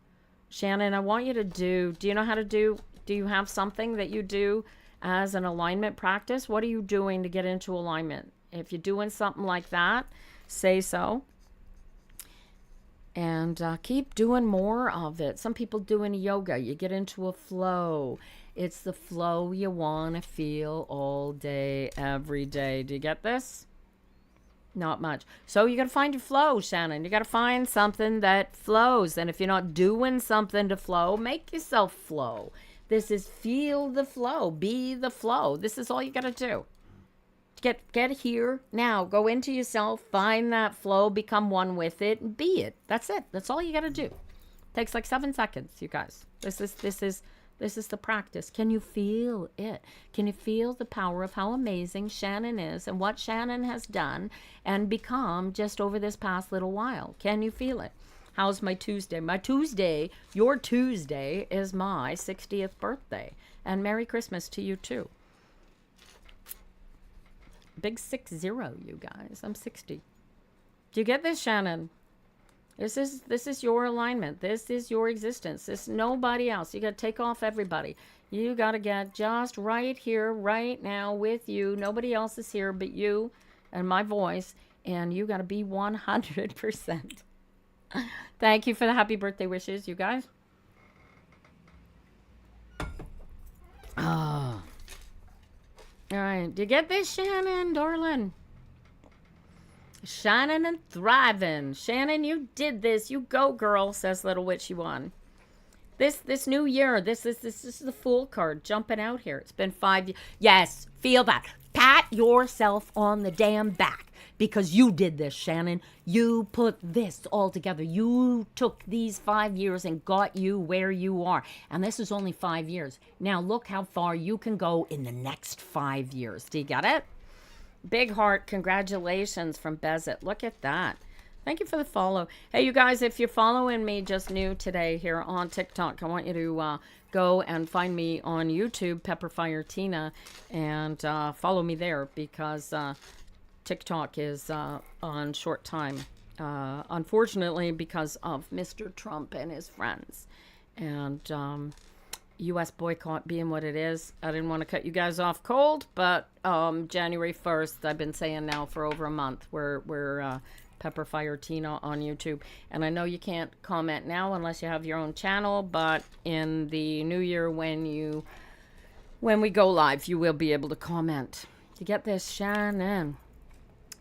Shannon, I want you to do you know how to do you have something that you do as an alignment practice? What are you doing to get into alignment? If you're doing something like that, say so. And keep doing more of it. Some people doing yoga, you get into a flow. It's the flow you want to feel all day, every day. Do you get this? Not much. So you got to find your flow, Shannon. You got to find something that flows. And if you're not doing something to flow, make yourself flow. This is feel the flow. Be the flow. This is all you got to do. Get here now. Go into yourself. Find that flow. Become one with it. And be it. That's it. That's all you got to do. Takes like 7 seconds, you guys. This is the practice. Can you feel it? Can you feel the power of how amazing Shannon is and what Shannon has done and become just over this past little while? Can you feel it? How's my Tuesday? Your Tuesday is my 60th birthday. And Merry Christmas to you too. Big 60, you guys. I'm 60. Do you get this, Shannon? This is your alignment. This is your existence. This is nobody else. You got to take off everybody. You got to get just right here, right now with you. Nobody else is here but you and my voice. And you got to be 100%. Thank you for the happy birthday wishes, you guys. Oh. All right. Do you get this, Shannon, darling? Shining and thriving. Shannon, you did this. You go, girl, says Little Witchy One. This new year, this is the Fool card jumping out here. It's been 5 years. Yes, feel that. Pat yourself on the damn back, because you did this, Shannon. You put this all together. You took these 5 years and got you where you are. And this is only 5 years. Now look how far you can go in the next 5 years. Do you get it? Big heart, congratulations from Bezit. Look at that. Thank you for the follow. Hey, you guys, if you're following me just new today here on TikTok, I want you to go and find me on YouTube, Pepperfire Tina, and follow me there, because TikTok is on short time, unfortunately, because of Mr. Trump and his friends. And U.S. boycott being what it is, I didn't want to cut you guys off cold, but January 1st, I've been saying now for over a month, we're Pepperfire Tina on YouTube. And I know you can't comment now unless you have your own channel, but in the new year when we go live, you will be able to comment. You get this, Shannon?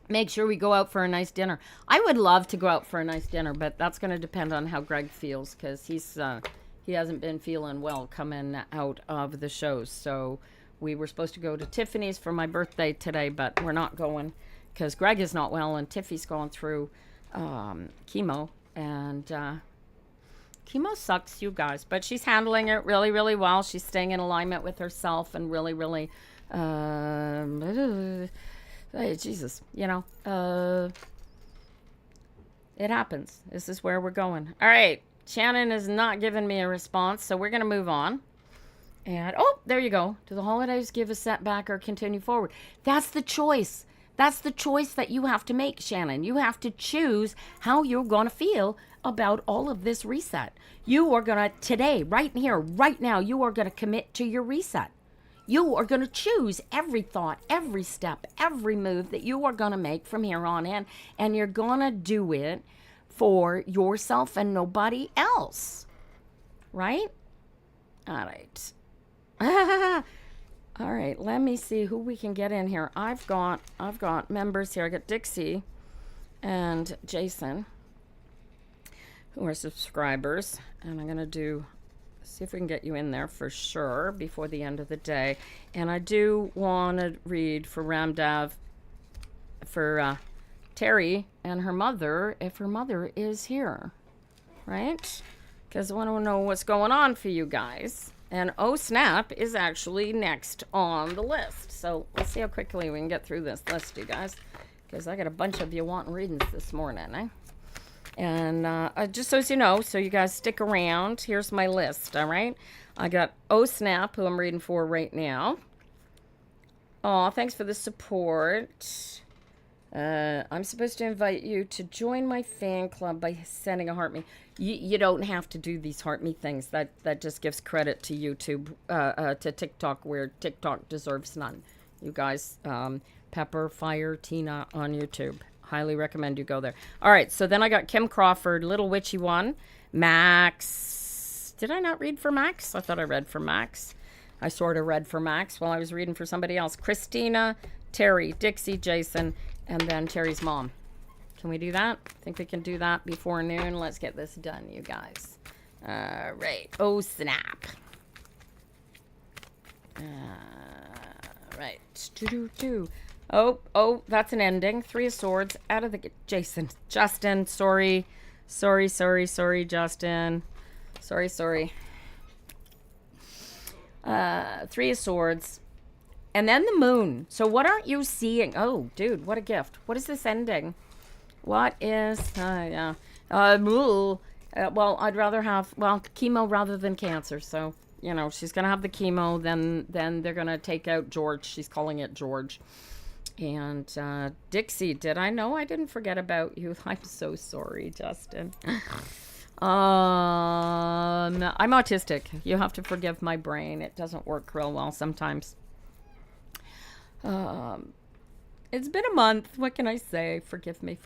Make sure we go out for a nice dinner. I would love to go out for a nice dinner, but that's going to depend on how Greg feels, because he hasn't been feeling well coming out of the shows. So we were supposed to go to Tiffany's for my birthday today, but we're not going because Greg is not well and Tiffy's going through chemo. And chemo sucks, you guys. But she's handling it really, really well. She's staying in alignment with herself and really, really... hey, Jesus, it happens. This is where we're going. All right. Shannon is not giving me a response, so we're going to move on. And, oh, there you go. Do the holidays give a setback or continue forward? That's the choice. That's the choice that you have to make, Shannon. You have to choose how you're going to feel about all of this reset. You are going to, today, right here, right now, you are going to commit to your reset. You are going to choose every thought, every step, every move that you are going to make from here on in. And you're going to do it for yourself and nobody else. Right? All right. All right, let me see who we can get in here. I've got members here. I got Dixie and Jason, who are subscribers, and I'm gonna see if we can get you in there for sure before the end of the day. And I do want to read for Ramdav, for Terry and her mother, if her mother is here, right? Because I want to know what's going on for you guys. And oh snap is actually next on the list. So let's see how quickly we can get through this list, you guys. Because I got a bunch of you wanting readings this morning, eh? And just so as you know, so you guys stick around, here's my list, all right? I got oh snap, who I'm reading for right now. Oh, thanks for the support. I'm supposed to invite you to join my fan club by sending a heart me. You don't have to do these heart me things. That just gives credit to YouTube, to TikTok, where TikTok deserves none. You guys, Pepper, Fire, Tina on YouTube. Highly recommend you go there. All right, so then I got Kim Crawford, Little Witchy One, Max. Did I not read for Max? I thought I read for Max. I sort of read for Max while I was reading for somebody else. Christina, Terry, Dixie, Jason, and then Terry's mom. Can we do that? Think we can do that before noon? Let's get this done, you guys. All right. Oh, snap. Right. Oh, that's an ending. 3 of Swords. Out of the... Justin. Sorry, Justin. Sorry. 3 of Swords. And then the moon. So what aren't you seeing? Oh, dude, what a gift. What is this ending? What is... well, I'd rather have... Well, chemo rather than cancer. So, you know, she's going to have the chemo. Then they're going to take out George. She's calling it George. And Dixie, did I know? I didn't forget about you. I'm so sorry, Justin. I'm autistic. You have to forgive my brain. It doesn't work real well sometimes. It's been a month. What can I say? Forgive me.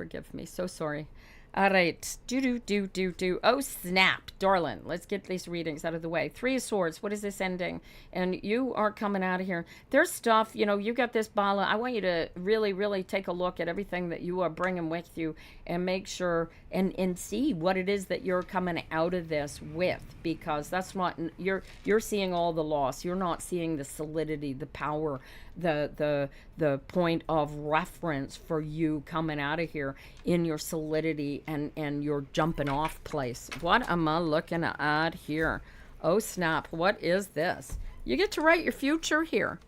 So sorry. All right. Do. Oh, snap. Darling, let's get these readings out of the way. 3 of Swords. What is this ending? And you are coming out of here. There's stuff, you know, you got this Bala. I want you to really, really take a look at everything that you are bringing with you and make sure and see what it is that you're coming out of this with, because that's not, you're seeing all the loss. You're not seeing the solidity, the power, the point of reference for you coming out of here in your solidity and your jumping off place. What am I looking at here? Oh snap, what is this? You get to write your future here,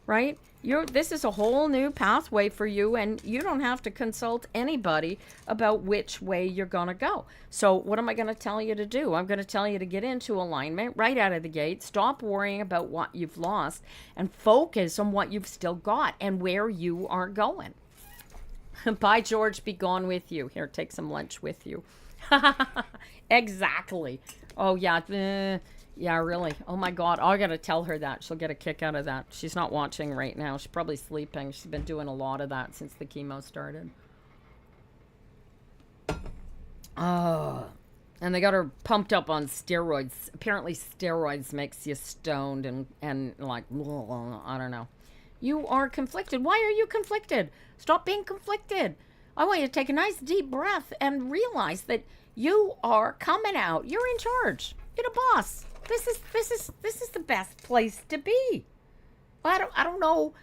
right? This is a whole new pathway for you, and you don't have to consult anybody about which way you're going to go. So what am I going to tell you to do? I'm going to tell you to get into alignment right out of the gate. Stop worrying about what you've lost and focus on what you've still got and where you are going. Bye, George. Be gone with you. Here, take some lunch with you. Exactly. Oh, yeah. Yeah, really. Oh, my God. I got to tell her that. She'll get a kick out of that. She's not watching right now. She's probably sleeping. She's been doing a lot of that since the chemo started. Oh. And they got her pumped up on steroids. Apparently, steroids makes you stoned and like, I don't know. You are conflicted. Why are you conflicted? Stop being conflicted. I want you to take a nice deep breath and realize that you are coming out. You're in charge. You're the boss. This is the best place to be. I don't know.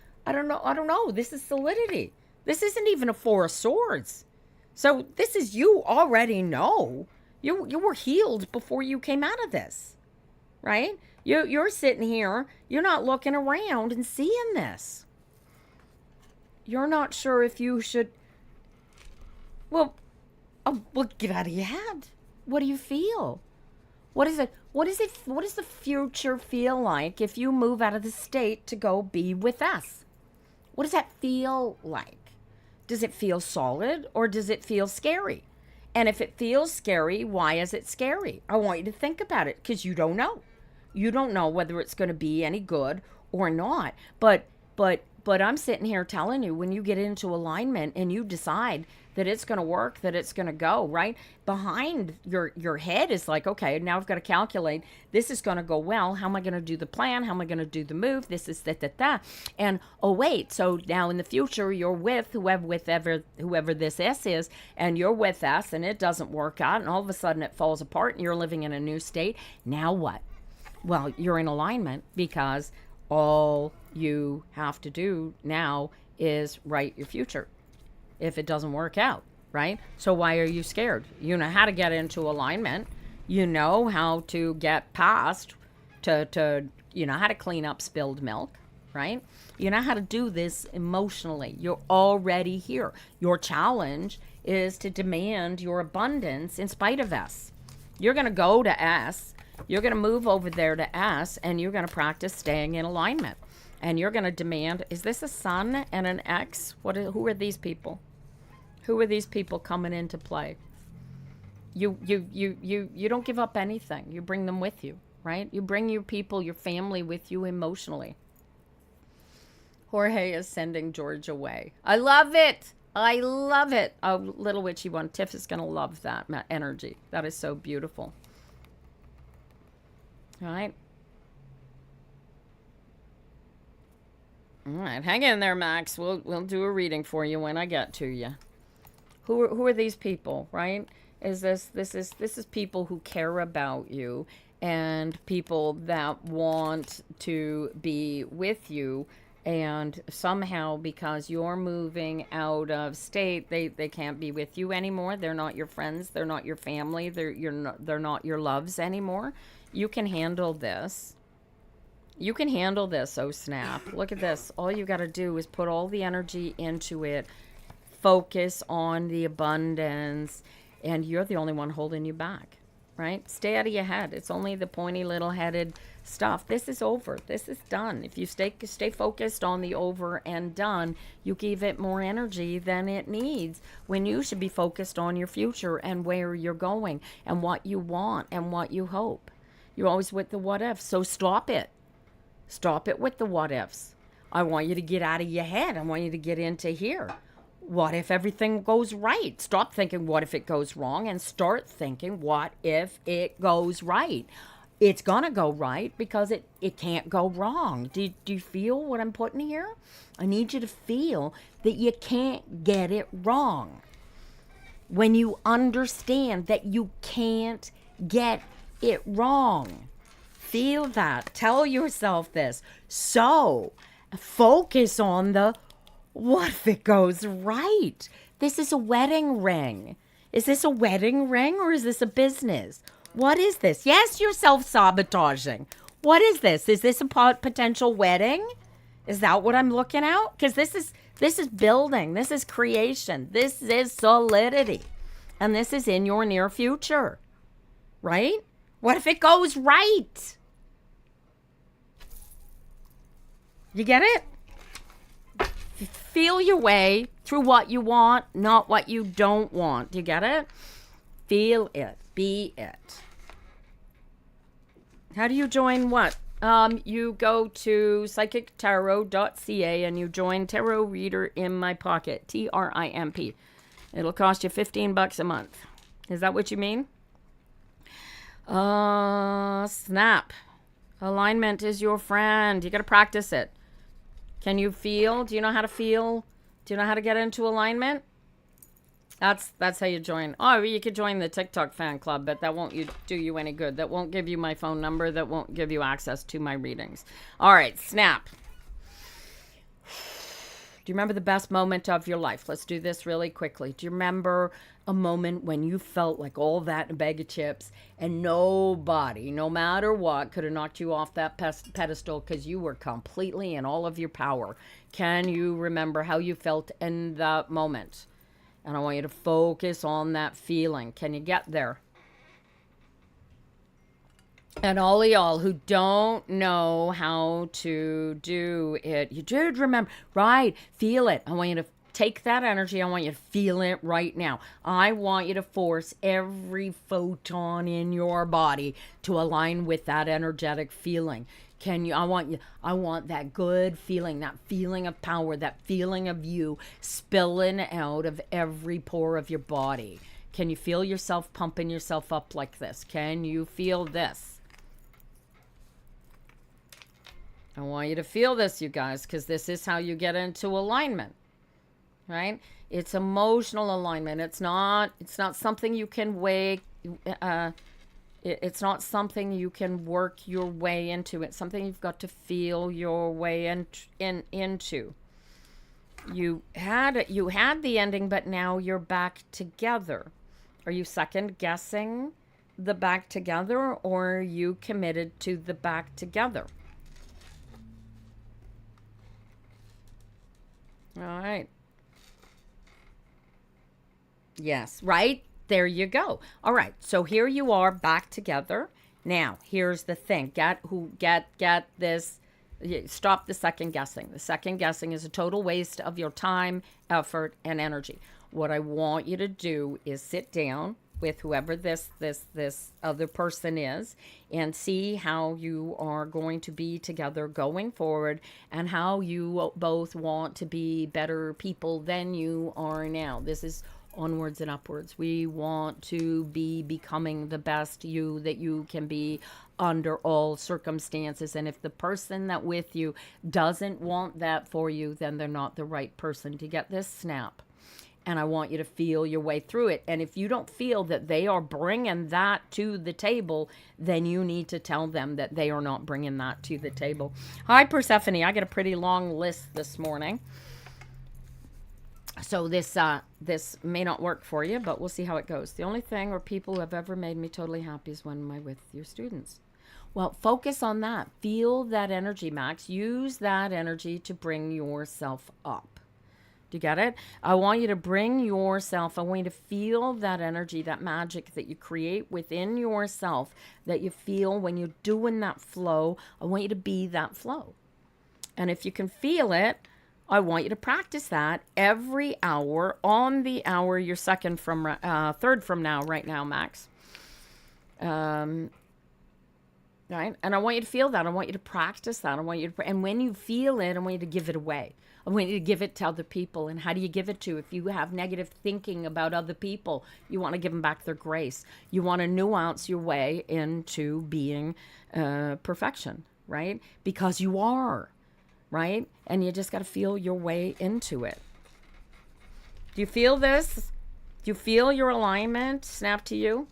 This is solidity. This isn't even a 4 of Swords. So this is, you already know. You were healed before you came out of this. Right? You're sitting here, you're not looking around and seeing this. You're not sure if you should... Well, get out of your head. What do you feel? What is it? What does the future feel like if you move out of the state to go be with us? What does that feel like? Does it feel solid or does it feel scary? And if it feels scary, why is it scary? I want you to think about it because you don't know. You don't know whether it's going to be any good or not. But I'm sitting here telling you, when you get into alignment and you decide that it's going to work, that it's going to go, right? Behind your head is like, okay, now I've got to calculate, this is going to go well. How am I going to do the plan? How am I going to do the move? This is that. And oh, wait, so now in the future, you're with whoever this S is, and you're with us, and it doesn't work out, and all of a sudden it falls apart, and you're living in a new state. Now what? Well, you're in alignment because all you have to do now is write your future if it doesn't work out, right? So why are you scared? You know how to get into alignment. You know how to get past to you know how to clean up spilled milk, right? You know how to do this emotionally. You're already here. Your challenge is to demand your abundance in spite of S. You're going to go to S. You're going to move over there to S, and you're going to practice staying in alignment. And you're going to demand, is this a sun and an X? Who are these people? Who are these people coming into play? You don't give up anything. You bring them with you, right? You bring your people, your family with you emotionally. Jorge is sending George away. I love it. I love it. Oh, little witchy one. Tiff is going to love that energy. That is so beautiful. All right. All right, hang in there, Max. We'll do a reading for you when I get to you. Who are these people, right? This is people who care about you and people that want to be with you, and somehow because you're moving out of state, they can't be with you anymore. They're not your friends, they're not your family, they're not your loves anymore. You can handle this. You can handle this, oh snap. Look at this. All you got to do is put all the energy into it. Focus on the abundance. And you're the only one holding you back, right? Stay out of your head. It's only the pointy little headed stuff. This is over. This is done. If you stay focused on the over and done, you give it more energy than it needs, when you should be focused on your future and where you're going and what you want and what you hope. You're always with the what ifs. So stop it. Stop it with the what ifs. I want you to get out of your head. I want you to get into here. What if everything goes right? Stop thinking what if it goes wrong and start thinking what if it goes right. It's going to go right because it can't go wrong. Do you feel what I'm putting here? I need you to feel that you can't get it wrong. When you understand that you can't get it wrong. Feel that. Tell yourself this. So, focus on the what if it goes right? This is a wedding ring. Is this a wedding ring or is this a business? What is this? Yes, you're self-sabotaging. What is this? Is this a potential wedding? Is that what I'm looking at? Because this is building. This is creation. This is solidity. And this is in your near future. Right? What if it goes right? You get it? Feel your way through what you want, not what you don't want. You get it? Feel it. Be it. How do you join what? You go to psychictarot.ca and you join Tarot Reader in My Pocket. TRIMP. It'll cost you $15 a month. Is that what you mean? Snap. Alignment is your friend. You got to practice it. Can you feel? Do you know how to feel? Do you know how to get into alignment? That's how you join. Oh, you could join the TikTok fan club, but that won't do you any good. That won't give you my phone number. That won't give you access to my readings. All right, snap. Do you remember the best moment of your life? Let's do this really quickly. Do you remember a moment when you felt like all that in a bag of chips and nobody, no matter what, could have knocked you off that pedestal because you were completely in all of your power? Can you remember how you felt in that moment? And I want you to focus on that feeling. Can you get there? And all of y'all who don't know how to do it, you did remember, right? Feel it. I want you to take that energy. I want you to feel it right now. I want you to force every photon in your body to align with that energetic feeling. Can you, I want that good feeling, that feeling of power, that feeling of you spilling out of every pore of your body. Can you feel yourself pumping yourself up like this? Can you feel this? I want you to feel this, you guys, because this is how you get into alignment, right? It's emotional alignment. It's not something you can it's not something you can work your way into. It's something you've got to feel your way into. You had the ending, but now you're back together. Are you second guessing the back together, or are you committed to the back together? All right. Yes, right? There you go. All right. So here you are back together. Now, here's the thing. Get this. Stop the second guessing. The second guessing is a total waste of your time, effort, and energy. What I want you to do is sit down with whoever this other person is and see how you are going to be together going forward, and how you both want to be better people than you are now. This is onwards and upwards. We want to be becoming the best you that you can be under all circumstances. And if the person that with you doesn't want that for you, then they're not the right person. To get this snap. And I want you to feel your way through it. And if you don't feel that they are bringing that to the table, then you need to tell them that they are not bringing that to the table. Hi, Persephone. I get a pretty long list this morning. So this may not work for you, but we'll see how it goes. The only thing or people who have ever made me totally happy is when am I with your students. Well, focus on that. Feel that energy, Max. Use that energy to bring yourself up. Do you get it? I want you to bring yourself, I want you to feel that energy, that magic that you create within yourself, that you feel when you're doing that flow. I want you to be that flow. And if you can feel it, I want you to practice that every hour on the hour you're third from now, right now, Max. Right? And I want you to feel that. I want you to practice that. And when you feel it, I want you to give it away. I want you to give it to other people. And how do you give it to? If you have negative thinking about other people, you want to give them back their grace. You want to nuance your way into being perfection, right? Because you are, right? And you just got to feel your way into it. Do you feel this? Do you feel your alignment snap to you?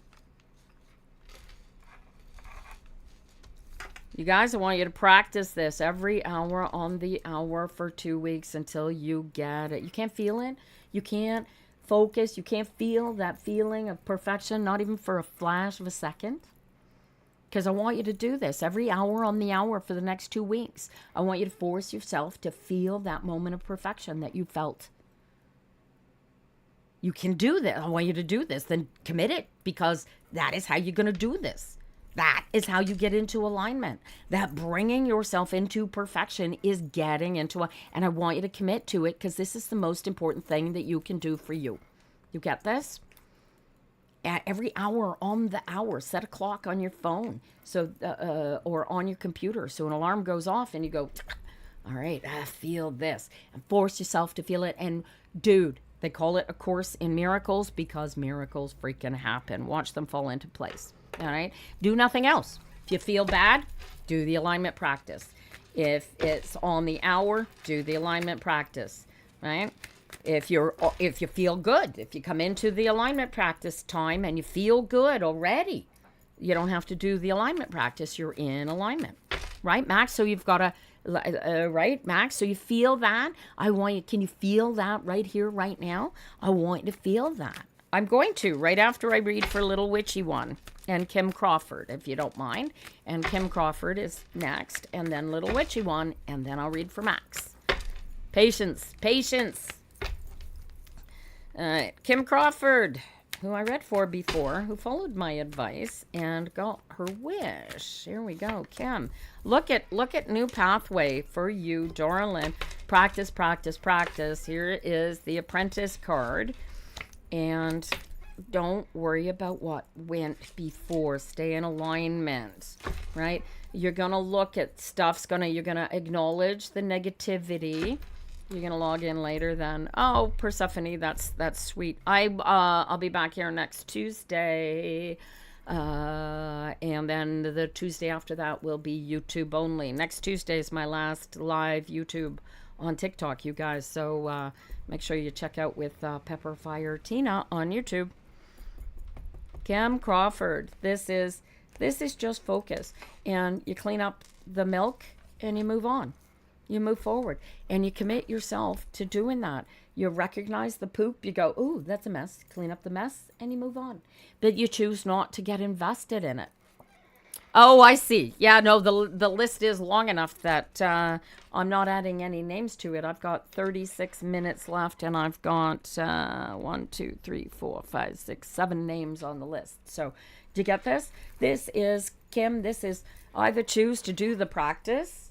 You guys, I want you to practice this every hour on the hour for 2 weeks until you get it. You can't feel it. You can't focus. You can't feel that feeling of perfection, not even for a flash of a second. Because I want you to do this every hour on the hour for the next 2 weeks. I want you to force yourself to feel that moment of perfection that you felt. You can do this. I want you to do this. Then commit it, because that is how you're going to do this. That is how you get into alignment. That bringing yourself into perfection is getting into and I want you to commit to it, because this is the most important thing that you can do for you. You get this? At every hour on the hour, set a clock on your phone, so or on your computer, so an alarm goes off and you go, all right, I feel this, and force yourself to feel it. And dude, they call it A Course in Miracles because miracles freaking happen. Watch them fall into place. All right. Do nothing else. If you feel bad, do the alignment practice. If it's on the hour, do the alignment practice. Right. If you feel good, if you come into the alignment practice time and you feel good already, you don't have to do the alignment practice. You're in alignment. Right, Max? So you've got to, right, Max? So you feel that? Can you feel that right here, right now? I want you to feel that. I'm going to, right after I read for Little Witchy One and Kim Crawford, if you don't mind. And Kim Crawford is next, and then Little Witchy One, and then I'll read for Max. Patience, patience. All right, Kim Crawford. who I read for before, who followed my advice and got her wish. Here we go, Kim. Look at new pathway for you, darling. Practice, practice, practice. Here is the apprentice card. And don't worry about what went before. Stay in alignment, right? You're going to look at stuff's you're going to acknowledge the negativity. You're going to log in later then. Oh, Persephone, that's sweet. I'll be back here next Tuesday. And then the Tuesday after that will be YouTube only. Next Tuesday is my last live YouTube on TikTok, you guys. So make sure you check out with Pepper Fire Tina on YouTube. Kim Crawford, this is just focus. And you clean up the milk and you move on. You move forward and you commit yourself to doing that. You recognize the poop. You go, ooh, that's a mess. Clean up the mess and you move on. But you choose not to get invested in it. Oh, I see. Yeah, no, the list is long enough that I'm not adding any names to it. I've got 36 minutes left and I've got 1, 2, 3, 4, 5, 6, 7 names on the list. So do you get this? This is, Kim, this is either choose to do the practice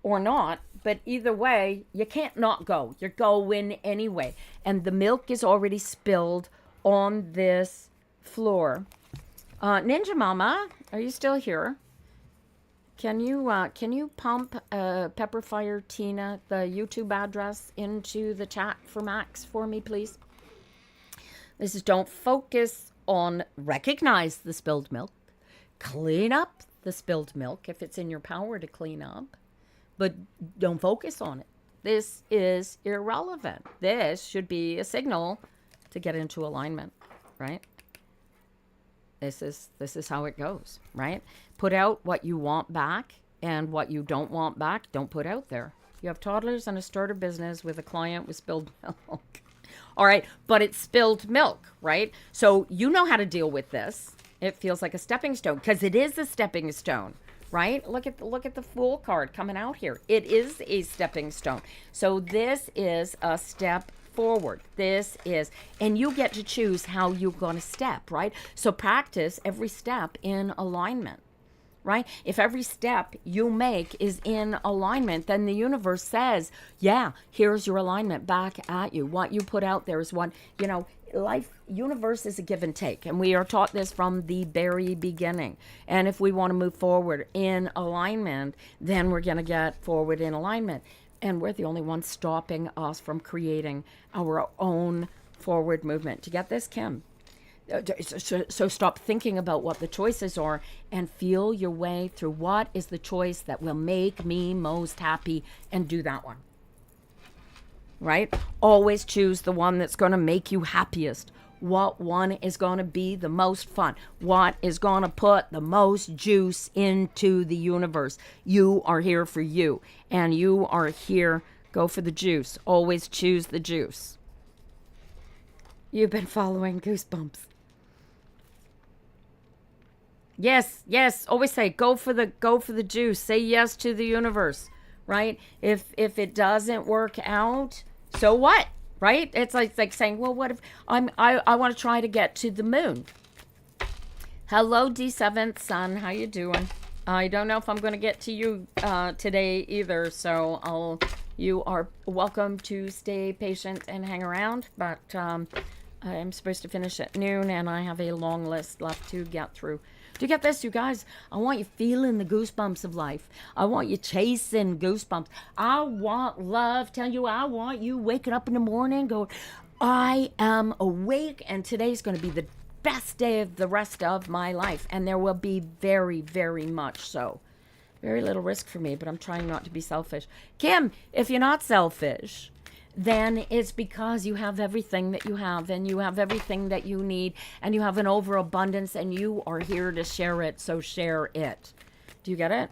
or not, but either way, you can't not go. You're going anyway. And the milk is already spilled on this floor. Ninja Mama, are you still here? Can you pump Pepper Fire Tina, the YouTube address, into the chat for Max for me, please? This is don't focus on recognize the spilled milk. Clean up the spilled milk if it's in your power to clean up. But don't focus on it. This is irrelevant. This should be a signal to get into alignment, right? This is how it goes, right? Put out what you want back and what you don't want back, don't put out there. You have toddlers and a starter business with a client with spilled milk. All right, but it's spilled milk, right? So you know how to deal with this. It feels like a stepping stone because it is a stepping stone. Right? Look at the Fool card coming out here. It is a stepping stone. So this is a step forward. This is, and you get to choose how you're going to step, right? So practice every step in alignment, right? If every step you make is in alignment, then the universe says, yeah, here's your alignment back at you. What you put out there is what, life, universe is a give and take. And we are taught this from the very beginning. And if we want to move forward in alignment, then we're going to get forward in alignment. And we're the only ones stopping us from creating our own forward movement. To get this, Kim? So stop thinking about what the choices are and feel your way through what is the choice that will make me most happy and do that one. Right? Always choose the one that's going to make you happiest. What one is going to be the most fun? What is going to put the most juice into the universe? You are here for you, and you are here. Go for the juice. Always choose the juice. You've been following Goosebumps. Yes. Always say go for the juice. Say yes to the universe. Right? If it doesn't work out, so what? Right? It's like saying, well, what if I want to try to get to the moon? Hello, D7th son. How you doing? I don't know if I'm going to get to you today either, so you are welcome to stay patient and hang around, but I'm supposed to finish at noon, and I have a long list left to get through. Do you get this, you guys? I want you feeling the goosebumps of life. I want you chasing goosebumps. I want love. Tell you, I want you waking up in the morning going, I am awake, and today's going to be the best day of the rest of my life. And there will be very, very much so. Very little risk for me, but I'm trying not to be selfish. Kim, if you're not selfish, then it's because you have everything that you have, and you have everything that you need, and you have an overabundance, and you are here to share it, so share it. Do you get it?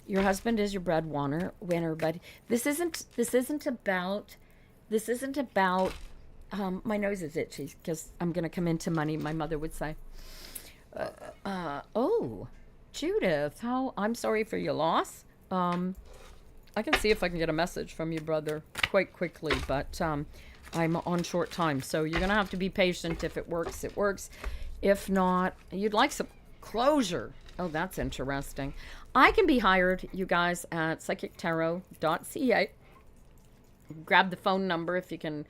Your husband is your breadwinner, but this isn't about my nose is itchy because I'm going to come into money, my mother would say. Oh, Judith, I'm sorry for your loss. I can see if I can get a message from your brother quite quickly, but I'm on short time, so you're going to have to be patient. If it works, it works. If not, you'd like some closure. Oh, that's interesting. I can be hired, you guys, at psychictarot.ca. Grab the phone number if you can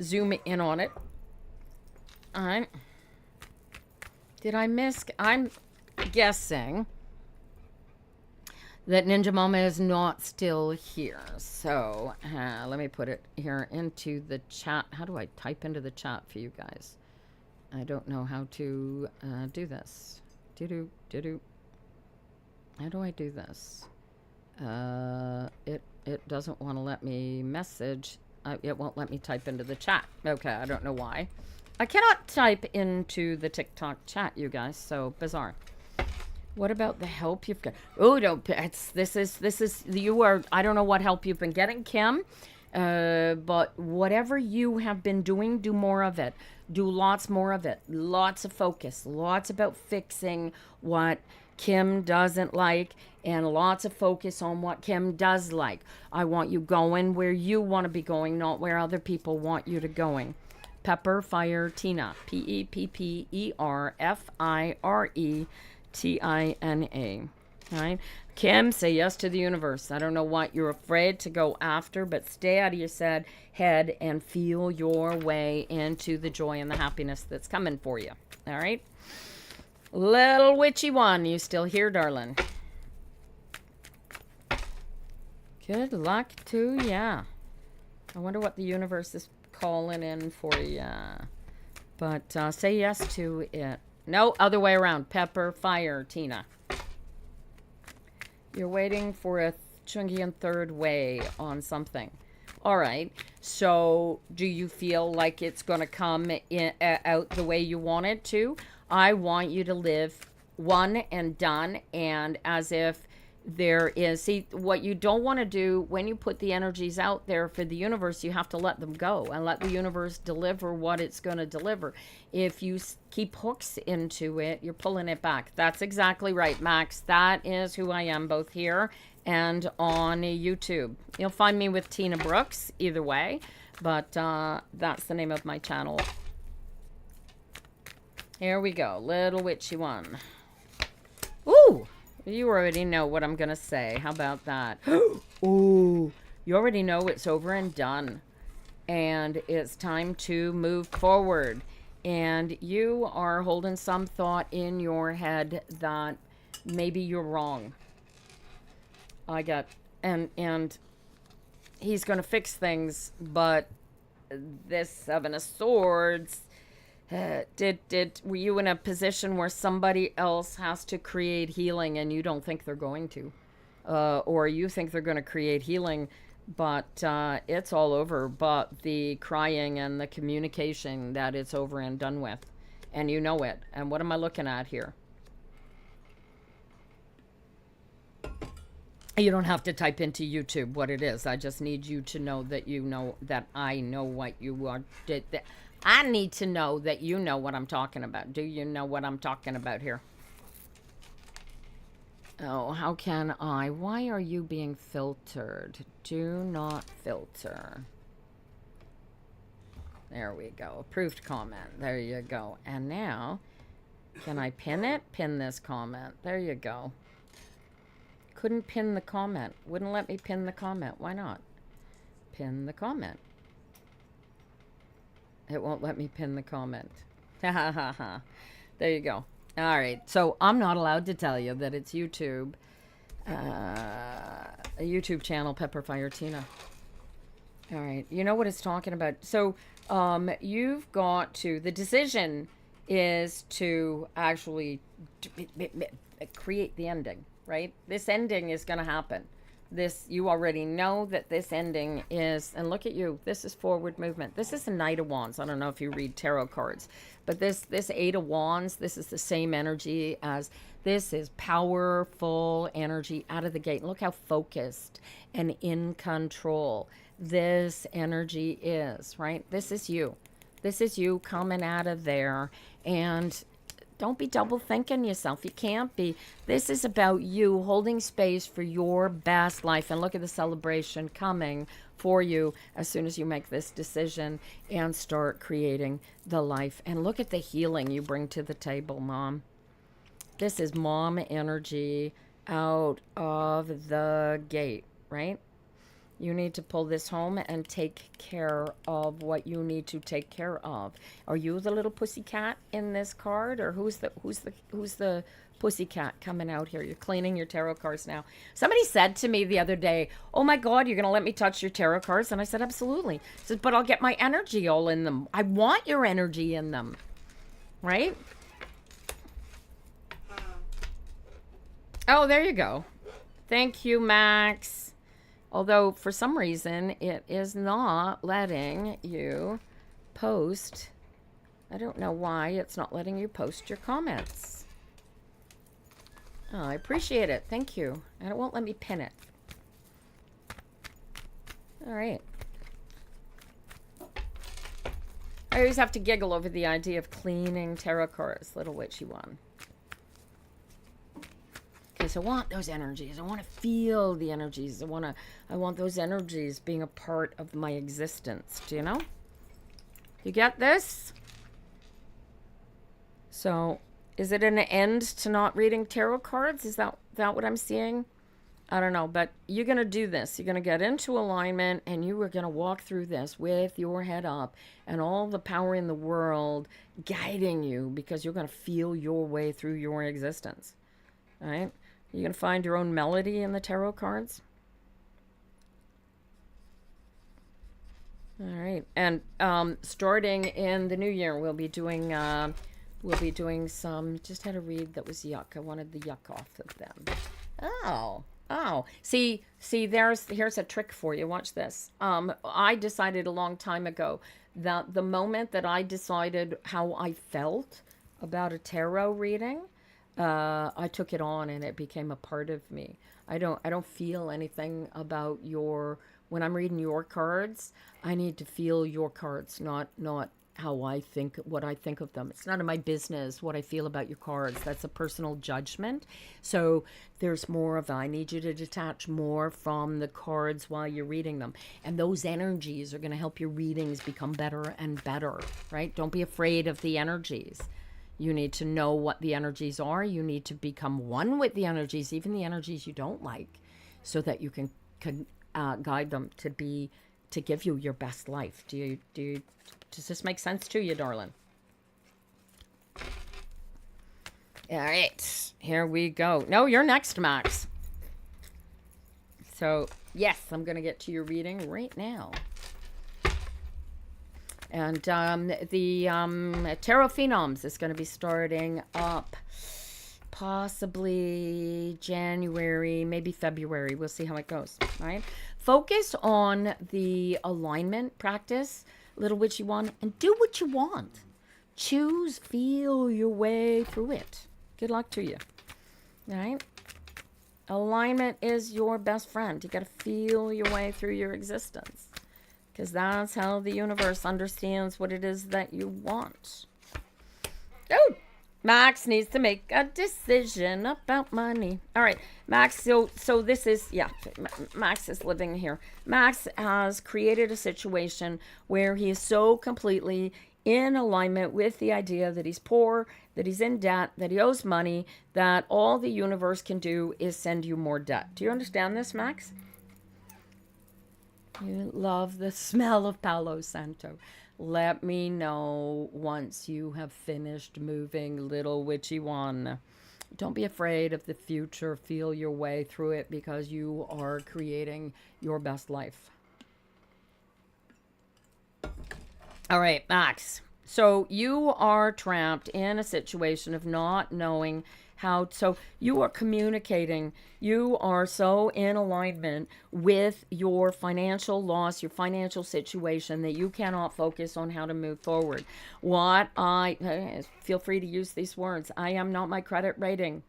zoom in on it. All right. Did I miss? I'm guessing that Ninja Mama is not still here. So let me put it here into the chat. How do I type into the chat for you guys? I don't know how to do this. Do-do. How do I do this? It doesn't want to let me message. It won't let me type into the chat. Okay, I don't know why. I cannot type into the TikTok chat, you guys. So bizarre. What about the help you've got? Oh, don't. This is. You are. I don't know what help you've been getting, Kim. But whatever you have been doing, do more of it. Do lots more of it. Lots of focus. Lots about fixing what Kim doesn't like, and lots of focus on what Kim does like. I want you going where you want to be going, not where other people want you to going. Pepper Fire Tina. PEPPERFIRETINA. All right. Kim, say yes to the universe. I don't know what you're afraid to go after, but stay out of your head and feel your way into the joy and the happiness that's coming for you. All right. Little witchy one, you still here, darling? Good luck to ya. I wonder what the universe is calling in for ya. But say yes to it. No, other way around. Pepper, fire, Tina. You're waiting for a Jungian third way on something. All right. So do you feel like it's going to come out the way you want it to? I want you to live one and done, and as if there is, see, what you don't want to do when you put the energies out there for the universe, you have to let them go and let the universe deliver what it's going to deliver. If you keep hooks into it, you're pulling it back. That's exactly right, Max. That is who I am, both here and on YouTube. You'll find me with Tina Brooks either way, but that's the name of my channel. Here we go. Little witchy one. Ooh! You already know what I'm going to say. How about that? Ooh! You already know it's over and done. And it's time to move forward. And you are holding some thought in your head that maybe you're wrong. And he's going to fix things, but this Seven of Swords... were you in a position where somebody else has to create healing and you don't think they're going to? Or you think they're going to create healing, but it's all over, but the crying and the communication that it's over and done with. And you know it. And what am I looking at here? You don't have to type into YouTube what it is. I just need you to know that you know that I know what you are. I need to know that you know what I'm talking about. Do you know what I'm talking about here? Oh, how can I? Why are you being filtered? Do not filter. There we go. Approved comment. There you go. And now, can I pin it? Pin this comment. There you go. Couldn't pin the comment. Wouldn't let me pin the comment. Why not? Pin the comment. It won't let me pin the comment. Ha ha ha ha. There you go. All right. So I'm not allowed to tell you that it's YouTube. A YouTube channel, Pepper Fire Tina. All right. You know what it's talking about. So you've got to, the decision is to actually create the ending, right? This ending is going to happen. This, you already know that this ending is, and look at you, this is forward movement. This is the Knight of Wands. I don't know if you read tarot cards, but this Eight of Wands, this is the same energy as, this is powerful energy out of the gate. Look how focused and in control this energy is, right? This is you. This is you coming out of there, and don't be double thinking yourself. You can't be. This is about you holding space for your best life. And look at the celebration coming for you as soon as you make this decision and start creating the life. And look at the healing you bring to the table, Mom. This is mom energy out of the gate, right? You need to pull this home and take care of what you need to take care of. Are you the little pussycat in this card, or who's the pussycat coming out here? You're cleaning your tarot cards now. Somebody said to me the other day, "Oh my God, you're gonna let me touch your tarot cards?" And I said, "Absolutely." I said, "But I'll get my energy all in them. I want your energy in them, right?" Oh, there you go. Thank you, Max. Although, for some reason, it is not letting you post. I don't know why it's not letting you post your comments. Oh, I appreciate it. Thank you. And it won't let me pin it. All right. I always have to giggle over the idea of cleaning tarot cards. Little witchy one. Okay, so I want those energies. I want to feel the energies. I want those energies being a part of my existence. Do you know? You get this? So, is it an end to not reading tarot cards? Is that what I'm seeing? I don't know, but you're going to do this. You're going to get into alignment, and you are going to walk through this with your head up and all the power in the world guiding you, because you're going to feel your way through your existence. All right? You're going to find your own melody in the tarot cards. All right. And starting in the new year, we'll be doing some, just had a read that was yuck. I wanted the yuck off of them. Oh. See, here's a trick for you. Watch this. I decided a long time ago that the moment that I decided how I felt about a tarot reading, I took it on and it became a part of me. I don't feel anything about when I'm reading your cards, I need to feel your cards, not what I think of them. It's none of my business what I feel about your cards. That's a personal judgment. So there's more of I need you to detach more from the cards while you're reading them. And those energies are going to help your readings become better and better, right? Don't be afraid of the energies. You need to know what the energies are. You need to become one with the energies, even the energies you don't like, so that you can guide them to give you your best life. Does this make sense to you, darling? All right, here we go. No, you're next, Max. So, yes, I'm going to get to your reading right now. And the Tarot Phenoms is going to be starting up possibly January, maybe February. We'll see how it goes, all right? Focus on the alignment practice, little witchy one, and do what you want. Choose, feel your way through it. Good luck to you, all right? Alignment is your best friend. You got to feel your way through your existence, because that's how the universe understands what it is that you want. Oh, Max needs to make a decision about money. All right, Max, so this is, yeah, Max is living here. Max has created a situation where he is so completely in alignment with the idea that he's poor, that he's in debt, that he owes money, that all the universe can do is send you more debt. Do you understand this, Max? You love the smell of Palo Santo. Let me know once you have finished moving, little witchy one. Don't be afraid of the future. Feel your way through it, because you are creating your best life. All right, Max. So you are trapped in a situation of not knowing how. So you are communicating. You are so in alignment with your financial loss, your financial situation, that you cannot focus on how to move forward. Feel free to use these words. I am not my credit rating.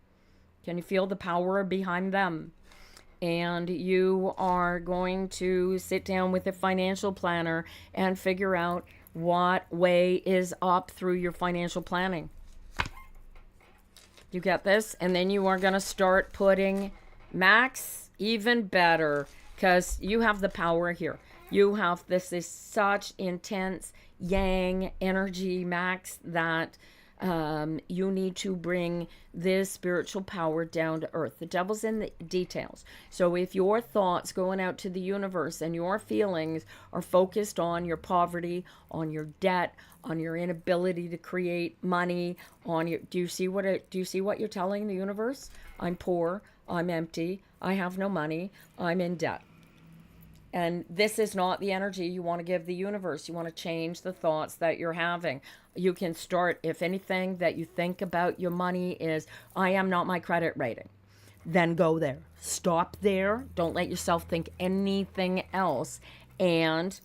Can you feel the power behind them? And you are going to sit down with a financial planner and figure out what way is up through your financial planning. You get this? And then you are going to start putting, Max, even better, because you have the power here. You have, this is such intense yang energy, Max, that you need to bring this spiritual power down to earth. The devil's in the details. So if your thoughts going out to the universe and your feelings are focused on your poverty, on your debt, on your inability to create money, on your, do you see what you're telling the universe? I'm poor, I'm empty, I have no money, I'm in debt. And this is not the energy you want to give the universe. You want to change the thoughts that you're having. You can start, if anything that you think about your money is, I am not my credit rating, then go there. Stop there. Don't let yourself think anything else. And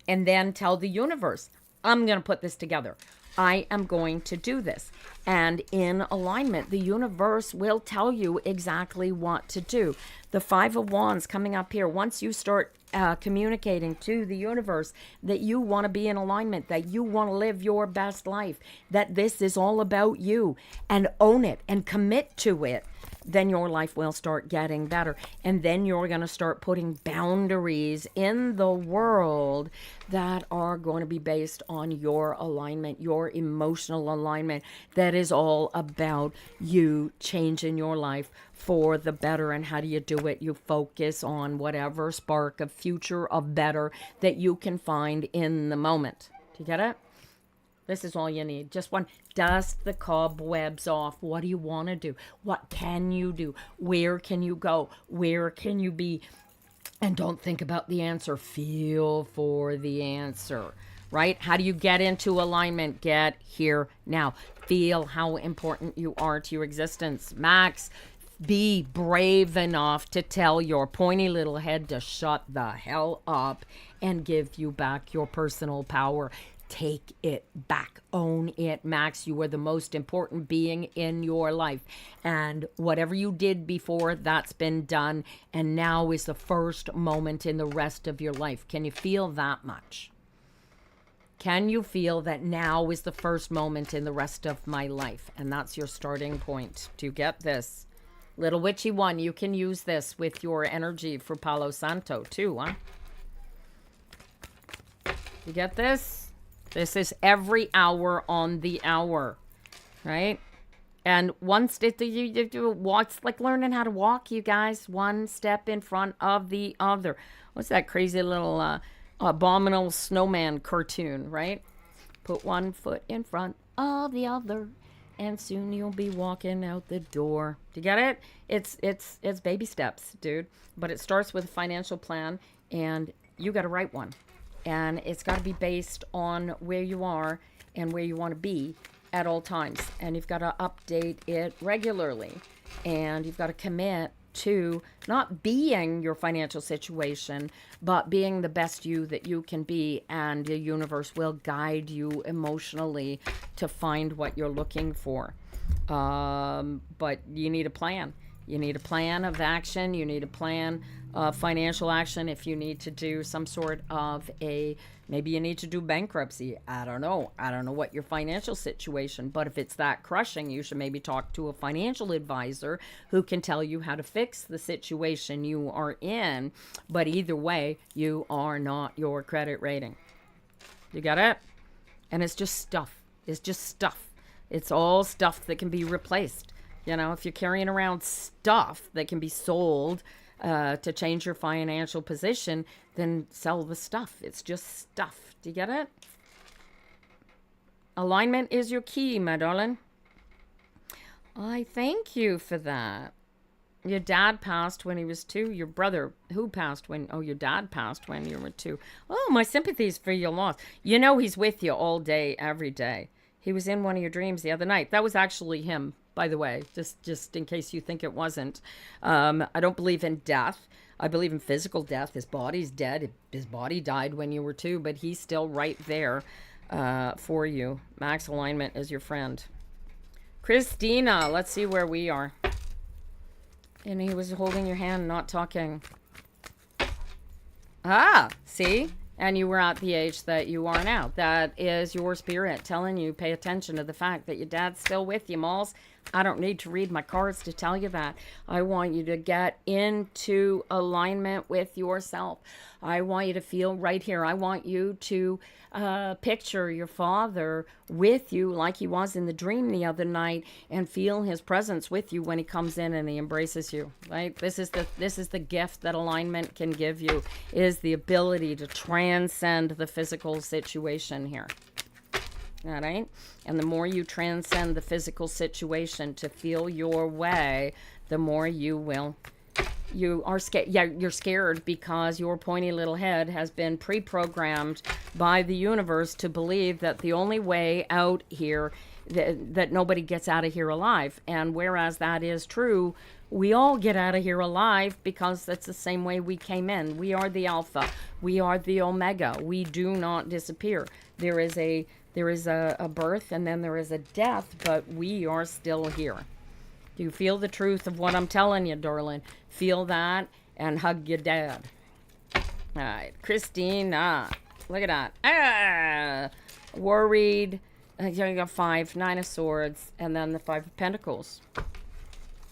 then tell the universe, I'm going to put this together. I am going to do this. And in alignment, the universe will tell you exactly what to do. The Five of Wands coming up here, once you start communicating to the universe that you want to be in alignment, that you want to live your best life, that this is all about you, and own it and commit to it, then your life will start getting better. And then you're going to start putting boundaries in the world that are going to be based on your alignment, your emotional alignment. That is all about you changing your life for the better. And how do you do it? You focus on whatever spark of future of better that you can find in the moment. Do you get it? This is all you need. Just one. Dust the cobwebs off. What do you want to do? What can you do? Where can you go? Where can you be? And don't think about the answer. Feel for the answer, right? How do you get into alignment? Get here now. Feel how important you are to your existence. Max, be brave enough to tell your pointy little head to shut the hell up and give you back your personal power. Take it back. Own it, Max. You are the most important being in your life. And whatever you did before, that's been done. And now is the first moment in the rest of your life. Can you feel that much? Can you feel that now is the first moment in the rest of my life? And that's your starting point. Do you get this? Little witchy one, you can use this with your energy for Palo Santo too, huh? You get this? This is every hour on the hour, right? And once you walk, it's like learning how to walk, you guys. One step in front of the other. What's that crazy little abominable snowman cartoon, right? Put one foot in front of the other, and soon you'll be walking out the door. Do you get it? It's baby steps, dude. But it starts with a financial plan, and you got to write one. And it's got to be based on where you are and where you want to be at all times. And you've got to update it regularly. And you've got to commit to not being your financial situation, but being the best you that you can be. And the universe will guide you emotionally to find what you're looking for. But you need a plan. You need a plan of action. You need a plan of financial action. If you need to do some sort of maybe you need to do bankruptcy. I don't know what your financial situation, but if it's that crushing, you should maybe talk to a financial advisor who can tell you how to fix the situation you are in. But either way, you are not your credit rating. You got it? And it's just stuff. It's just stuff. It's all stuff that can be replaced. You know, if you're carrying around stuff that can be sold to change your financial position, then sell the stuff. It's just stuff. Do you get it? Alignment is your key, my darling. I thank you for that. Your dad passed when he was 2. Your brother, who passed when... Oh, your dad passed when you were 2. Oh, my sympathies for your loss. You know he's with you all day, every day. He was in one of your dreams the other night. That was actually him, by the way, just in case you think it wasn't. I don't believe in death. I believe in physical death. His body's dead. His body died when you were 2, but he's still right there for you. Max alignment is your friend. Christina, let's see where we are. And he was holding your hand, not talking. Ah, see? And you were at the age that you are now. That is your spirit telling you, pay attention to the fact that your dad's still with you, Malls. I don't need to read my cards to tell you that. I want you to get into alignment with yourself. I want you to feel right here. I want you to picture your father with you like he was in the dream the other night, and feel his presence with you when he comes in and he embraces you, right? This is the gift that alignment can give you, is the ability to transcend the physical situation here. All right? And the more you transcend the physical situation to feel your way, the more you are scared. Yeah, you're scared because your pointy little head has been pre-programmed by the universe to believe that the only way out here, that nobody gets out of here alive. And whereas that is true, we all get out of here alive, because that's the same way we came in. We are the alpha. We are the omega. We do not disappear. There is a birth, and then there is a death, but we are still here. Do you feel the truth of what I'm telling you, darling? Feel that and hug your dad. All right, Christina, look at that. Worried. You got 5, 9 of Swords, and then the 5 of Pentacles.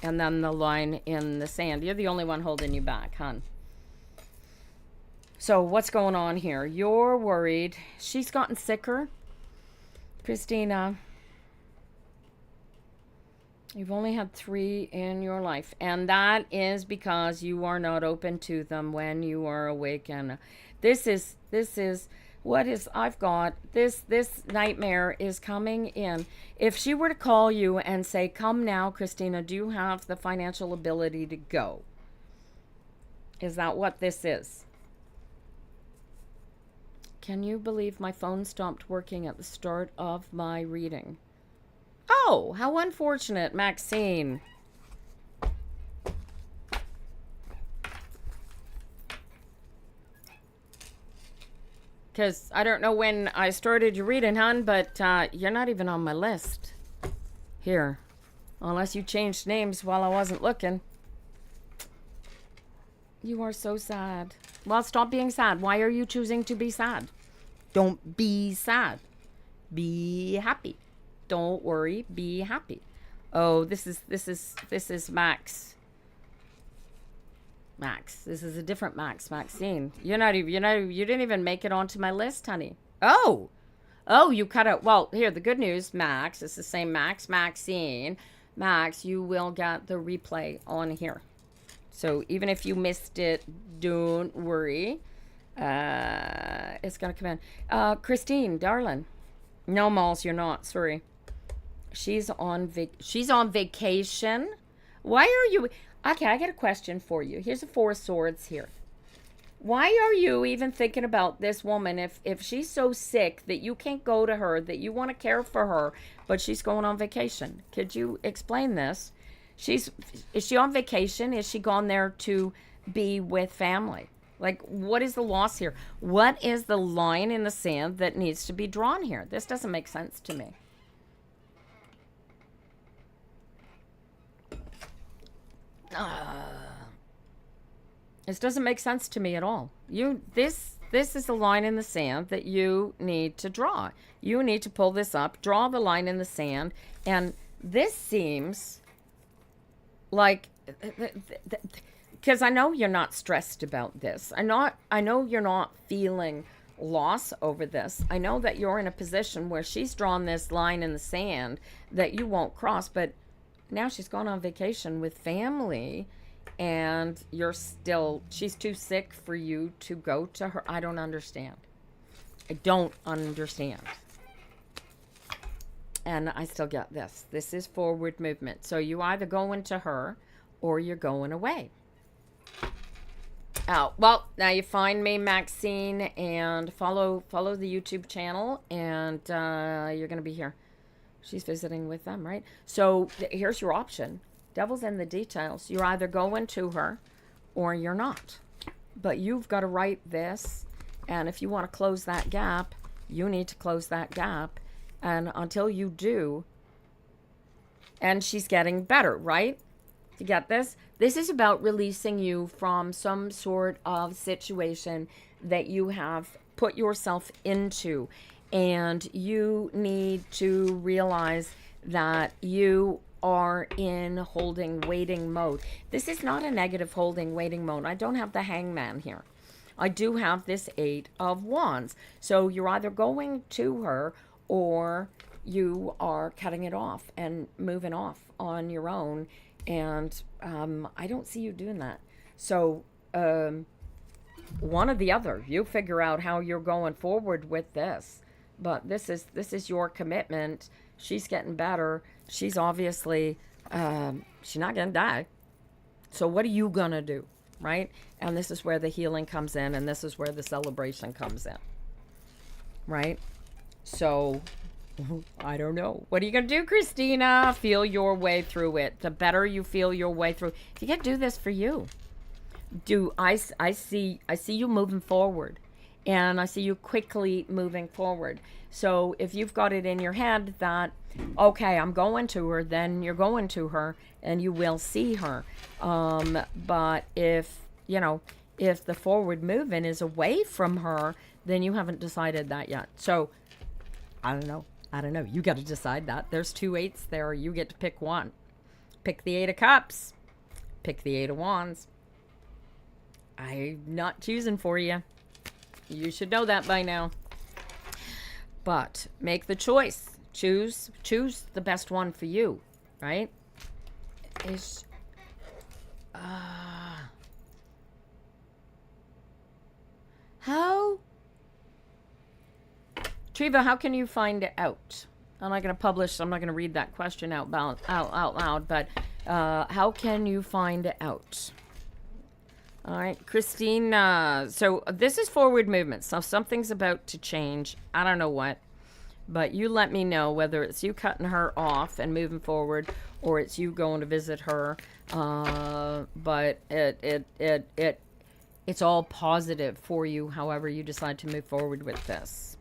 And then the line in the sand. You're the only one holding you back, hon. So what's going on here? You're worried. She's gotten sicker. Christina, you've only had 3 in your life, and that is because you are not open to them when you are awake. And this is what is, I've got this nightmare is coming in. If she were to call you and say, come now, Christina, do you have the financial ability to go? Is that what this is? Can you believe my phone stopped working at the start of my reading? Oh, how unfortunate, Maxine. Because I don't know when I started your reading, hon, but you're not even on my list. Here. Unless you changed names while I wasn't looking. You are so sad. Well, stop being sad. Why are you choosing to be sad? Don't be sad. Be happy. Don't worry. Be happy. Oh, this is Max. Max. This is a different Max. Maxine. You didn't even make it onto my list, honey. Oh, you cut out. Well, here, the good news, Max. It's the same Max. Maxine. Max, you will get the replay on here. So even if you missed it, don't worry. It's going to come in. Christine, darling. No, Malls, you're not. Sorry. She's on vacation. Why are you... Okay, I got a question for you. Here's a 4 of Swords here. Why are you even thinking about this woman if she's so sick that you can't go to her, that you want to care for her, but she's going on vacation? Could you explain this? Is she on vacation? Is she gone there to be with family? Like, what is the loss here? What is the line in the sand that needs to be drawn here? This doesn't make sense to me. This doesn't make sense to me at all. This is the line in the sand that you need to draw. You need to pull this up, draw the line in the sand, and this seems like, because I know you're not stressed about this. I know you're not feeling loss over this. I know that you're in a position where she's drawn this line in the sand that you won't cross, but now she's gone on vacation with family, and she's too sick for you to go to her. I don't understand. I don't understand. And I still get this. This is forward movement. So you either going to her or you're going away. Oh, well, now you find me, Maxine, and follow the YouTube channel, and you're going to be here. She's visiting with them, right? So here's your option. Devil's in the details. You're either going to her or you're not. But you've got to write this, and if you want to close that gap, you need to close that gap. And until you do, and she's getting better, right? You get this? This is about releasing you from some sort of situation that you have put yourself into. And you need to realize that you are in holding, waiting mode. This is not a negative holding, waiting mode. I don't have the hangman here. I do have this 8 of Wands. So you're either going to her or you are cutting it off and moving off on your own. And I don't see you doing that. So one or the other. You figure out how you're going forward with this. But this is your commitment. She's getting better. She's obviously, she's not going to die. So what are you going to do, right? And this is where the healing comes in, and this is where the celebration comes in, right? So, I don't know. What are you going to do, Christina? Feel your way through it. The better you feel your way through. You can do this for you. I see you moving forward. And I see you quickly moving forward. So if you've got it in your head that, okay, I'm going to her, then you're going to her and you will see her. But if the forward movement is away from her, then you haven't decided that yet. So I don't know. You got to decide that. There's 2 8s there. You get to pick one. Pick the 8 of Cups. Pick the 8 of Wands. I'm not choosing for you. You should know that by now. But make the choice. Choose the best one for you, right? How? Triva, how can you find out? I'm not going to read that question out loud, but how can you find out? All right, Christine. So this is forward movement. So something's about to change. I don't know what, but you let me know whether it's you cutting her off and moving forward, or it's you going to visit her. But it's all positive for you. However you decide to move forward with this.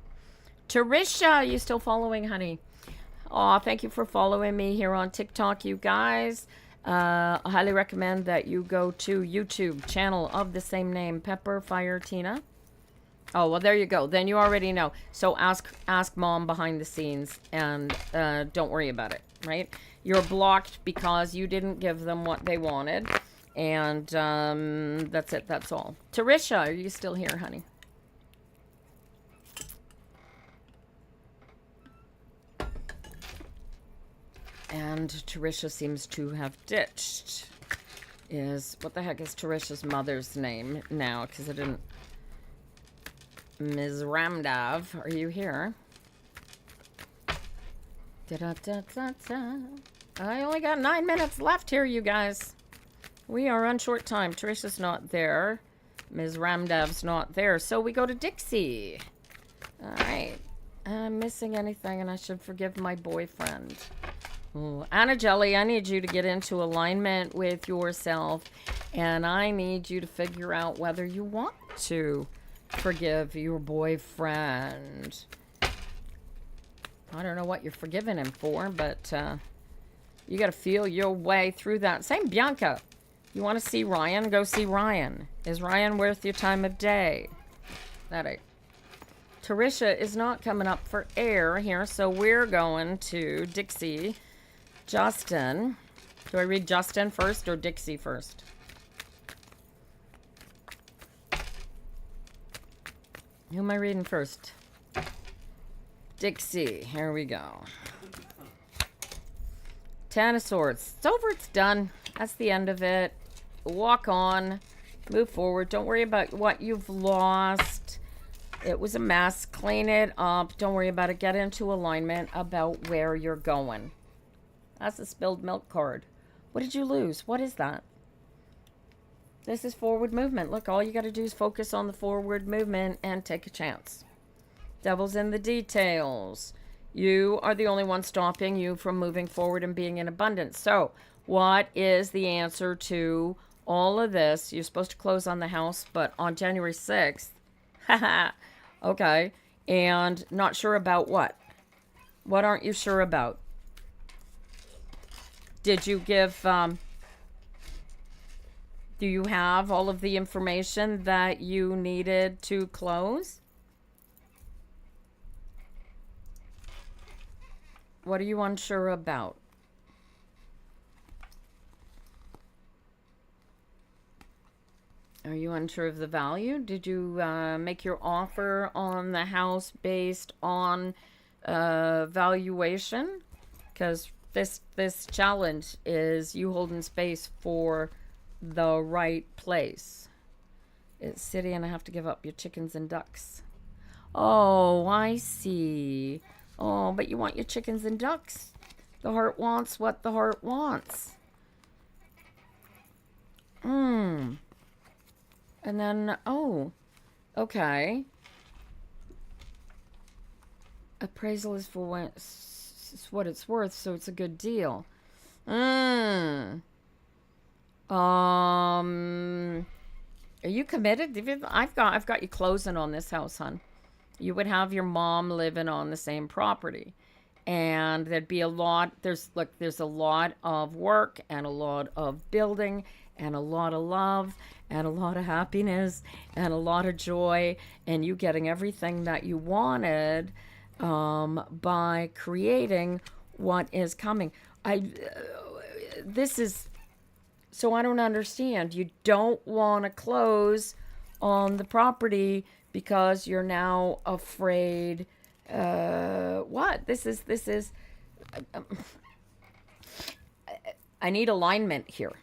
Tarisha, are you still following, honey? Oh, thank you for following me here on TikTok, you guys. I highly recommend that you go to YouTube channel of the same name, Pepper Fire Tina. Oh, well, there you go. Then you already know. So ask mom behind the scenes and don't worry about it, right? You're blocked because you didn't give them what they wanted. And that's it. That's all. Tarisha, are you still here, honey? And Tarisha seems to have ditched. What the heck is Tarisha's mother's name now? Because I didn't... Ms. Ramdav, are you here? Da-da-da-da-da. I only got 9 minutes left here, you guys. We are on short time. Tarisha's not there. Ms. Ramdav's not there. So we go to Dixie. All right. I'm missing anything, and I should forgive my boyfriend. Ooh, Anna Jelly, I need you to get into alignment with yourself, and I need you to figure out whether you want to forgive your boyfriend. I don't know what you're forgiving him for, but you got to feel your way through that. Same Bianca. You want to see Ryan? Go see Ryan. Is Ryan worth your time of day? That ain't. Tarisha is not coming up for air here, so we're going to Dixie. Justin. Do I read Justin first or Dixie first? Who am I reading first? Dixie. Here we go. 10 of Swords. It's over. It's done. That's the end of it. Walk on. Move forward. Don't worry about what you've lost. It was a mess. Clean it up. Don't worry about it. Get into alignment about where you're going. That's a spilled milk card. What did you lose? What is that? This is forward movement. Look, all you got to do is focus on the forward movement and take a chance. Devil's in the details. You are the only one stopping you from moving forward and being in abundance. So, what is the answer to all of this? You're supposed to close on the house, but on January 6th. Haha. Okay. And not sure about what? What aren't you sure about? Did you give, do you have all of the information that you needed to close? What are you unsure about? unsure of the value? Did you make your offer on the house based on valuation? Because this challenge is you holding space for the right place. It's city, and I have to give up your chickens and ducks. Oh, I see. Oh, but you want your chickens and ducks. The heart wants what the heart wants. And then, oh, okay. Appraisal is for what it's worth, so it's a good deal. Are you committed? I've got you closing on this house, hon. You would have your mom living on the same property, and there'd be a lot. There's a lot of work and a lot of building and a lot of love and a lot of happiness and a lot of joy, and you getting everything that you wanted by creating what is coming. This is, so I don't understand. You don't want to close on the property because you're now afraid. What? This is. I need alignment here.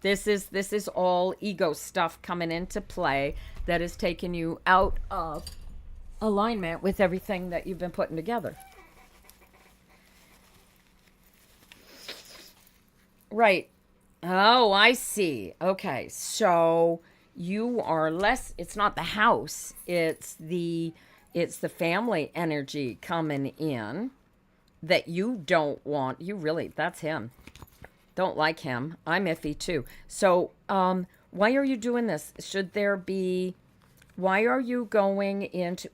This is all ego stuff coming into play that is taking you out of alignment with everything that you've been putting together. Right. Oh, I see. Okay. So you are less, it's not the house, it's the family energy coming in that you don't want. You really, that's him. Don't like him. I'm iffy too. So, why are you doing this? Should there be, why are you going into,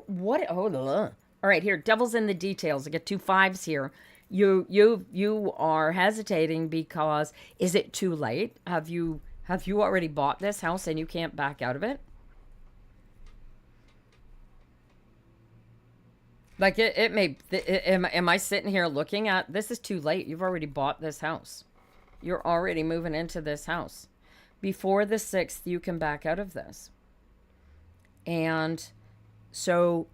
what? Oh, all right, here, devil's in the details. I get 2 5s here. You are hesitating because, is it too late? Have you already bought this house and you can't back out of it? Like it may, am I sitting here looking at, this is too late. You've already bought this house. You're already moving into this house. Before the 6th, you can back out of this. And so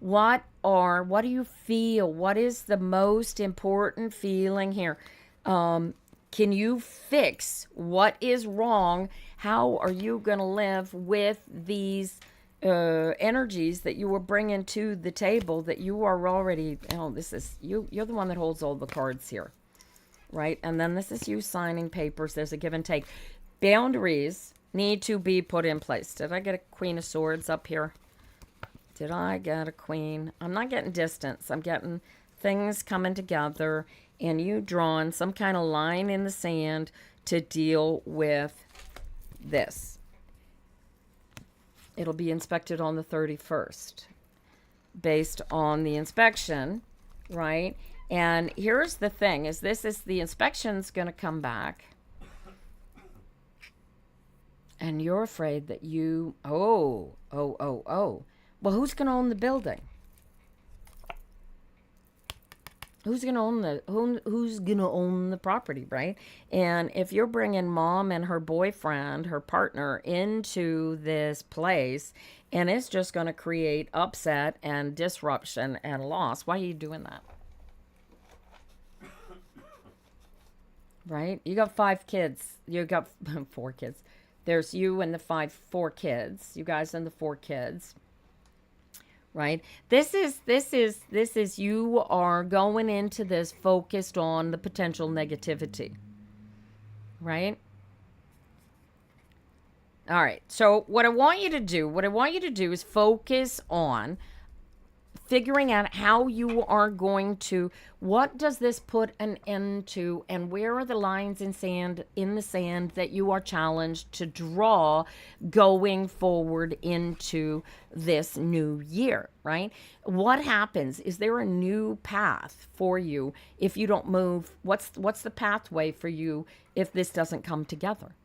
what do you feel? What is the most important feeling here? Can you fix what is wrong? How are you going to live with these energies that you were bringing to the table that you are already, this is you're the one that holds all the cards here, right? And then this is you signing papers. There's a give and take. Boundaries need to be put in place. Did I get a Queen of Swords up here? Did I get a Queen? I'm not getting distance. I'm getting things coming together and you drawing some kind of line in the sand to deal with this. It'll be inspected on the 31st based on the inspection, right? And here's the thing, is the inspection's going to come back. And you're afraid that you, well, who's going to own the building? Who's going to own who's going to own the property, right? And if you're bringing mom and her boyfriend, her partner into this place, and it's just going to create upset and disruption and loss, why are you doing that? Right? You got 5 kids. You got 4 kids. There's you and the 4 kids. You guys and the 4 kids. Right? This is you are going into this focused on the potential negativity. Right? All right. So what I want you to do is focus on figuring out how you are going to, what does this put an end to, and where are the lines in the sand that you are challenged to draw going forward into this new year, right? What happens? Is there a new path for you if you don't move? What's the pathway for you if this doesn't come together,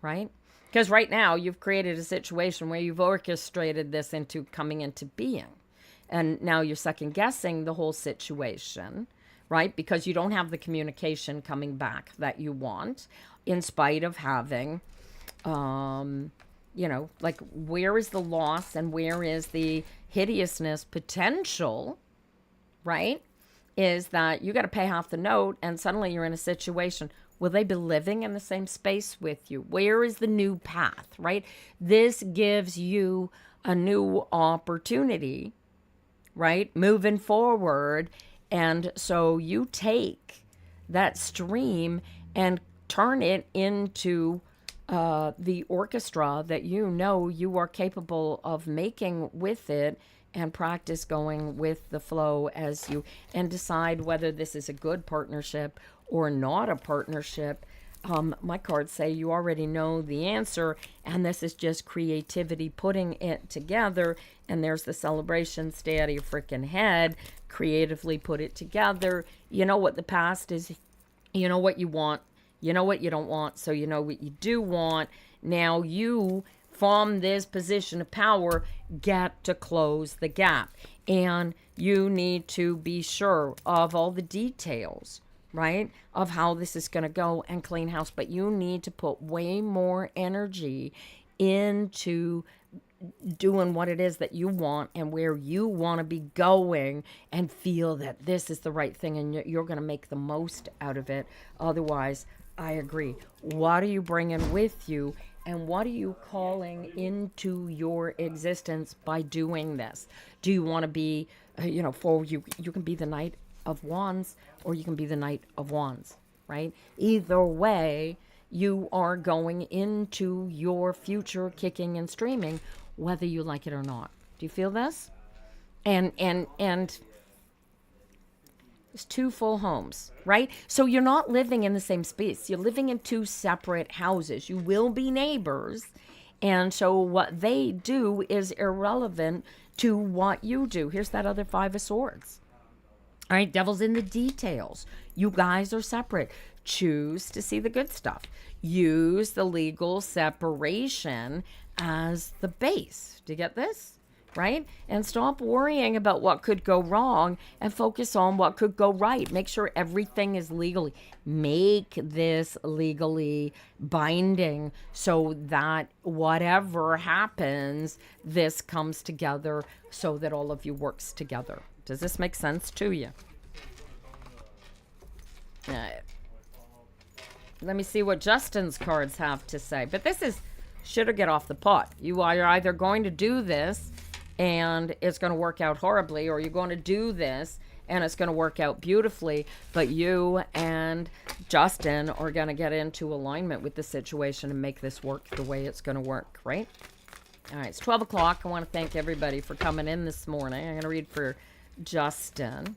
right? Because right now you've created a situation where you've orchestrated this into coming into being. And now you're second guessing the whole situation, right? Because you don't have the communication coming back that you want, in spite of having You know, like where is the loss and where is the hideousness potential, right? Is that you got to pay half the note and suddenly you're in a situation. Will they be living in the same space with you? Where is the new path, right? This gives you a new opportunity, right? Moving forward. And so you take that stream and turn it into the orchestra that you know you are capable of making with it, and practice going with the flow as you and decide whether this is a good partnership or not a partnership. My cards say you already know the answer, and this is just creativity putting it together. And there's the celebration. Stay out of your freaking head. Creatively put it together. You know what the past is. You know what you want. You know what you don't want. So you know what you do want. Now you, from this position of power, get to close the gap. And you need to be sure of all the details, right, of how this is going to go and clean house. But you need to put way more energy into doing what it is that you want and where you want to be going, and feel that this is the right thing and you're going to make the most out of it. Otherwise, I agree. What are you bringing with you, and what are you calling into your existence by doing this? Do you want to be, for you can be the Knight of Wands, or you can be the Knight of Wands, right? Either way, you are going into your future kicking and streaming, whether you like it or not. Do you feel this? And it's two full homes, right? So you're not living in the same space. You're living in two separate houses. You will be neighbors. And so what they do is irrelevant to what you do. Here's that other Five of Swords. All right, devil's in the details. You guys are separate. Choose to see the good stuff. Use the legal separation as the base. Do you get this? Right? And stop worrying about what could go wrong and focus on what could go right. Make sure everything is legally. Make this legally binding so that whatever happens, this comes together so that all of you works together. Does this make sense to you? Let me see what Justin's cards have to say. But this is shit or get off the pot. You are either going to do this and it's going to work out horribly, or you're going to do this and it's going to work out beautifully. But you and Justin are going to get into alignment with the situation and make this work the way it's going to work, right? All right, it's 12 o'clock. I want to thank everybody for coming in this morning. I'm going to read for Justin.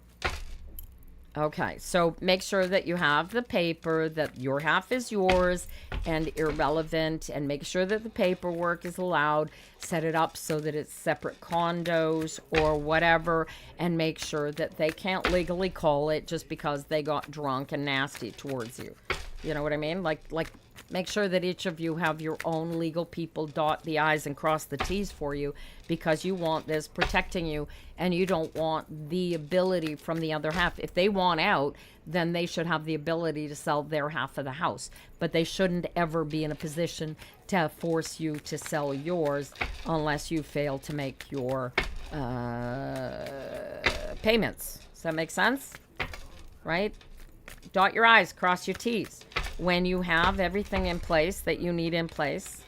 Okay, so make sure that you have the paper, that your half is yours and irrelevant, and make sure that the paperwork is allowed. Set it up so that it's separate condos or whatever, and make sure that they can't legally call it just because they got drunk and nasty towards you. You know what I mean? Like make sure that each of you have your own legal people dot the I's and cross the T's for you, because you want this protecting you, and you don't want the ability from the other half. If they want out, then they should have the ability to sell their half of the house. But they shouldn't ever be in a position to force you to sell yours unless you fail to make your payments. Does that make sense? Right? Dot your I's, cross your T's. When you have everything in place that you need in place,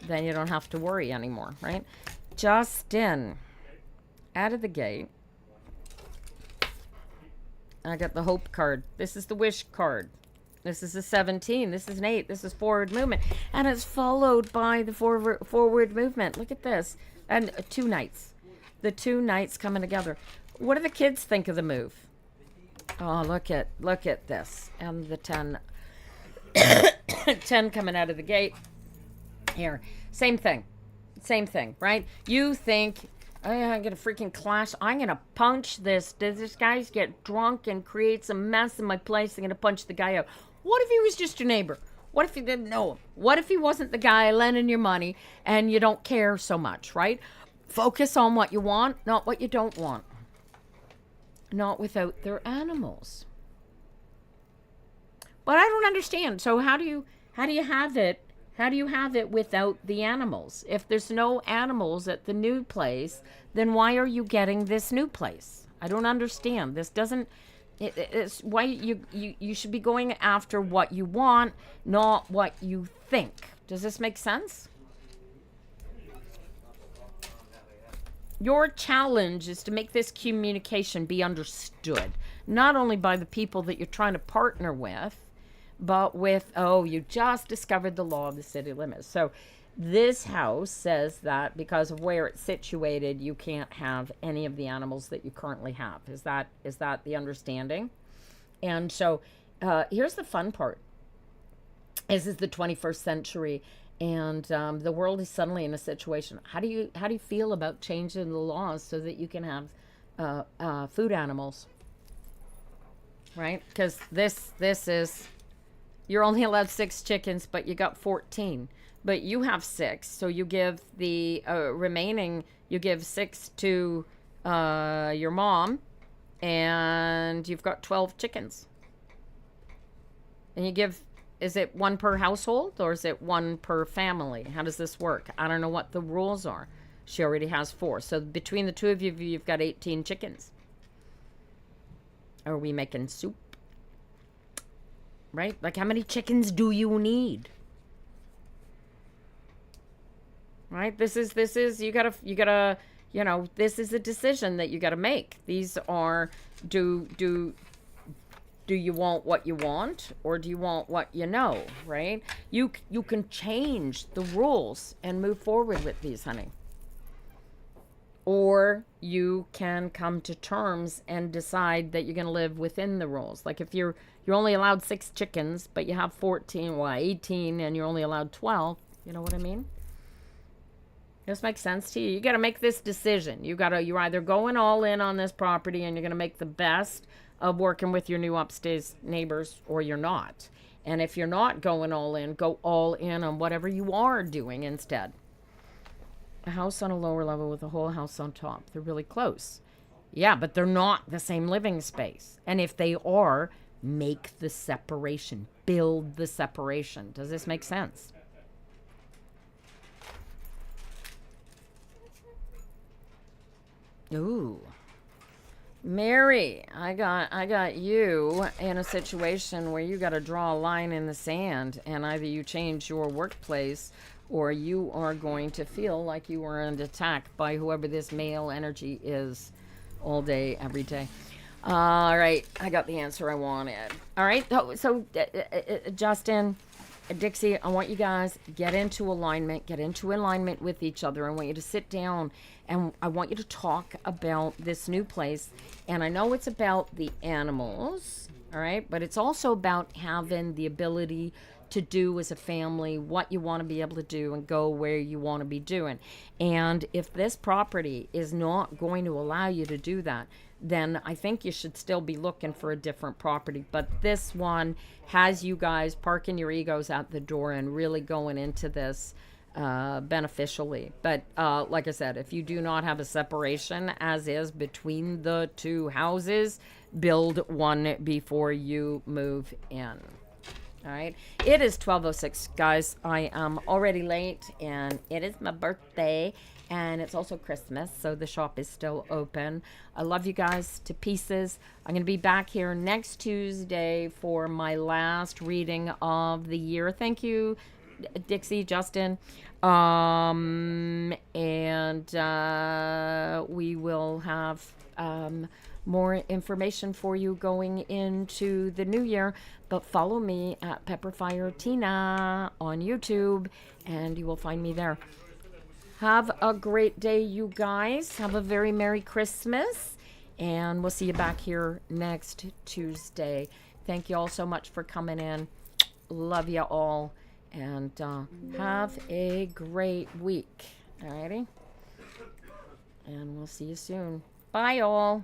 then you don't have to worry anymore, right? Justin, out of the gate, I got the hope card. This is the wish card. This is a 17. This is an 8. This is forward movement. And it's followed by the forward movement. Look at this. And two knights. The two knights coming together. What do the kids think of the move? Oh, look at this. And the 10. 10 coming out of the gate. Here. Same thing, right? You think, I'm going to freaking clash. I'm going to punch this. Does this guy get drunk and creates a mess in my place? I'm going to punch the guy out. What if he was just your neighbor? What if you didn't know him? What if he wasn't the guy lending your money and you don't care so much, right? Focus on what you want, not what you don't want. Not without their animals. But I don't understand. So how do you have it How do you have it without the animals? If there's no animals at the new place, then why are you getting this new place? I don't understand. This doesn't. It's why you should be going after what you want, not what you think. Does this make sense? Your challenge is to make this communication be understood, not only by the people that you're trying to partner with, but with, oh, you just discovered the law of the city limits. So this house says that because of where it's situated, you can't have any of the animals that you currently have. Is that the understanding? And so here's the fun part. This is the 21st century, and the world is suddenly in a situation. How do you feel about changing the laws so that you can have food animals? Right? Because this is, you're only allowed 6 chickens, but you got 14. But you have 6, so you give the remaining, you give 6 to your mom, and you've got 12 chickens. And you give, is it 1 per household, or is it 1 per family? How does this work? I don't know what the rules are. She already has 4. So between the 2 of you, you've got 18 chickens. Are we making soup? Right? Like, how many chickens do you need? Right? This is, you gotta, you know, this is a decision that you gotta make. These are, do you want what you want, or do you want what you know, right? You can change the rules and move forward with these, honey. Or you can come to terms and decide that you're going to live within the rules. Like if you're only allowed 6 chickens, but you have 14, well, 18, and you're only allowed 12. You know what I mean? This makes sense to you. You got to make this decision. You're either going all in on this property and you're going to make the best of working with your new upstairs neighbors, or you're not. And if you're not going all in, go all in on whatever you are doing instead. A house on a lower level with a whole house on top. They're really close. Yeah, but they're not the same living space. And if they are, make the separation. Build the separation. Does this make sense? Ooh. Mary, I got you in a situation where you got to draw a line in the sand, and either you change your workplace or you are going to feel like you are under attack by whoever this male energy is all day, every day. All right, I got the answer I wanted. All right, so Justin, Dixie, I want you guys get into alignment with each other. I want you to sit down, and I want you to talk about this new place. And I know it's about the animals, all right, but it's also about having the ability to do as a family what you want to be able to do and go where you want to be doing. And if this property is not going to allow you to do that, then I think you should still be looking for a different property. But this one has you guys parking your egos out the door and really going into this beneficially. But like I said, if you do not have a separation as is between the 2 houses, build one before you move in. All right, it is 12:06, guys. I am already late, and it is my birthday, and it's also Christmas, so the shop is still open. I love you guys to pieces. I'm going to be back here next Tuesday for my last reading of the year. Thank you, Dixie, Justin. And we will have more information for you going into the new year. But follow me at Pepperfire Tina on YouTube, and you will find me there. Have a great day, you guys. Have a very Merry Christmas, and we'll see you back here next Tuesday. Thank you all so much for coming in. Love you all, and have a great week. Alrighty? And we'll see you soon. Bye, all.